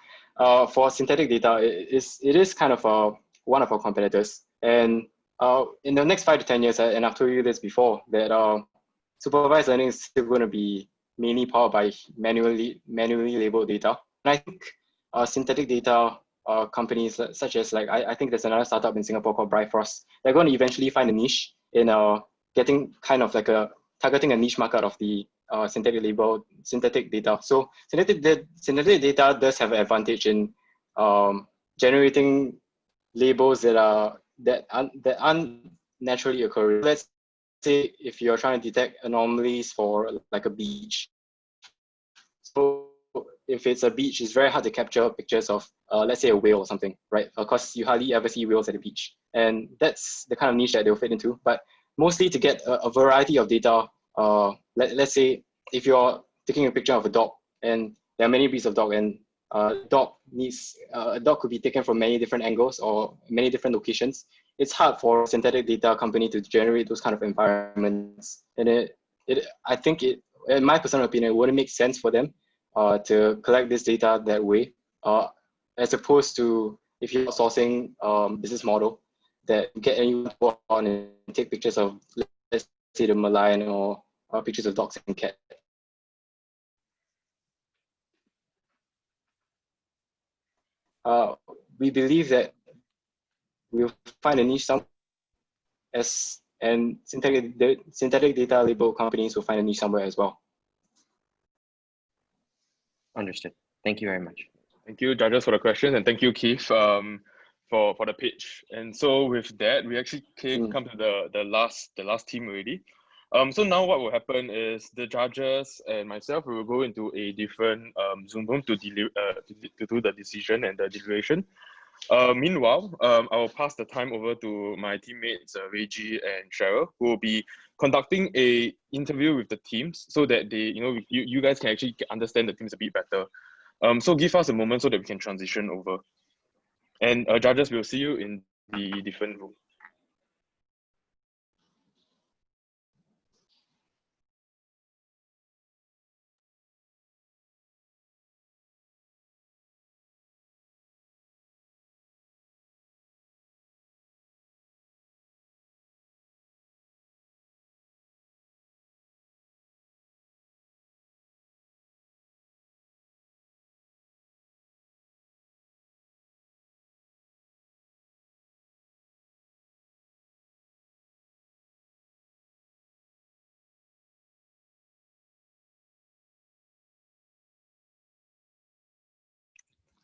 For synthetic data, it is kind of one of our competitors, and in the next 5 to 10 years, and I've told you this before, that supervised learning is still going to be mainly powered by manually labeled data. And I think synthetic data companies such as, like, I think there's another startup in Singapore called Bifrost. They're going to eventually find a niche in getting kind of like targeting a niche market of the synthetic data. So synthetic data does have an advantage in generating labels that aren't naturally occurring. Let's say if you're trying to detect anomalies for like a beach. So if it's a beach, it's very hard to capture pictures of, let's say, a whale or something, right? Because you hardly ever see whales at the beach. And that's the kind of niche that they'll fit into. But mostly to get a variety of data, let's say if you're taking a picture of a dog, and there are many breeds of dog, and a dog could be taken from many different angles or many different locations. It's hard for a synthetic data company to generate those kind of environments. And I think in my personal opinion, it wouldn't make sense for them to collect this data that way, as opposed to if you're outsourcing business model that get anyone to go on and take pictures of, let's say the Merlion or pictures of dogs and cats. We believe that we'll find a niche and synthetic data label companies will find a niche somewhere as well. Understood. Thank you very much. Thank you, judges, for the question, and thank you, Keith, for the pitch. And so with that, we actually come to the last team already. So now what will happen is the judges and myself, we will go into a different Zoom room to do the decision and the deliberation. Meanwhile, I will pass the time over to my teammates, Reggie and Cheryl, who will be conducting a interview with the teams so that they, you guys can actually understand the teams a bit better. So give us a moment so that we can transition over. And judges, we'll see you in the different room.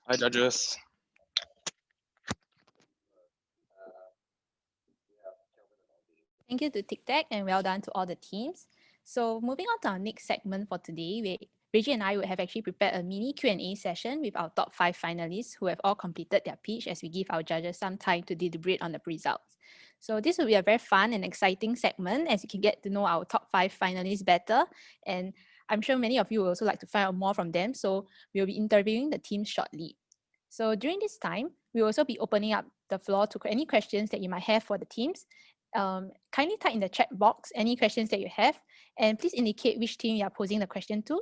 Hi, judges. Thank you to Tic Tag and well done to all the teams. So moving on to our next segment for today, Reggie and I would have actually prepared a mini Q&A session with our top 5 finalists who have all completed their pitch as we give our judges some time to deliberate on the results. So this will be a very fun and exciting segment as you can get to know our top 5 finalists better. And I'm sure many of you will also like to find out more from them. So we'll be interviewing the teams shortly. So during this time, we'll also be opening up the floor to any questions that you might have for the teams. Kindly type in the chat box any questions that you have, and please indicate which team you are posing the question to.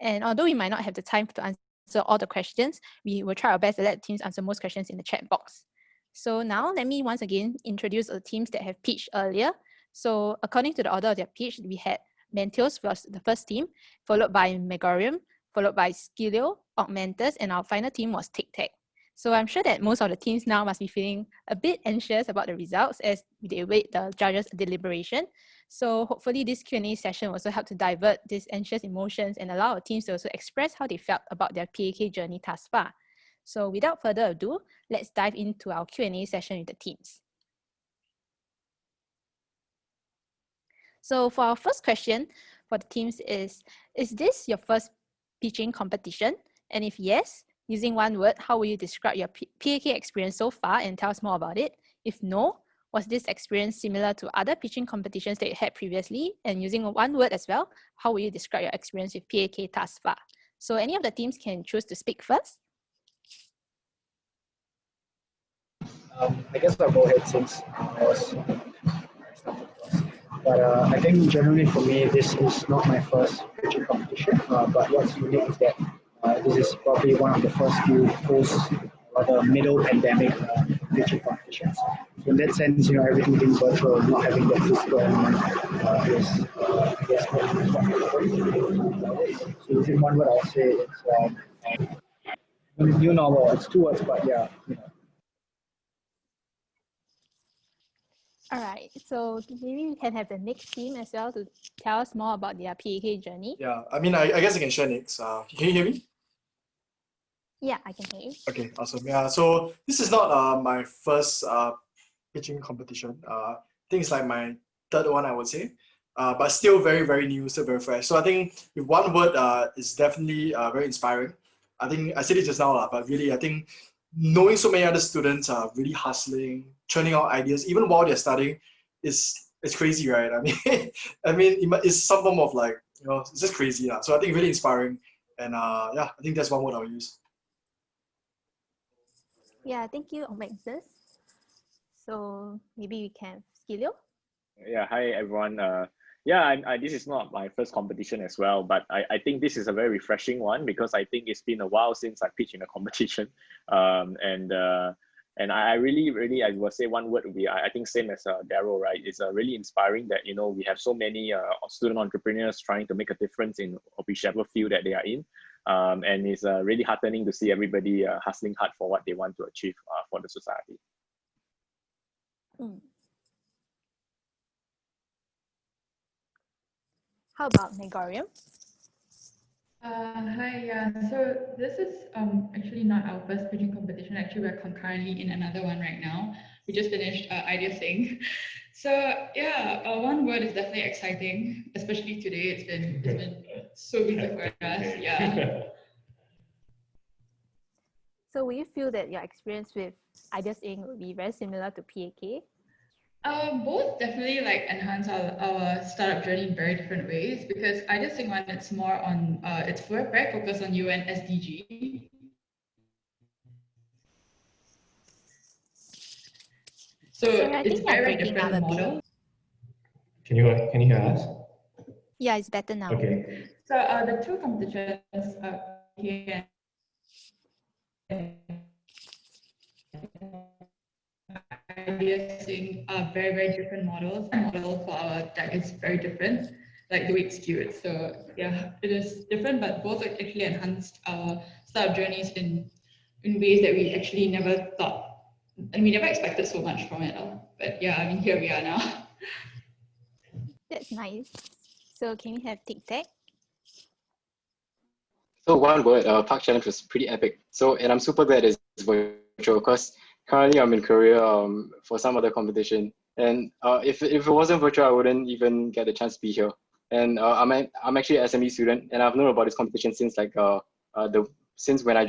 And although we might not have the time to answer all the questions, we will try our best to let teams answer most questions in the chat box. So now let me once again introduce the teams that have pitched earlier. So according to the order of their pitch, we had Mantheos was the first team, followed by Magorium, followed by Skilio, Augmentus, and our final team was Tic Tag. So I'm sure that most of the teams now must be feeling a bit anxious about the results as they await the judges' deliberation. So hopefully this Q&A session will also help to divert these anxious emotions and allow our teams to also express how they felt about their PAK journey thus far. So without further ado, let's dive into our Q&A session with the teams. So for our first question for the teams is this your first pitching competition? And if yes, using one word, how will you describe your PAK experience so far and tell us more about it? If no, was this experience similar to other pitching competitions that you had previously? And using one word as well, how will you describe your experience with PAK thus far? So any of the teams can choose to speak first. I guess I'll go ahead since I was but I think generally for me, this is not my first pitching competition. But what's unique is that this is probably one of the first few middle pandemic pitching competitions. So in that sense, everything being virtual, not having that physical element is, I guess, so using one word, I'll say it's new normal. It's 2 words, but yeah, All right, so maybe we can have the next team as well to tell us more about their PAK journey. Yeah, I mean, I guess I can share next. Can you hear me? Yeah, I can hear you. Okay, awesome. Yeah, so this is not my first pitching competition. I think it's like my 3rd one, I would say. But still very, very new, still very fresh. So I think with one word, it's definitely very inspiring. I think I said it just now, but really, I think knowing so many other students are really hustling, churning out ideas, even while they're studying, it's crazy, right? I mean, it's some form of like, it's just crazy. So I think really inspiring. And yeah, I think that's one word I'll use. Yeah, thank you, Augmentus. So maybe we can Skilio. Yeah, hi everyone. Yeah, this is not my first competition as well, but I think this is a very refreshing one because I think it's been a while since I pitched in a competition. And I really, I will say one word would be, I think same as Daryl, right? It's really inspiring that, you know, we have so many student entrepreneurs trying to make a difference in whichever field that they are in. And it's really heartening to see everybody hustling hard for what they want to achieve for the society. How about Magorium? Hi, yeah. So this is actually not our first pitching competition. Actually, we're concurrently in another one right now. We just finished Idea Sync. So yeah, one word is definitely exciting, especially today. It's been so busy for us. Yeah. So will you feel that your experience with Ideas Inc. will be very similar to PAK? Both definitely like enhance our startup journey in very different ways, because I just think one it's more on it's very focused on UN SDG. So Sorry, I it's think you're very breaking up different a bit. model. Can you hear us? Yeah, it's better now. Okay. So the two competitions here Ideas are very different models. The model for our deck is very different, like the way it's skewed. So yeah, it is different, but both actually enhanced our startup journeys in ways that we actually never thought, and we never expected so much from it. But yeah, I mean, here we are now. That's nice. So can we have Tic Tag? So one word, PAK Challenge was pretty epic. So, and I'm super glad it's virtual because currently I'm in Korea for some other competition. And if it wasn't virtual, I wouldn't even get the chance to be here. And I'm actually an SME student, and I've known about this competition since like since when I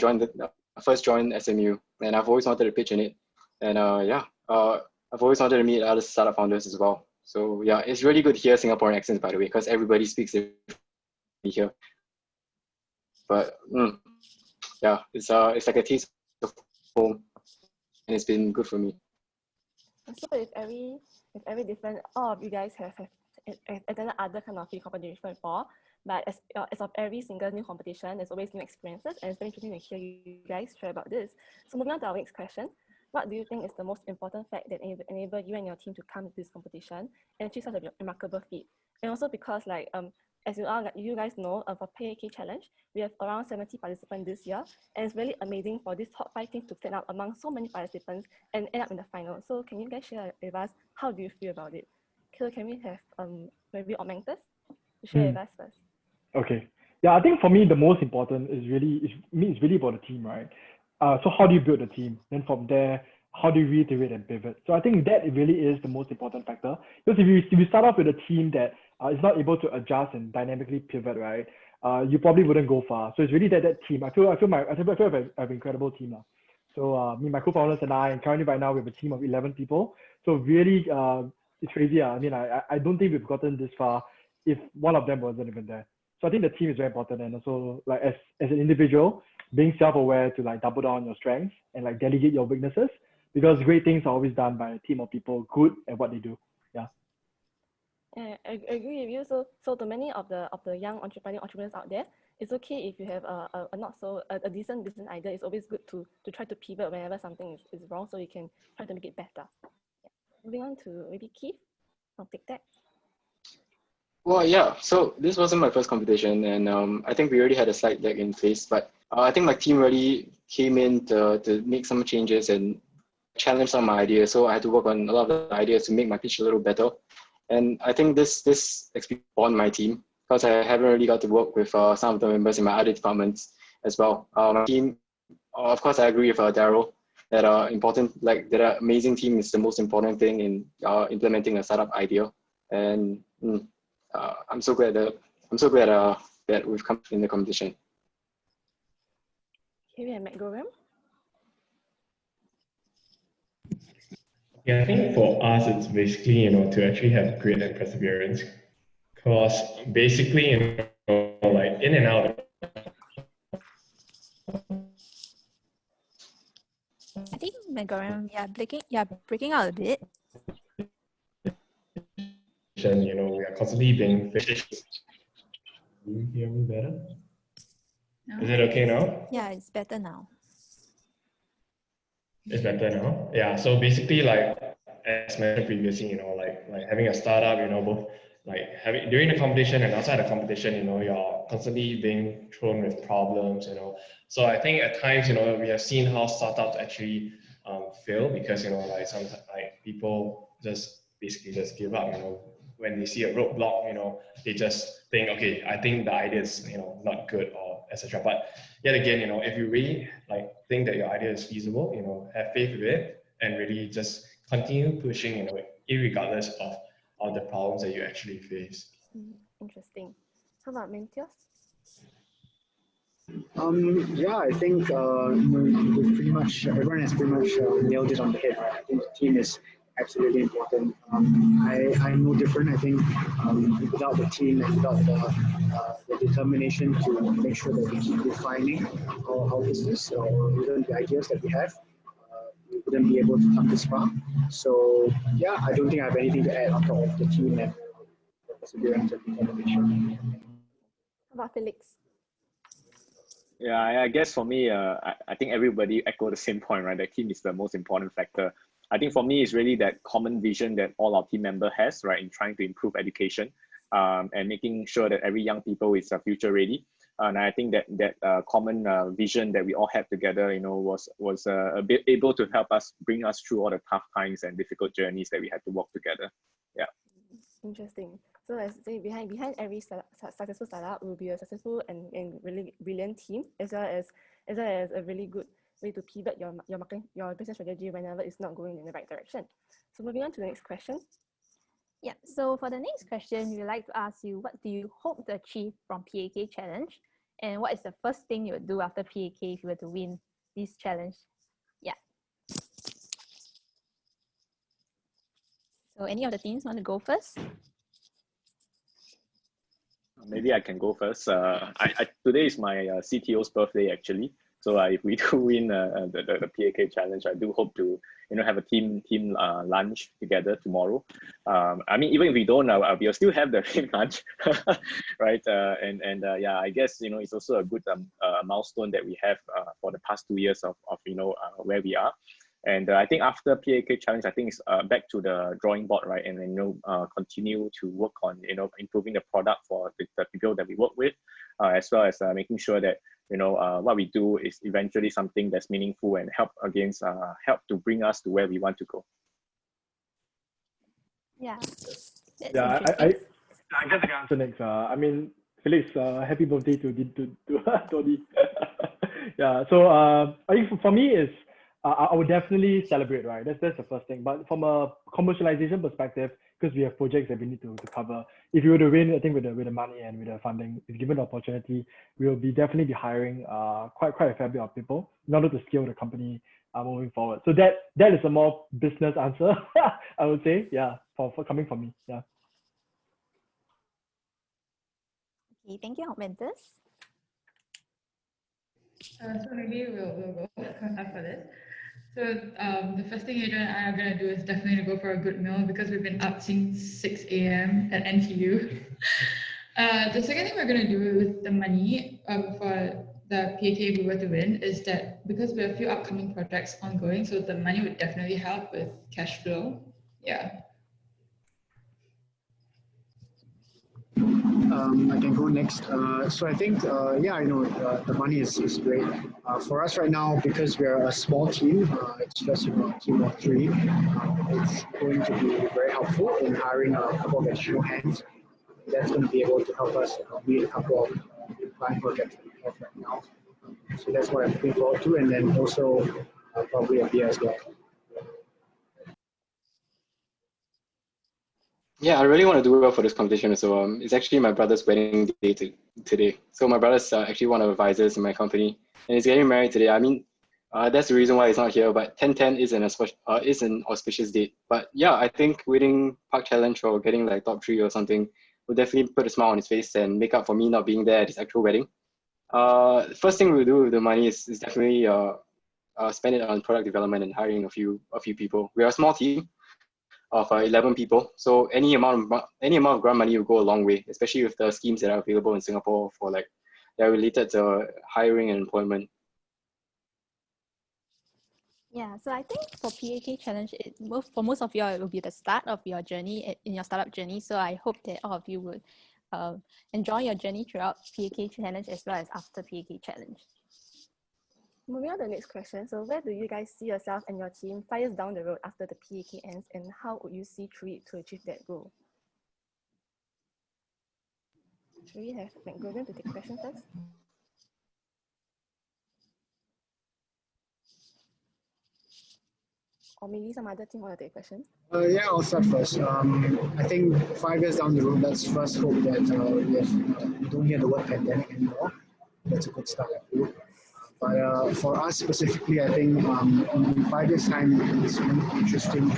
first joined SMU, and I've always wanted to pitch in it. And I've always wanted to meet other startup founders as well. So yeah, it's really good to hear Singaporean accents, by the way, because everybody speaks it here. But yeah, it's like a taste of home, and it's been good for me. So if every different, all of you guys have attended other kind of field competition before, but as of every single new competition, there's always new experiences, and it's very interesting to hear you guys share about this. So moving on to our next question, what do you think is the most important fact that enable you and your team to come to this competition and achieve such a remarkable feat? And also because like as you guys know, for PAK Challenge, we have around 70 participants this year, and it's really amazing for this top 5 teams to stand out among so many participants and end up in the final. So can you guys share with us, how do you feel about it? So can we have maybe Augmentus to share with us first? Okay. Yeah, I think for me, the most important is really about the team, right? So how do you build a team? Then from there, how do you reiterate and pivot? So I think that it really is the most important factor. Because if you start off with a team that is not able to adjust and dynamically pivot, right? You probably wouldn't go far. So it's really that team. I feel I have an incredible team now. So me, my co-founders and I, and currently right now we have a team of 11 people. So really, it's crazy. I mean, I don't think we've gotten this far if one of them wasn't even there. So I think the team is very important, and also like as an individual, being self-aware to like double down on your strengths and like delegate your weaknesses, because great things are always done by a team of people good at what they do. Yeah. I agree with you. So to many of the young entrepreneurs out there, it's okay if you have a decent business idea. It's always good to try to pivot whenever something is wrong, so you can try to make it better. Yeah. Moving on to maybe Keith from Tic Tag. Well, yeah. So this wasn't my first competition, and I think we already had a slide deck in place. But I think my team really came in to make some changes and challenge some of my ideas. So I had to work on a lot of the ideas to make my pitch a little better. And I think this experience on my team, because I haven't really got to work with some of the members in my other departments as well. My team, of course, I agree with Daryl that that amazing team is the most important thing in implementing a startup idea. And I'm so glad that we've come in the competition. Here we have Magorium. Yeah, I think for us, it's basically, to actually have grit and perseverance. Because basically, like in and out. I think Magorium, you're breaking out a bit. We are constantly being fished. Do you hear me better? No. Is it okay now? Yeah, it's better now. It's better now. Yeah. So basically, like as mentioned previously, like having a startup, both like having during the competition and outside the competition, you're constantly being thrown with problems, So I think at times, we have seen how startups actually fail because like sometimes like people just basically just give up, when they see a roadblock, they just think, okay, I think the idea is not good or etc. But yet again, if you really like think that your idea is feasible, have faith with it and really just continue pushing, irregardless of the problems that you actually face. Interesting. How about Mantheos? Yeah, I think we've pretty much everyone has pretty much nailed it on the head. Right? I think the team is absolutely important. I'm no different. I think without the team and without the determination to make sure that we keep refining our business or even the ideas that we have, we wouldn't be able to come this far. So yeah, I don't think I have anything to add on top of the team and the perseverance and determination. How about Felix? Yeah, I guess for me, I think everybody echo the same point, right? The team is the most important factor. I think for me, it's really that common vision that all our team member has, right, in trying to improve education and making sure that every young people is future ready. And I think that common vision that we all had together, was a bit able to help us bring us through all the tough times and difficult journeys that we had to walk together. Yeah. Interesting. So as I say, behind every successful startup will be a successful and really brilliant team, as well as a really good way to pivot your marketing, your business strategy whenever it's not going in the right direction. So moving on to the next question. Yeah, so for the next question, we would like to ask you, what do you hope to achieve from PAK challenge? And what is the first thing you would do after PAK if you were to win this challenge? Yeah. So any of the teams want to go first? Maybe I can go first. Today is my CTO's birthday actually. So if we do win the PAK challenge, I do hope to have a team lunch together tomorrow. I mean, even if we don't, we'll still have the team lunch, right? Yeah, I guess it's also a good milestone that we have for the past 2 years of where we are. And I think after PAK challenge, I think it's back to the drawing board, right? And then continue to work on improving the product for the people that we work with, as well as making sure that what we do is eventually something that's meaningful and help to bring us to where we want to go. Yeah. Yeah, I guess I can answer next. I mean, Felix, happy birthday to Tony. Yeah. So I think for me is I would definitely celebrate, right? That's the first thing. But from a commercialization perspective, because we have projects that we need to cover, if you were to win, I think with the money and with the funding, if given the opportunity, we will definitely be hiring quite a fair bit of people in order to scale the company moving forward. So that is a more business answer, I would say. Yeah, for coming from me. Yeah. Okay, thank you, Augmentus. So maybe we'll go after this. So the first thing Adrian and I are gonna do is definitely to go for a good meal because we've been up since 6 a.m. at NTU. The second thing we're gonna do with the money for the PAK if we were to win is that because we have a few upcoming projects ongoing, so the money would definitely help with cash flow. Yeah. I can go next. So I think, yeah, I know the money is great. For us right now, because we're a small team, it's just a team of 3, it's going to be very helpful in hiring a couple of additional hands. That's going to be able to help us meet a couple of client projects that we have right now. So that's what I'm looking forward to. And then also probably a beer as well. Yeah, I really want to do well for this competition. So it's actually my brother's wedding day today. So my brother's actually one of the advisors in my company, and he's getting married today. I mean, that's the reason why he's not here. But 10/10 is an auspicious date. But yeah, I think winning PAK challenge or getting like top 3 or something will definitely put a smile on his face and make up for me not being there at his actual wedding. The first thing we'll do with the money is definitely spend it on product development and hiring a few people. We are a small team of 11 people. So any amount of grant money will go a long way, especially with the schemes that are available in Singapore for like that are related to hiring and employment. Yeah, so I think for PAK challenge, for most of you, it will be the start of your journey in your startup journey. So I hope that all of you would enjoy your journey throughout PAK challenge as well as after PAK challenge. Moving on to the next question. So where do you guys see yourself and your team 5 years down the road after the PAK ends, and how would you see through it to achieve that goal? Should we have Magorium to take the question first? Or maybe some other team want to take a question? Yeah, I'll start first. I think 5 years down the road, let's first hope that we don't hear the word pandemic anymore. That's a good start, I hope. But for us specifically, I think in 5 years' time, it's really interesting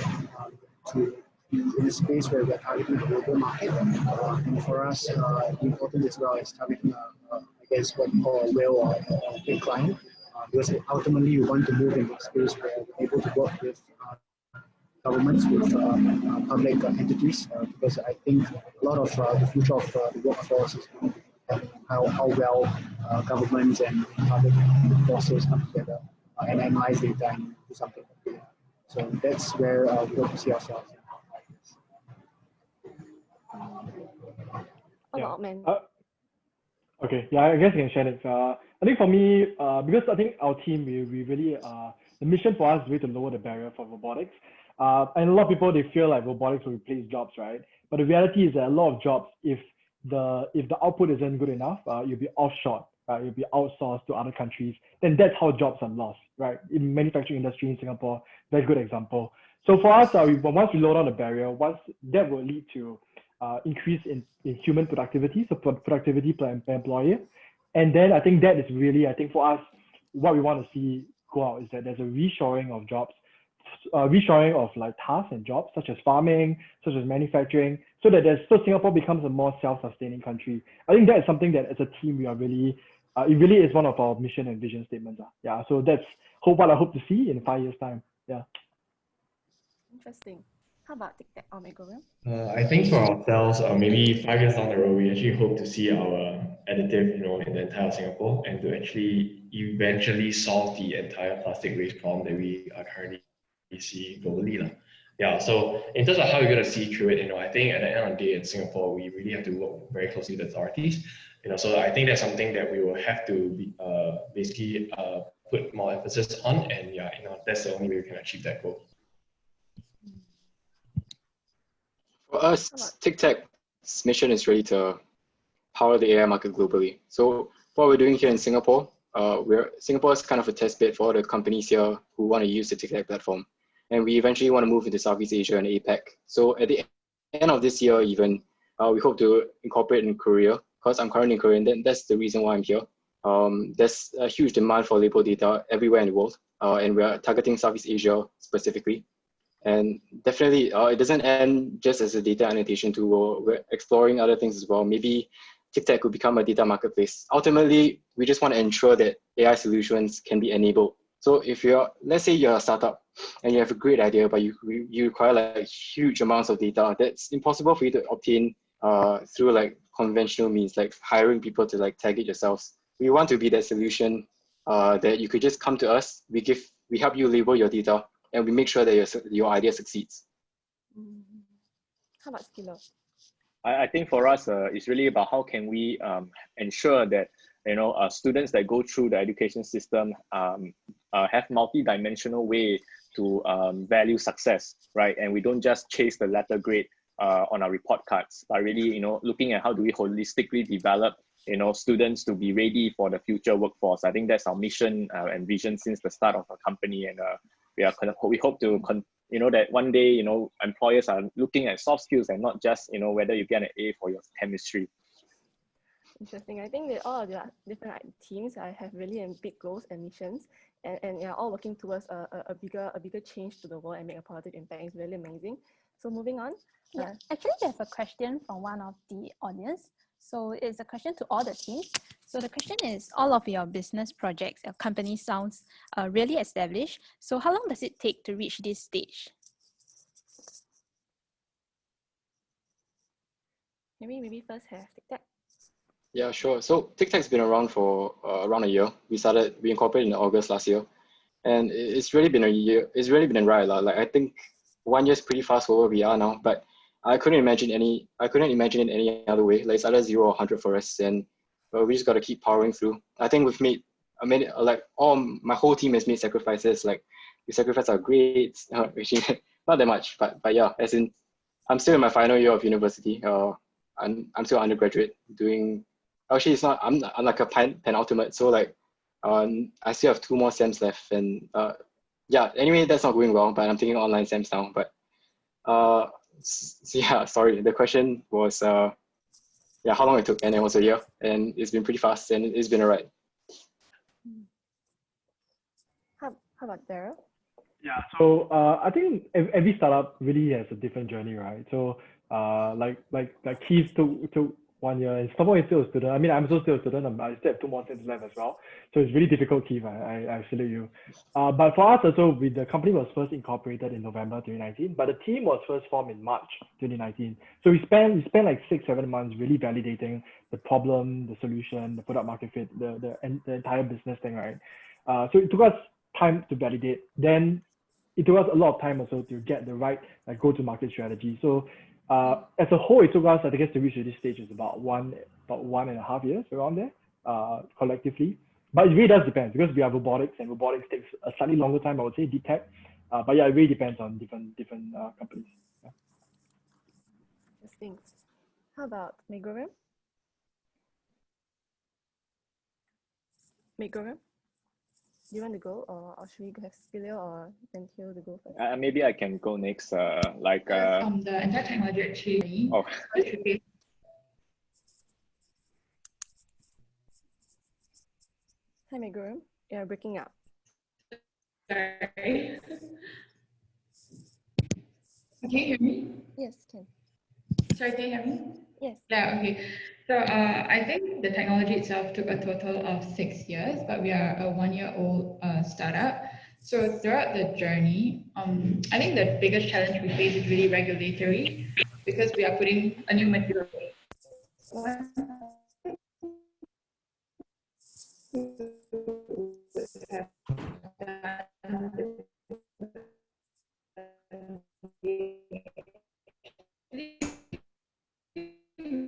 to be in a space where we're targeting the global market. And for us, important as well is targeting, I guess, what we call a whale or a big client. Because ultimately, you want to move in a space where we're able to work with governments, with public entities, because I think a lot of the future of the workforce is going to be how well governments and public forces come together and analyze data and do something. So that's where we hope to see ourselves. Okay, yeah, I guess you can share it. I think for me, because I think our team, we really, the mission for us is really to lower the barrier for robotics. And a lot of people, they feel like robotics will replace jobs, right? But the reality is that a lot of jobs, if the output isn't good enough, you'll be offshore, right? You'll be outsourced to other countries. Then that's how jobs are lost, right? In manufacturing industry in Singapore, very good example. So for us, once we lower down the barrier, that will lead to increase in human productivity, so productivity per employee. And then I think that is really, I think for us, what we want to see go out is that there's a reshoring of jobs, reshoring of like tasks and jobs such as farming, such as manufacturing, so Singapore becomes a more self-sustaining country. I think that is something that as a team we are really, it really is one of our mission and vision statements. Yeah, so that's what I hope to see in 5 years' time. Yeah. Interesting. How about Tic Tag or Magorium? I think for ourselves, maybe 5 years down the road, we actually hope to see our additive, in the entire Singapore, and to actually eventually solve the entire plastic waste problem that we are currently see globally. Yeah, so in terms of how we're going to see through it, I think at the end of the day in Singapore, we really have to work very closely with authorities. So I think that's something that we will have to basically put more emphasis on, and yeah, that's the only way we can achieve that goal. For us, Tic Tag's mission is really to power the AI market globally. So what we're doing here in Singapore, Singapore is kind of a test bed for all the companies here who want to use the Tic Tag platform. And we eventually want to move into Southeast Asia and APAC. So at the end of this year even, we hope to incorporate in Korea, because I'm currently in Korea, and that's the reason why I'm here. There's a huge demand for label data everywhere in the world, and we're targeting Southeast Asia specifically. And definitely, it doesn't end just as a data annotation tool. We're exploring other things as well. Maybe Tic Tag could become a data marketplace. Ultimately, we just want to ensure that AI solutions can be enabled. So if let's say you're a startup and you have a great idea, but you require like huge amounts of data, that's impossible for you to obtain through like conventional means, like hiring people to like tag it yourselves. We want to be that solution that you could just come to us. We help you label your data, and we make sure that your idea succeeds. How about Skilio? I think for us, it's really about how can we ensure that students that go through the education system have multi-dimensional way to value success, right? And we don't just chase the letter grade on our report cards, but really looking at how do we holistically develop students to be ready for the future workforce. I think that's our mission and vision since the start of our company, and we hope to that one day employers are looking at soft skills and not just whether you get an A for your chemistry. Interesting. I think that all of the different teams have really big goals and missions, and are all working towards a bigger change to the world and make a positive impact. It's really amazing. So moving on. Yeah, actually, we have a question from one of the audience. So it's a question to all the teams. So the question is, all of your business projects, your company sounds really established. So how long does it take to reach this stage? Maybe first have Tic Tag. Yeah, sure. So Tic Tag's been around for around a year. We incorporated in August last year. and it's really been a year. It's really been a ride. Like I think 1 year is pretty fast for where we are now, but I couldn't imagine it any other way. Like it's either 0 or 100 for us, and we just got to keep powering through. I think like my whole team has made sacrifices. Like we sacrificed our grades, actually not that much, but yeah, as in I'm still in my final year of university. I'm still undergraduate doing. Actually, it's not. I'm like a penultimate. So like, I still have 2 more sems left, and yeah. Anyway, that's not going well. But I'm taking online sems now. But so yeah, sorry. The question was yeah, how long it took, and it was a year, and it's been pretty fast, and it's been a ride. How about Daryl? Yeah, so I think every startup really has a different journey, right? So like Keith took 1 year, and someone is still a student. I mean, I'm also still a student. I still have 2 more sems left as well. So it's really difficult, Keith. I salute you. But for us also, the company was first incorporated in November 2019, but the team was first formed in March 2019. So we spent like 6-7 months really validating the problem, the solution, the product market fit, the entire business thing, right? So it took us time to validate. Then it took us a lot of time also to get the right go-to-market strategy. So as a whole, it took us, I guess, to reach this stage is about 1.5 years around there, collectively. But it really does depend because we are robotics, and robotics takes a slightly longer time, I would say, deep tech. But yeah, it really depends on different companies. Yeah. Interesting. How about Magorium? Magorium? Do you want to go, or should we have Skilio or Mantheos to go first? Maybe I can go next. The entire technology actually. Oh. Hi, Magorium. You're breaking up. Sorry. Can you hear me? Yes, can. Sorry, can you hear me? Yes. Yeah, okay. So I think the technology itself took a total of 6 years, but we are a 1-year-old startup. So throughout the journey, I think the biggest challenge we face is really regulatory because we are putting a new material.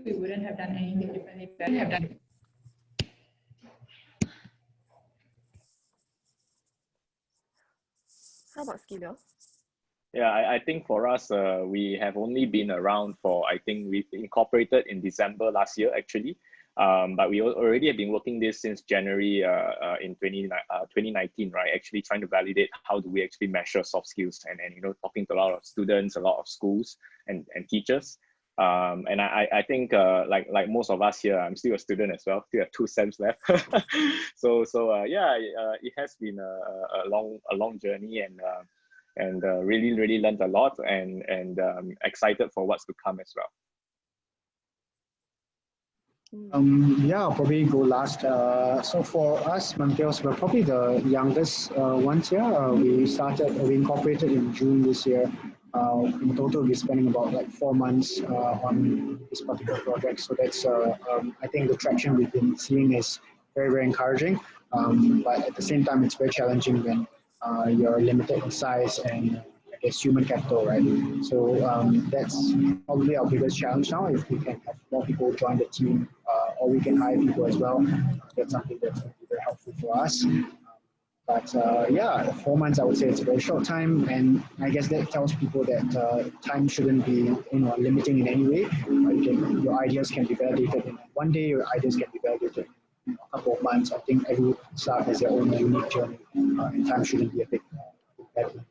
We wouldn't have done anything differently. We have done. How about Skilio? Yeah, I think for us, we have only been around for, I think we've incorporated in December last year, actually. But we already have been working this since January in 2019, right? Actually trying to validate how do we actually measure soft skills and talking to a lot of students, a lot of schools and teachers. And I think like most of us here, I'm still a student as well. Still have 2 sems left. so yeah, it has been a long journey, and really learned a lot, and excited for what's to come as well. Yeah, I'll probably go last. So for us, Mantheos, we're probably the youngest ones here. We incorporated in June this year. In total, we're spending about like 4 months on this particular project. So that's, I think the traction we've been seeing is very encouraging. But at the same time, it's very challenging when you're limited in size and I guess human capital, right? So that's probably our biggest challenge now. If we can have more people join the team, or we can hire people as well, that's something that's going to be very helpful for us. But yeah, 4 months, I would say it's a very short time, and I guess that tells people that time shouldn't be limiting in any way. Your ideas can be validated in 1 day. Your ideas can be validated in a couple of months. I think every startup has their own unique journey, and time shouldn't be a big barrier.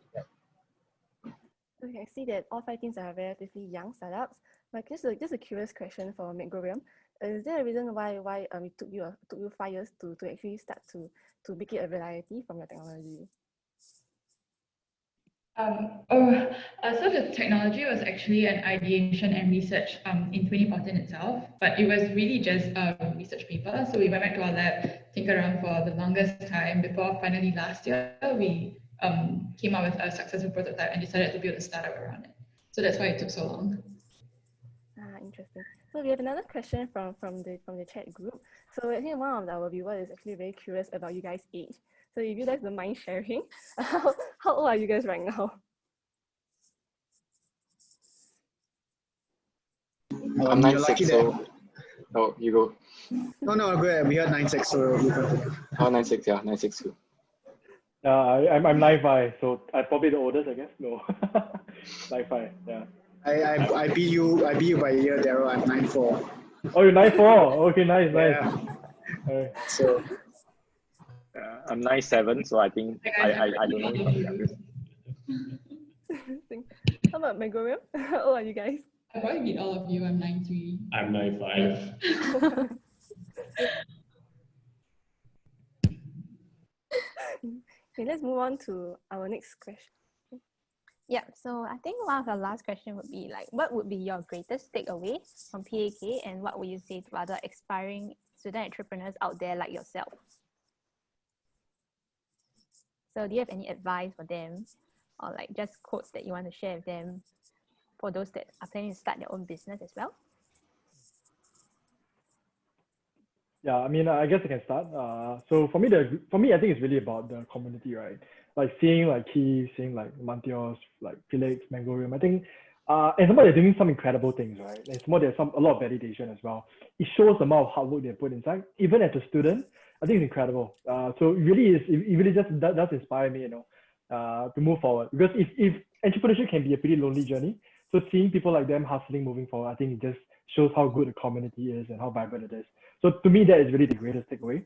Okay, I see that all 5 teams are relatively young startups. But just a curious question for Magorium. Is there a reason why it took you 5 years to actually start to make it a reality from your technology? So the technology was actually an ideation and research in 2014 itself, but it was really just a research paper. So we went back to our lab, tinkered around for the longest time before finally last year we came up with a successful prototype and decided to build a startup around it. So that's why it took so long. Interesting. So we have another question from the chat group. So I think one of our viewers is actually very curious about you guys' age. So if you guys don't mind sharing, how old are you guys right now? I'm 96, so oh, you go. No, go ahead. We had 96, so you continue. Oh, 96, yeah, 96 too. I'm 95, so I'm probably the oldest, I guess. No, 95, yeah. I beat you by a year, Daryl. I'm 94. Oh, you're 94. Okay, nice. Yeah. So I'm 97, so I think I don't know if I'm the youngest. How about Magorium? How old are you guys? I probably beat all of you. I'm 93. I'm 95. Okay, let's move on to our next question. Yeah, so I think one of the last question would be like, what would be your greatest takeaway from PAK, and what would you say to other aspiring student entrepreneurs out there like yourself? So do you have any advice for them, or like just quotes that you want to share with them for those that are planning to start their own business as well? Yeah, I mean, I guess I can start. So for me, I think it's really about the community, right? Like seeing like Keith, seeing like Mantheos, like Felix, Magorium. I think, and somebody doing some incredible things, right? And there's a lot of validation as well. It shows the amount of hard work they put inside. Even as a student, I think it's incredible. So it really just does inspire me, to move forward. Because if entrepreneurship can be a pretty lonely journey, so seeing people like them hustling, moving forward, I think it just shows how good the community is and how vibrant it is. So to me, that is really the greatest takeaway.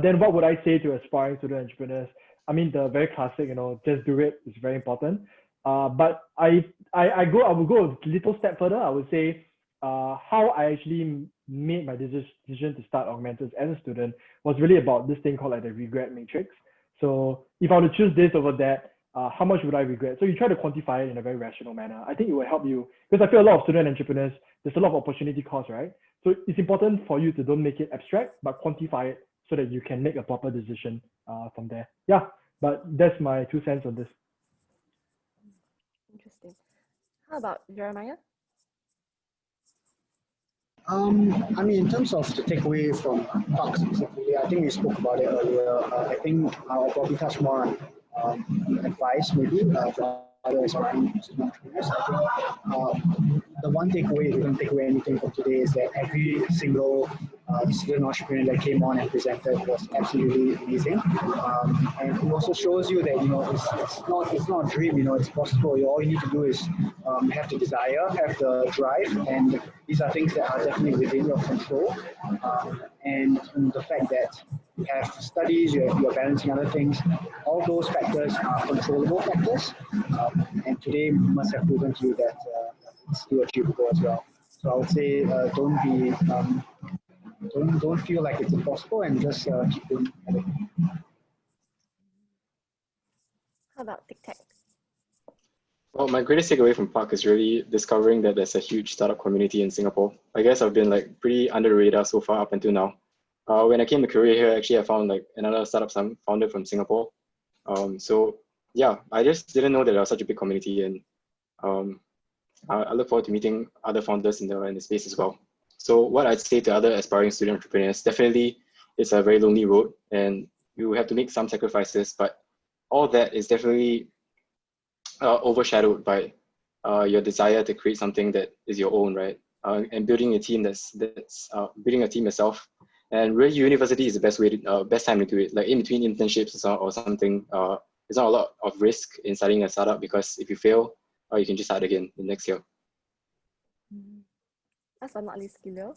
Then what would I say to aspiring student entrepreneurs? I mean, the very classic, just do it is very important. But I would go a little step further. I would say how I actually made my decision to start Augmentus as a student was really about this thing called like the regret matrix. So if I were to choose this over that, how much would I regret? So you try to quantify it in a very rational manner. I think it will help you, because I feel a lot of student entrepreneurs, there's a lot of opportunity cost, right? So it's important for you to don't make it abstract, but quantify it so that you can make a proper decision from there. Yeah, but that's my 2 cents on this. Interesting. How about Jeremiah? I mean, in terms of the takeaway from PAK specifically, I think we spoke about it earlier. I think I'll probably touch more on advice, maybe, for other aspiring student entrepreneurs. I think the one takeaway, if you don't take away anything from today, is that every single student entrepreneur that came on and presented was absolutely amazing. And it also shows you that, it's not a dream, it's possible. All you need to do is have the desire, have the drive, and these are things that are definitely within your control. And the fact that you have studies, you're balancing other things, all those factors are controllable factors. And today must have proven to you that it's still achievable as well. So I would say don't feel like it's impossible, and just keep doing it. How about Tic Tag? Well, my greatest takeaway from PAK is really discovering that there's a huge startup community in Singapore. I guess I've been like pretty under the radar so far up until now. When I came to career here, actually I found like another startup founded from Singapore. So yeah, I just didn't know that there was such a big community, and I look forward to meeting other founders in the space as well. So what I'd say to other aspiring student entrepreneurs, definitely it's a very lonely road and you have to make some sacrifices, but all that is definitely overshadowed by your desire to create something that is your own, right? And building a team building a team yourself. And really, university is the best time to do it. Like in between internships or something, there's not a lot of risk in starting a startup, because if you fail, you can just start again the next year. Last but not least, Skilio.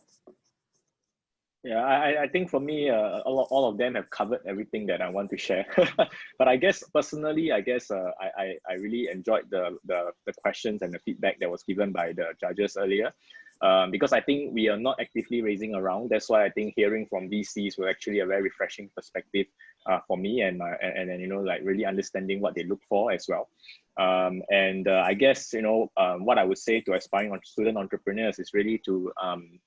Yeah, I think for me, all of them have covered everything that I want to share. But I guess personally, I really enjoyed the questions and the feedback that was given by the judges earlier. Because I think we are not actively raising around. That's why I think hearing from VCs were actually a very refreshing perspective for me, and like really understanding what they look for as well. I guess what I would say to aspiring student entrepreneurs is really to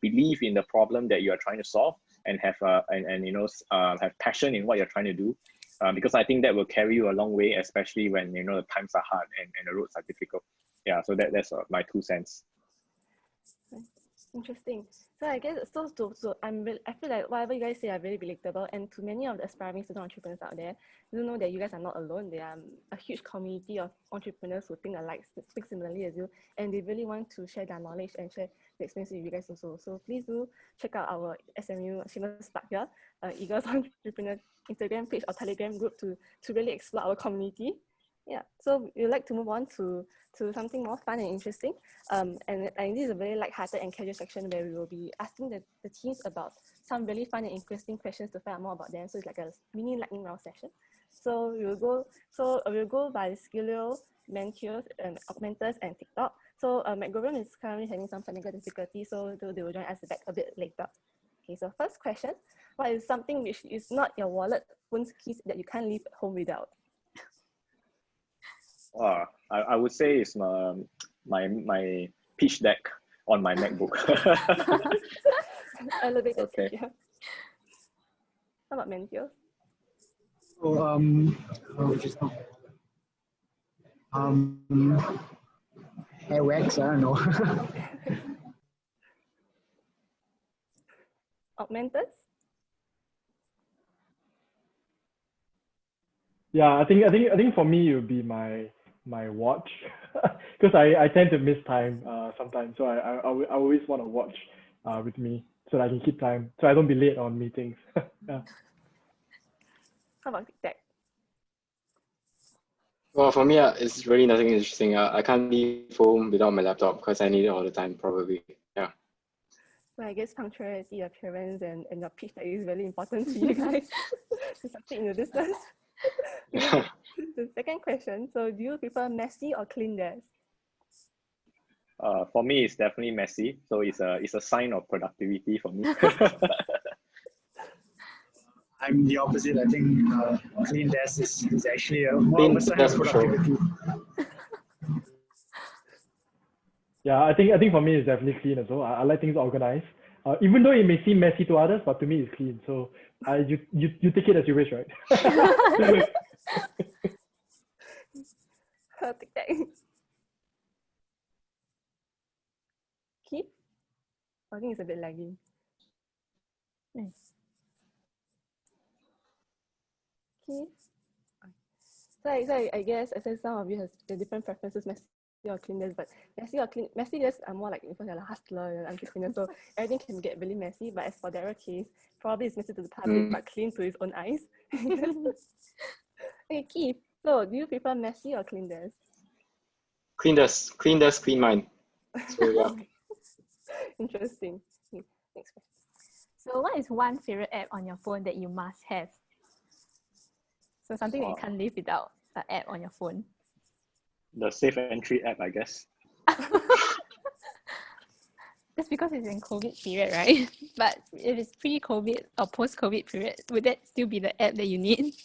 believe in the problem that you are trying to solve, and have have passion in what you're trying to do, because I think that will carry you a long way, especially when the times are hard and the roads are difficult. Yeah, so that's my 2 cents. Interesting. So I guess I feel like whatever you guys say are very relatable, and to many of the aspiring student entrepreneurs out there, you know that you guys are not alone. There are a huge community of entrepreneurs who think alike, speak similarly as you, and they really want to share their knowledge and share the experience with you guys also. So please do check out our SMU shameless plug here, Eagles Entrepreneur Instagram page or Telegram group to really explore our community. Yeah, so we'd like to move on to something more fun and interesting. And this is a very light-hearted and casual section where we will be asking the teams about some really fun and interesting questions to find out more about them. So it's like a mini lightning round session. So we'll go by Skilio, Mantheos, Augmentus, and TikTok. So Magorium is currently having some technical difficulty, so they will join us back a bit later. Okay, so first question: what is something which is not your wallet, phone's keys that you can't leave at home without? I would say it's my pitch deck on my MacBook. Elevated Okay. yeah. How about Mantheos? So, which is not hair wax, I don't know. Augmentus? Yeah, I think for me it would be my watch, because I tend to miss time sometimes. So I always want to watch with me so that I can keep time, so I don't be late on meetings. Yeah. How about Tic Tag? Well, for me, it's really nothing interesting. I can't leave home without my laptop because I need it all the time, probably. Yeah. Well, I guess punctuality, appearance, and your pitch that is really important to you guys to succeed in the business. The second question, so do you prefer messy or clean desk? For me, it's definitely messy. So it's a sign of productivity for me. I'm the opposite. I think clean desk is actually a more of a sign of productivity. Yeah, I think for me it's definitely clean as well. I like things organized. Even though it may seem messy to others, but to me it's clean. So you take it as you wish, right? Tic Tac. Keith? I think it's a bit laggy. Nice. Keith? So I guess I said some of you have the different preferences, messy or clean desk, but messy desks are more like because you're a hustler, you're an entrepreneur, so everything can get really messy. But as for Daryl's case, probably it's messy to the public, but clean to his own eyes. Okay, Keith. So do you prefer messy or clean desk? Clean desk, clean mind. So yeah. Interesting. Okay, next question. So what is one favorite app on your phone that you must have? So something that you can't live without an app on your phone. The safe entry app, I guess. That's because it's in COVID period, right? But if it's pre-COVID or post-COVID period, would that still be the app that you need?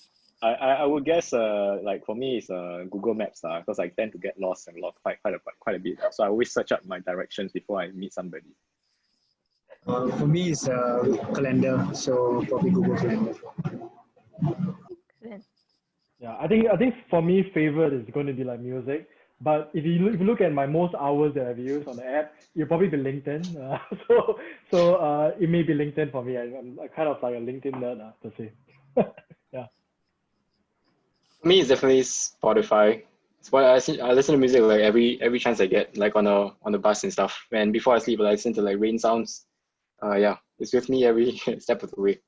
I would guess like for me it's Google Maps because I tend to get lost and lost quite a bit. So I always search up my directions before I meet somebody. For me, it's calendar, so probably Google Calendar. Yeah, I think for me, favorite is going to be like music. But if you look at my most hours that I've used on the app, it'll probably be LinkedIn. So it may be LinkedIn for me. I'm kind of like a LinkedIn nerd per se. Yeah. For me, it's definitely Spotify. It's what I listen to music like every chance I get, like on the bus and stuff. And before I sleep, I listen to like rain sounds. Yeah, it's with me every step of the way.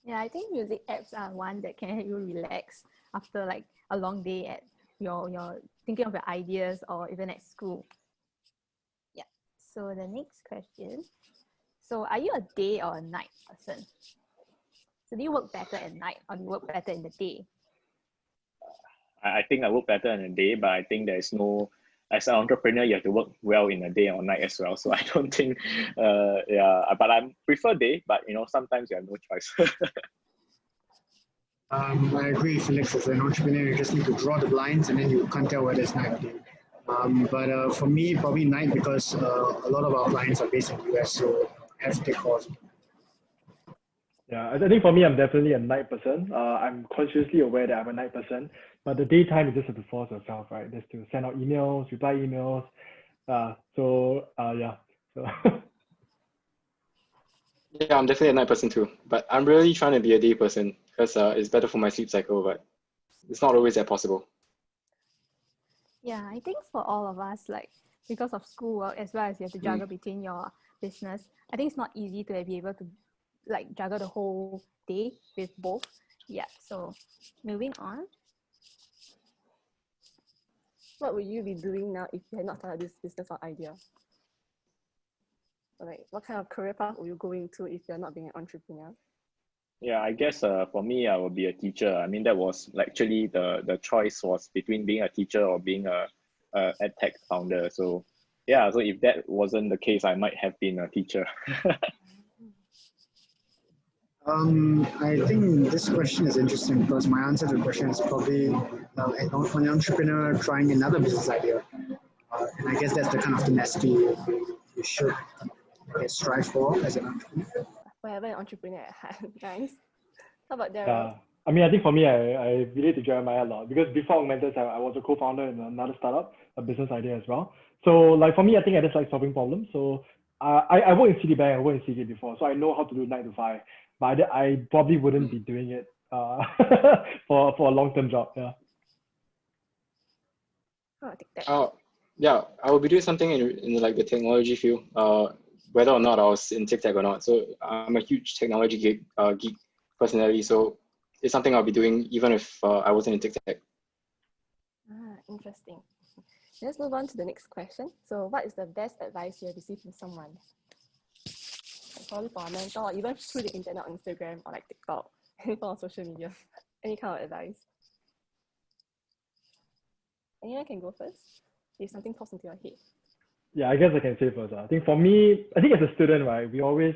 Yeah, I think music apps are one that can help you relax after like a long day at your thinking of your ideas or even at school. Yeah. So the next question. So are you a day or a night person? So do you work better at night or do you work better in the day? I think I work better in the day, but I think there's no, as an entrepreneur, you have to work well in the day or night as well. So I don't think, yeah, but I prefer day, but sometimes you have no choice. I agree with Felix. As an entrepreneur, you just need to draw the blinds and then you can't tell whether it's night or day. But for me, probably night because a lot of our clients are based in the US, so I have to take calls. Yeah, I think for me, I'm definitely a night person. I'm consciously aware that I'm a night person, but the daytime you just have to force yourself, right? Just to send out emails, reply emails. Yeah. So. So Yeah, I'm definitely a night person too, but I'm really trying to be a day person because it's better for my sleep cycle, but it's not always that possible. Yeah, I think for all of us, like because of schoolwork as well as you have to juggle between your business, I think it's not easy to be able to like juggle the whole day with both. Yeah, so moving on. What would you be doing now if you had not started this business or idea? Or like, what kind of career path would you go into if you're not being an entrepreneur? Yeah, I guess for me, I will be a teacher. I mean, that was actually the choice was between being a teacher or being a ed tech founder. So yeah, so if that wasn't the case, I might have been a teacher. I think this question is interesting because my answer to the question is probably an entrepreneur trying another business idea. And I guess that's the kind of tenacity you should strive for as an entrepreneur. Whatever an entrepreneur at heart. Nice. How about Daryl? Yeah. I mean, I think for me, I relate to Jeremiah a lot because before Augmentus, I was a co-founder in another startup, a business idea as well. So like for me, I think I just like solving problems. So I work in Citibank, I worked in Citi before, so I know how to do 9 to 5, but I probably wouldn't be doing it for a long-term job. Yeah. Oh, yeah, I will be doing something in like the technology field, whether or not I was in Tic Tag or not. So I'm a huge technology geek personally. So it's something I'll be doing even if I wasn't in Tic Tag. Interesting. Let's move on to the next question. So what is the best advice you have received from someone? Like probably for a mentor or even through the internet on Instagram or like TikTok, any form of social media, any kind of advice. Anyone can go first if something pops into your head. Yeah, I guess I can say first. I think for me, I think as a student, right, we always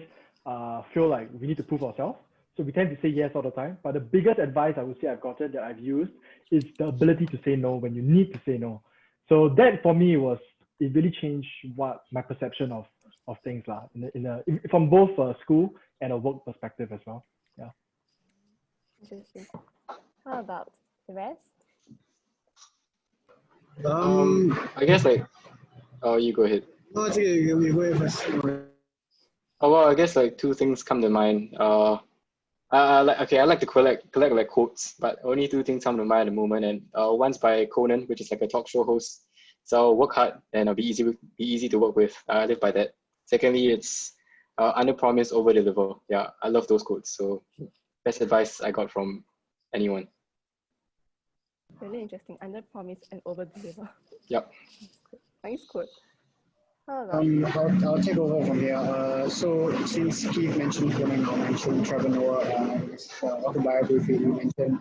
feel like we need to prove ourselves. So we tend to say yes all the time. But the biggest advice I would say I've gotten that I've used is the ability to say no when you need to say no. So that for me it really changed what my perception of things are from both school and a work perspective as well. Yeah. Interesting. How about the rest? I guess like, you go ahead. No, it's okay. You go ahead first. Oh well, I guess like two things come to mind. I like to collect like quotes, but only two things come to mind at the moment. And one's by Conan, which is like a talk show host. So I'll work hard and I'll be easy to work with. I live by that. Secondly, it's under promise, over deliver. Yeah, I love those quotes. So best advice I got from anyone. Really interesting. Under promise and over deliver. Yep. Nice quote. How about I'll take over from here. So since Keith mentioned Conan, I'll mention Trevor Noah, his autobiography. You mentioned,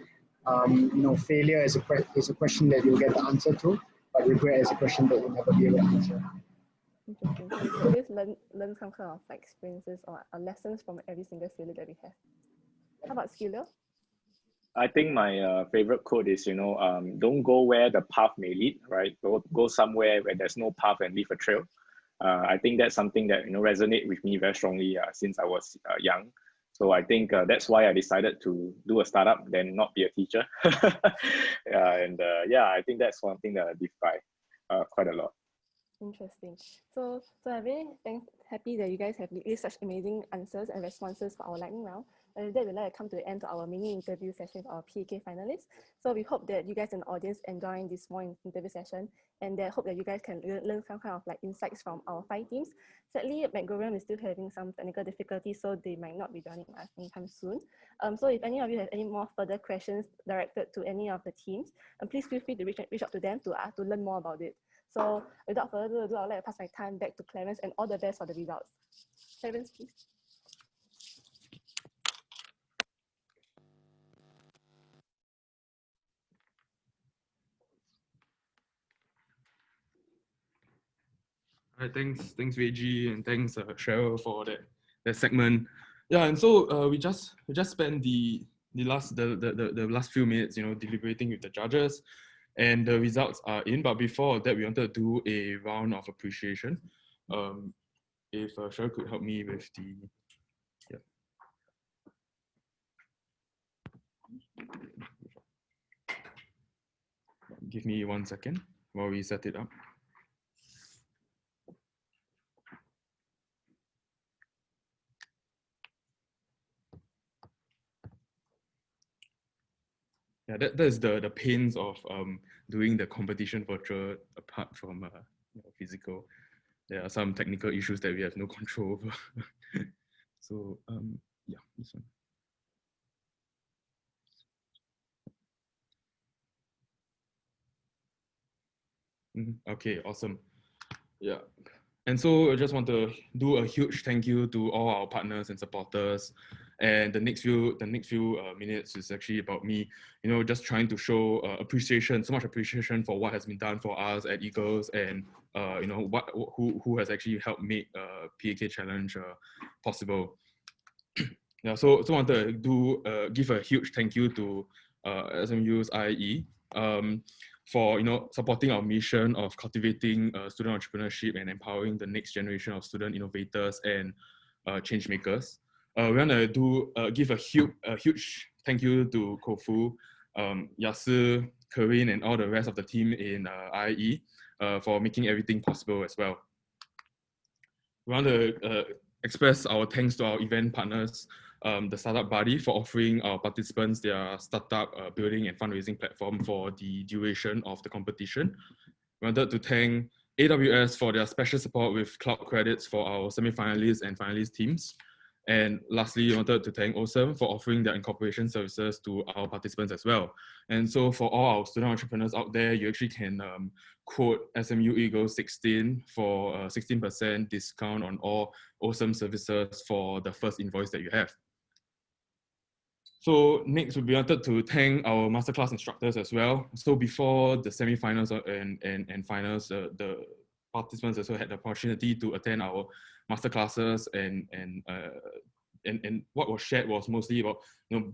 failure is a question that you'll get the answer to, but regret is a question that you'll never be able to answer. Interesting. So we always learn some kind of like experiences or lessons from every single failure that we have. How about Skilio? I think my favorite quote is, don't go where the path may lead, right? Go somewhere where there's no path and leave a trail. I think that's something that resonate with me very strongly since I was young. So I think that's why I decided to do a startup, then not be a teacher. I think that's one thing that I live by quite a lot. Interesting. So I'm very happy that you guys have given such amazing answers and responses for our lightning round. And with that, we'd like to come to the end of our mini interview session with our PAK finalists. So we hope that you guys in the audience enjoy this small interview session, and I hope that you guys can learn some kind of like insights from our 5 teams. Sadly, Magorium is still having some technical difficulties, so they might not be joining us anytime soon. So if any of you have any more further questions directed to any of the teams, please feel free to reach out to them to learn more about it. So without further ado, I'd like to pass my time back to Clarence, and all the best for the results. Clarence, please. All right, thanks Reggie, and thanks Cheryl for that segment. Yeah, and so we just spent the last few minutes, deliberating with the judges, and the results are in. But before that, we wanted to do a round of appreciation. If Cheryl could help me with the Give me 1 second while we set it up. yeah, that is the pains of doing the competition virtual apart from physical. There are some technical issues that we have no control over. So yeah, this one. Okay, awesome. Yeah. And so I just want to do a huge thank you to all our partners and supporters. And the next few minutes is actually about me, just trying to show appreciation, so much appreciation for what has been done for us at Eagles, and who has actually helped make PAK Challenge possible. Yeah, so I want to give a huge thank you to SMU's IE for supporting our mission of cultivating student entrepreneurship and empowering the next generation of student innovators and change makers. We want to give a huge thank you to Kofu, Yasu, Karin, and all the rest of the team in IE for making everything possible as well. We want to express our thanks to our event partners, the Startup Buddy, for offering our participants their startup building and fundraising platform for the duration of the competition. We wanted to thank AWS for their special support with cloud credits for our semi-finalists and finalist teams. And lastly, we wanted to thank Awesome for offering their incorporation services to our participants as well. And so for all our student entrepreneurs out there, you actually can quote SMU Eagles 16 for 16% discount on all Awesome services for the first invoice that you have. So next, we wanted to thank our masterclass instructors as well. So before the semi-finals and finals, the participants also had the opportunity to attend our masterclasses, and what was shared was mostly about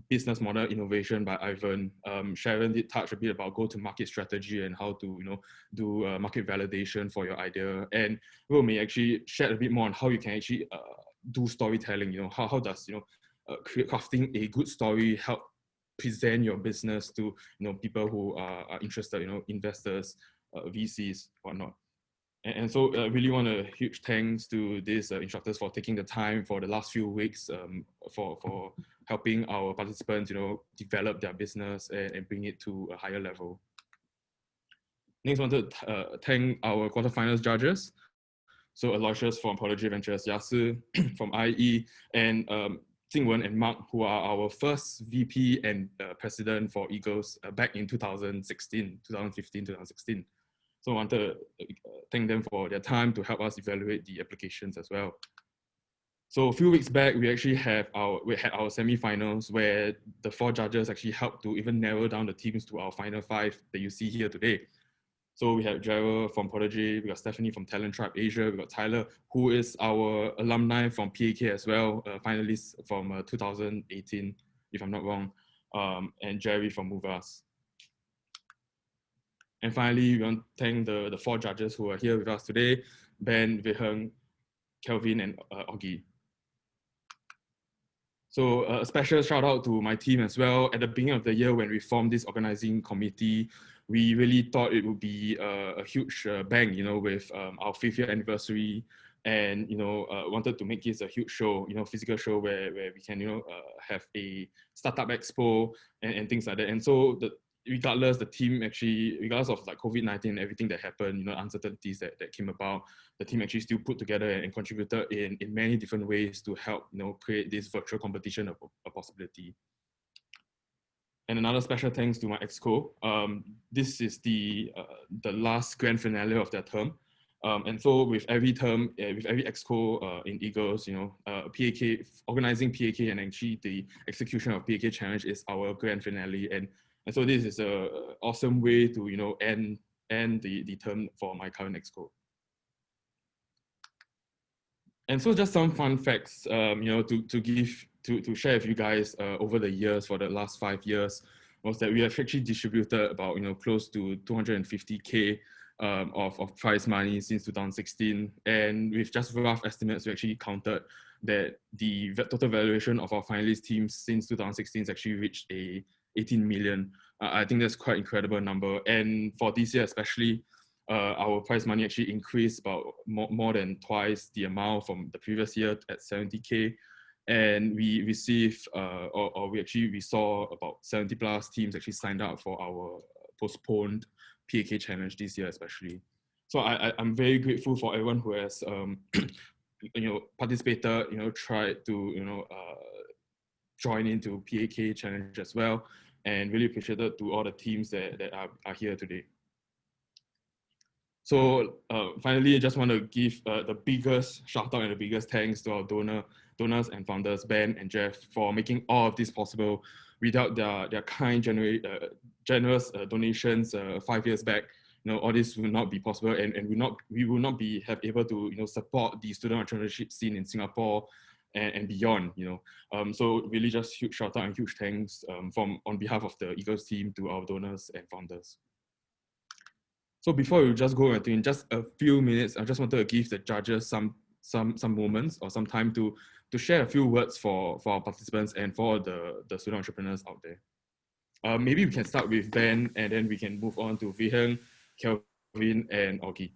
business model innovation by Ivan. Sharon did touch a bit about go-to-market strategy and how to do market validation for your idea, and Will actually shared a bit more on how you can actually do storytelling. How does crafting a good story help present your business to people who are interested, investors, VCs, whatnot. And so I really want a huge thanks to these instructors for taking the time for the last few weeks for helping our participants develop their business and bring it to a higher level. Next, I want to thank our quarterfinals judges. So Aloysius from Prodigy Ventures, Yasu from IE, and Jingwen and Mark, who are our first VP and president for Eagles back in 2015, 2016. So I want to thank them for their time to help us evaluate the applications as well. So a few weeks back, we actually had our semi-finals where the 4 judges actually helped to even narrow down the teams to our final 5 that you see here today. So we have Gerry from Prodigy, we got Stephanie from Talent Tribe Asia, we got Tyler, who is our alumni from PAK as well, finalist from 2018, if I'm not wrong, and Gerry from Movers. And finally, we want to thank the 4 judges who are here with us today, Ben, Viheng, Kelvin, and Augie. So a special shout out to my team as well. At the beginning of the year, when we formed this organizing committee, we really thought it would be a huge bang, with our 5th year anniversary, and wanted to make this a huge show, physical show where we can have a startup expo and things like that. And so regardless, the team actually, regardless of COVID-19 and everything that happened, uncertainties that came about, the team actually still put together and contributed in many different ways to help create this virtual competition a possibility. And another special thanks to my exco. This is the last grand finale of their term. And so with every term, with every exco in Eagles, PAK, organizing PAK and actually the execution of PAK Challenge is our grand finale. And so this is an awesome way to end the term for my current exco. And so just some fun facts, to share with you guys over the years for the last 5 years, was that we have actually distributed about close to 250K of prize money since 2016, and with just rough estimates, we actually counted that the total valuation of our finalist teams since 2016 has actually reached 18 million. I think that's quite incredible number, and for this year especially, our prize money actually increased about more than twice the amount from the previous year at 70K. and we received, we saw about 70 plus teams actually signed up for our postponed PAK challenge this year, especially. So I'm very grateful for everyone who has, participated, tried to, join into PAK challenge as well, and really appreciated to all the teams that are here today. So finally, I just want to give the biggest shout out and the biggest thanks to our donors and founders, Ben and Jeff, for making all of this possible. Without their kind, generous donations 5 years back, all this will not be possible, and we will not have able to support the student entrepreneurship scene in Singapore and beyond. So really just huge shout out and huge thanks on behalf of the Eagles team to our donors and founders. So before we just go into in just a few minutes, I just wanted to give the judges some moments or some time to share a few words for our participants and for the student entrepreneurs out there. Maybe we can start with Ben, and then we can move on to Viheng, Kelvin, and Augie.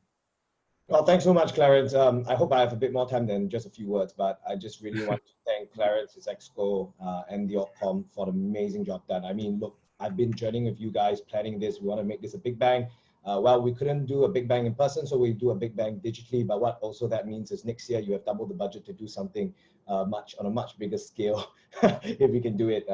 Well, thanks so much, Clarence. I hope I have a bit more time than just a few words, but I just really want to thank Clarence, his exco, and the Opcom for the amazing job done. I mean, look, I've been journeying with you guys, planning this. We want to make this a big bang. Well, we couldn't do a big bang in person, so we do a big bang digitally. But what also that means is next year you have double the budget to do something on a much bigger scale if we can do it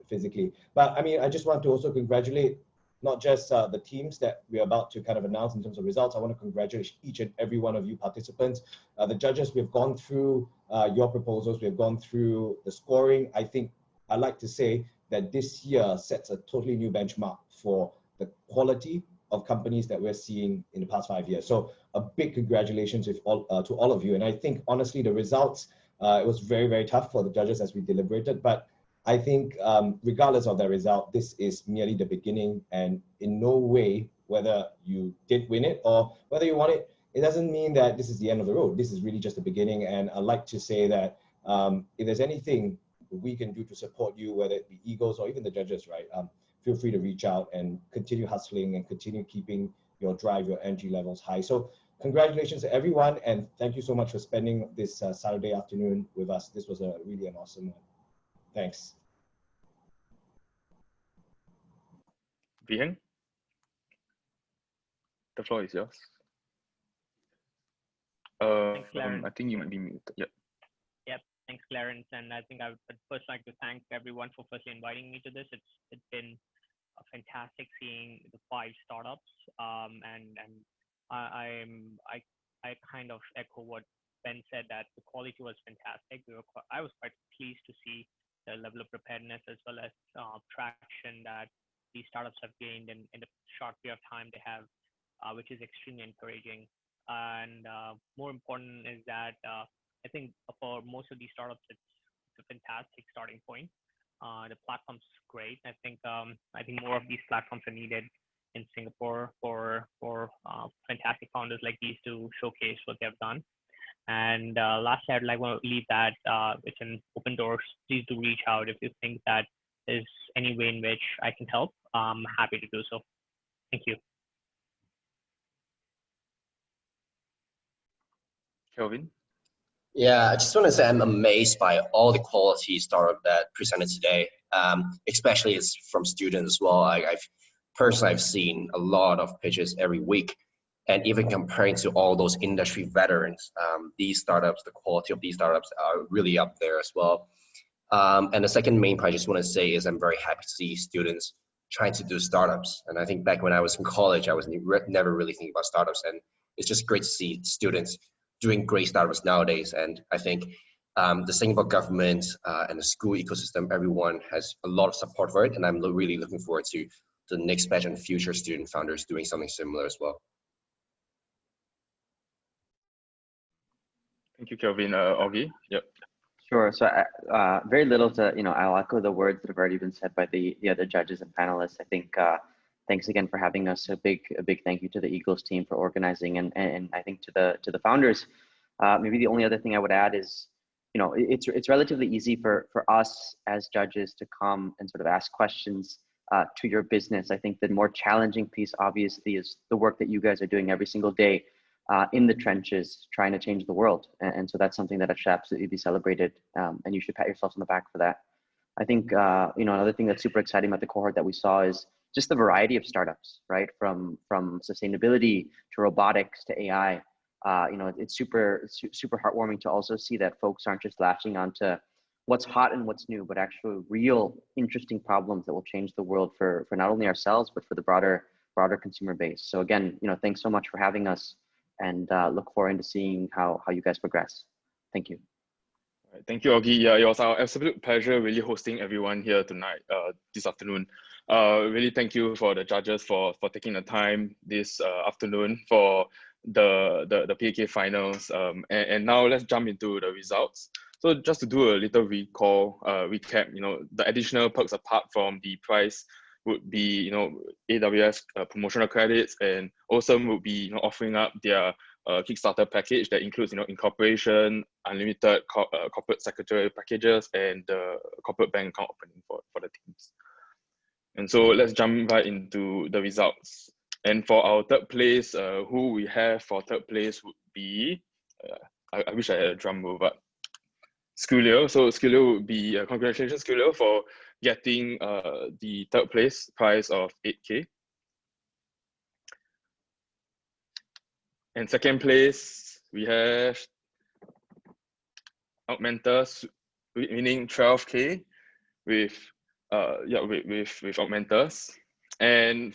physically. But I mean, I just want to also congratulate not just the teams that we're about to kind of announce in terms of results. I want to congratulate each and every one of you participants. The judges, we've gone through your proposals, we've gone through the scoring. I think I'd like to say that this year sets a totally new benchmark for the quality of companies that we're seeing in the past 5 years. So a big congratulations to all of you. And I think honestly, the results, it was very, very tough for the judges as we deliberated, but I think regardless of the result, this is merely the beginning, and in no way, whether you did win it or whether you won it, it doesn't mean that this is the end of the road. This is really just the beginning. And I'd like to say that if there's anything we can do to support you, whether it be Eagles or even the judges, right? Feel free to reach out and continue hustling and continue keeping your drive, your energy levels high. So congratulations to everyone, and thank you so much for spending this Saturday afternoon with us. This was really an awesome one. Thanks. Viheng, the floor is yours. Thanks, Clarence. I think you might be muted. Yep. Yep. Thanks, Clarence. And I think I would first like to thank everyone for firstly inviting me to this. It's been fantastic seeing the 5 startups, and I kind of echo what Ben said, that the quality was fantastic. I was quite pleased to see the level of preparedness as well as traction that these startups have gained in the short period of time they have, which is extremely encouraging. And more important is that I think for most of these startups, it's a fantastic starting point. The platform's great. I think more of these platforms are needed in Singapore for fantastic founders like these to showcase what they've done. And lastly, I'd like to leave that it's an open doors. Please do reach out if you think that there's any way in which I can help. I'm happy to do so. Thank you. Kelvin? Yeah, I just want to say I'm amazed by all the quality startup that presented today, especially it's from students as well. I've seen a lot of pitches every week, and even comparing to all those industry veterans, these startups, the quality of these startups are really up there as well. And the second main point I just want to say is I'm very happy to see students trying to do startups. And I think back when I was in college, I was never really thinking about startups, and it's just great to see students doing great startups nowadays. And I think the Singapore government and the school ecosystem, everyone has a lot of support for it. And I'm really looking forward to the next batch and future student founders doing something similar as well. Thank you, Kelvin. Augie? Yep. Sure. So very little to, I'll echo the words that have already been said by the other judges and panelists. I think thanks again for having us. A big thank you to the Eagles team for organizing, and I think to the founders. Maybe the only other thing I would add is, it's relatively easy for us as judges to come and sort of ask questions to your business. I think the more challenging piece, obviously, is the work that you guys are doing every single day in the trenches trying to change the world. And so that's something that should absolutely be celebrated, and you should pat yourself on the back for that. I think, another thing that's super exciting about the cohort that we saw is just the variety of startups, right? From sustainability to robotics to AI. It's super heartwarming to also see that folks aren't just latching onto what's hot and what's new, but actually real interesting problems that will change the world for not only ourselves, but for the broader consumer base. So again, thanks so much for having us, and look forward to seeing how you guys progress. Thank you. Thank you, Augie. Yeah, it was our absolute pleasure really hosting everyone here tonight, this afternoon. Really thank you for the judges for taking the time this afternoon for the PAK finals. And now let's jump into the results. So just to do a little recap, the additional perks apart from the prize would be, AWS promotional credits, and Awesome would be, offering up their Kickstarter package that includes, incorporation, unlimited corporate secretary packages, and the corporate bank account opening for the teams. And so let's jump right into the results. And for our third place, who we have for third place would be, I wish I had a drum roll, but Skilio. So Skilio would be, congratulations Skilio for getting the third place prize of 8K. And second place, we have Augmentus winning 12K with Augmentus. And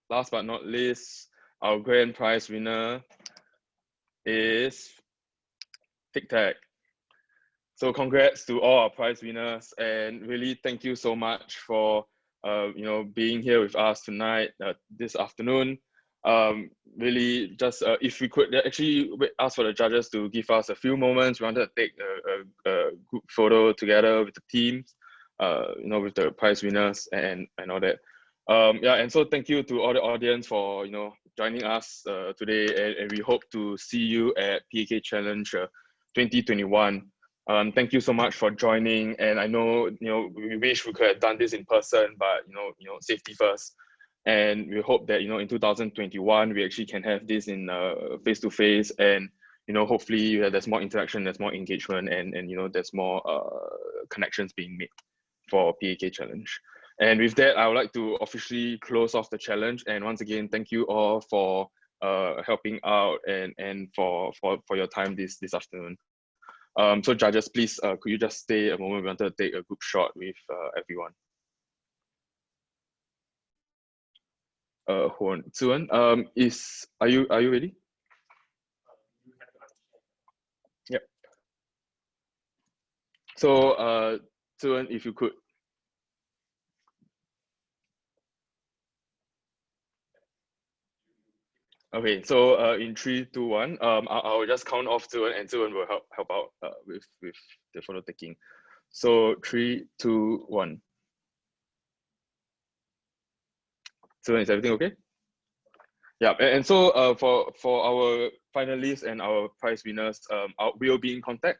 last but not least, our grand prize winner is Tic Tag. So congrats to all our prize winners, and really thank you so much for being here with us tonight, this afternoon. Really just if we could actually ask for the judges to give us a few moments. We wanted to take a group photo together with the teams, with the prize winners and all that. And so thank you to all the audience for joining us today, and we hope to see you at PAK Challenge 2021. Thank you so much for joining, and I know we wish we could have done this in person, but safety first. And we hope that in 2021 we actually can have this in face to face, and hopefully there's more interaction, there's more engagement, and there's more connections being made for PAK Challenge. And with that, I would like to officially close off the challenge. And once again, thank you all for helping out and for your time this afternoon. So judges, please, could you just stay a moment? We wanted to take a group shot with everyone. Hold on, Tsuan, are you ready? Yep. So Tsuan, if you could. Okay, so in 3, 2, 1, I'll just count off Tsuan, and Tsuan will help out with the photo taking. So 3, 2, 1. Tsuan, is everything okay? Yeah, and so for our finalists and our prize winners, we'll be in contact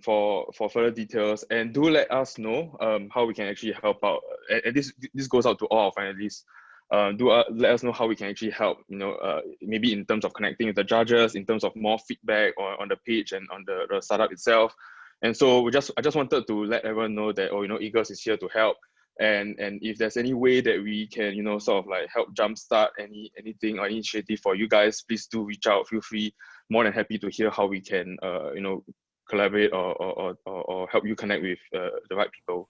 for further details, and do let us know how we can actually help out. And this goes out to all our finalists. Let us know how we can actually help, maybe in terms of connecting with the judges, in terms of more feedback on the page and on the startup itself. And so I just wanted to let everyone know that, Eagles is here to help. And if there's any way that we can, sort of like help jumpstart anything or initiative for you guys, please do reach out. Feel free, more than happy to hear how we can, collaborate or help you connect with the right people.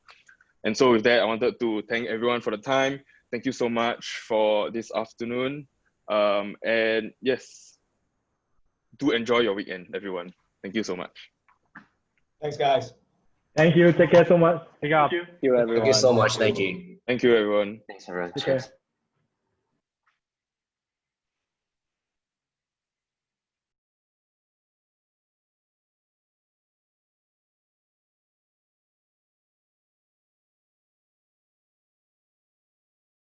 And so with that, I wanted to thank everyone for the time. Thank you so much for this afternoon. And yes, do enjoy your weekend, everyone. Thank you so much. Thanks, guys. Thank you. Take care so much. Good job. Thank you, everyone. Thank you so much. Thank you. Thank you, everyone. Thanks, everyone. Take care.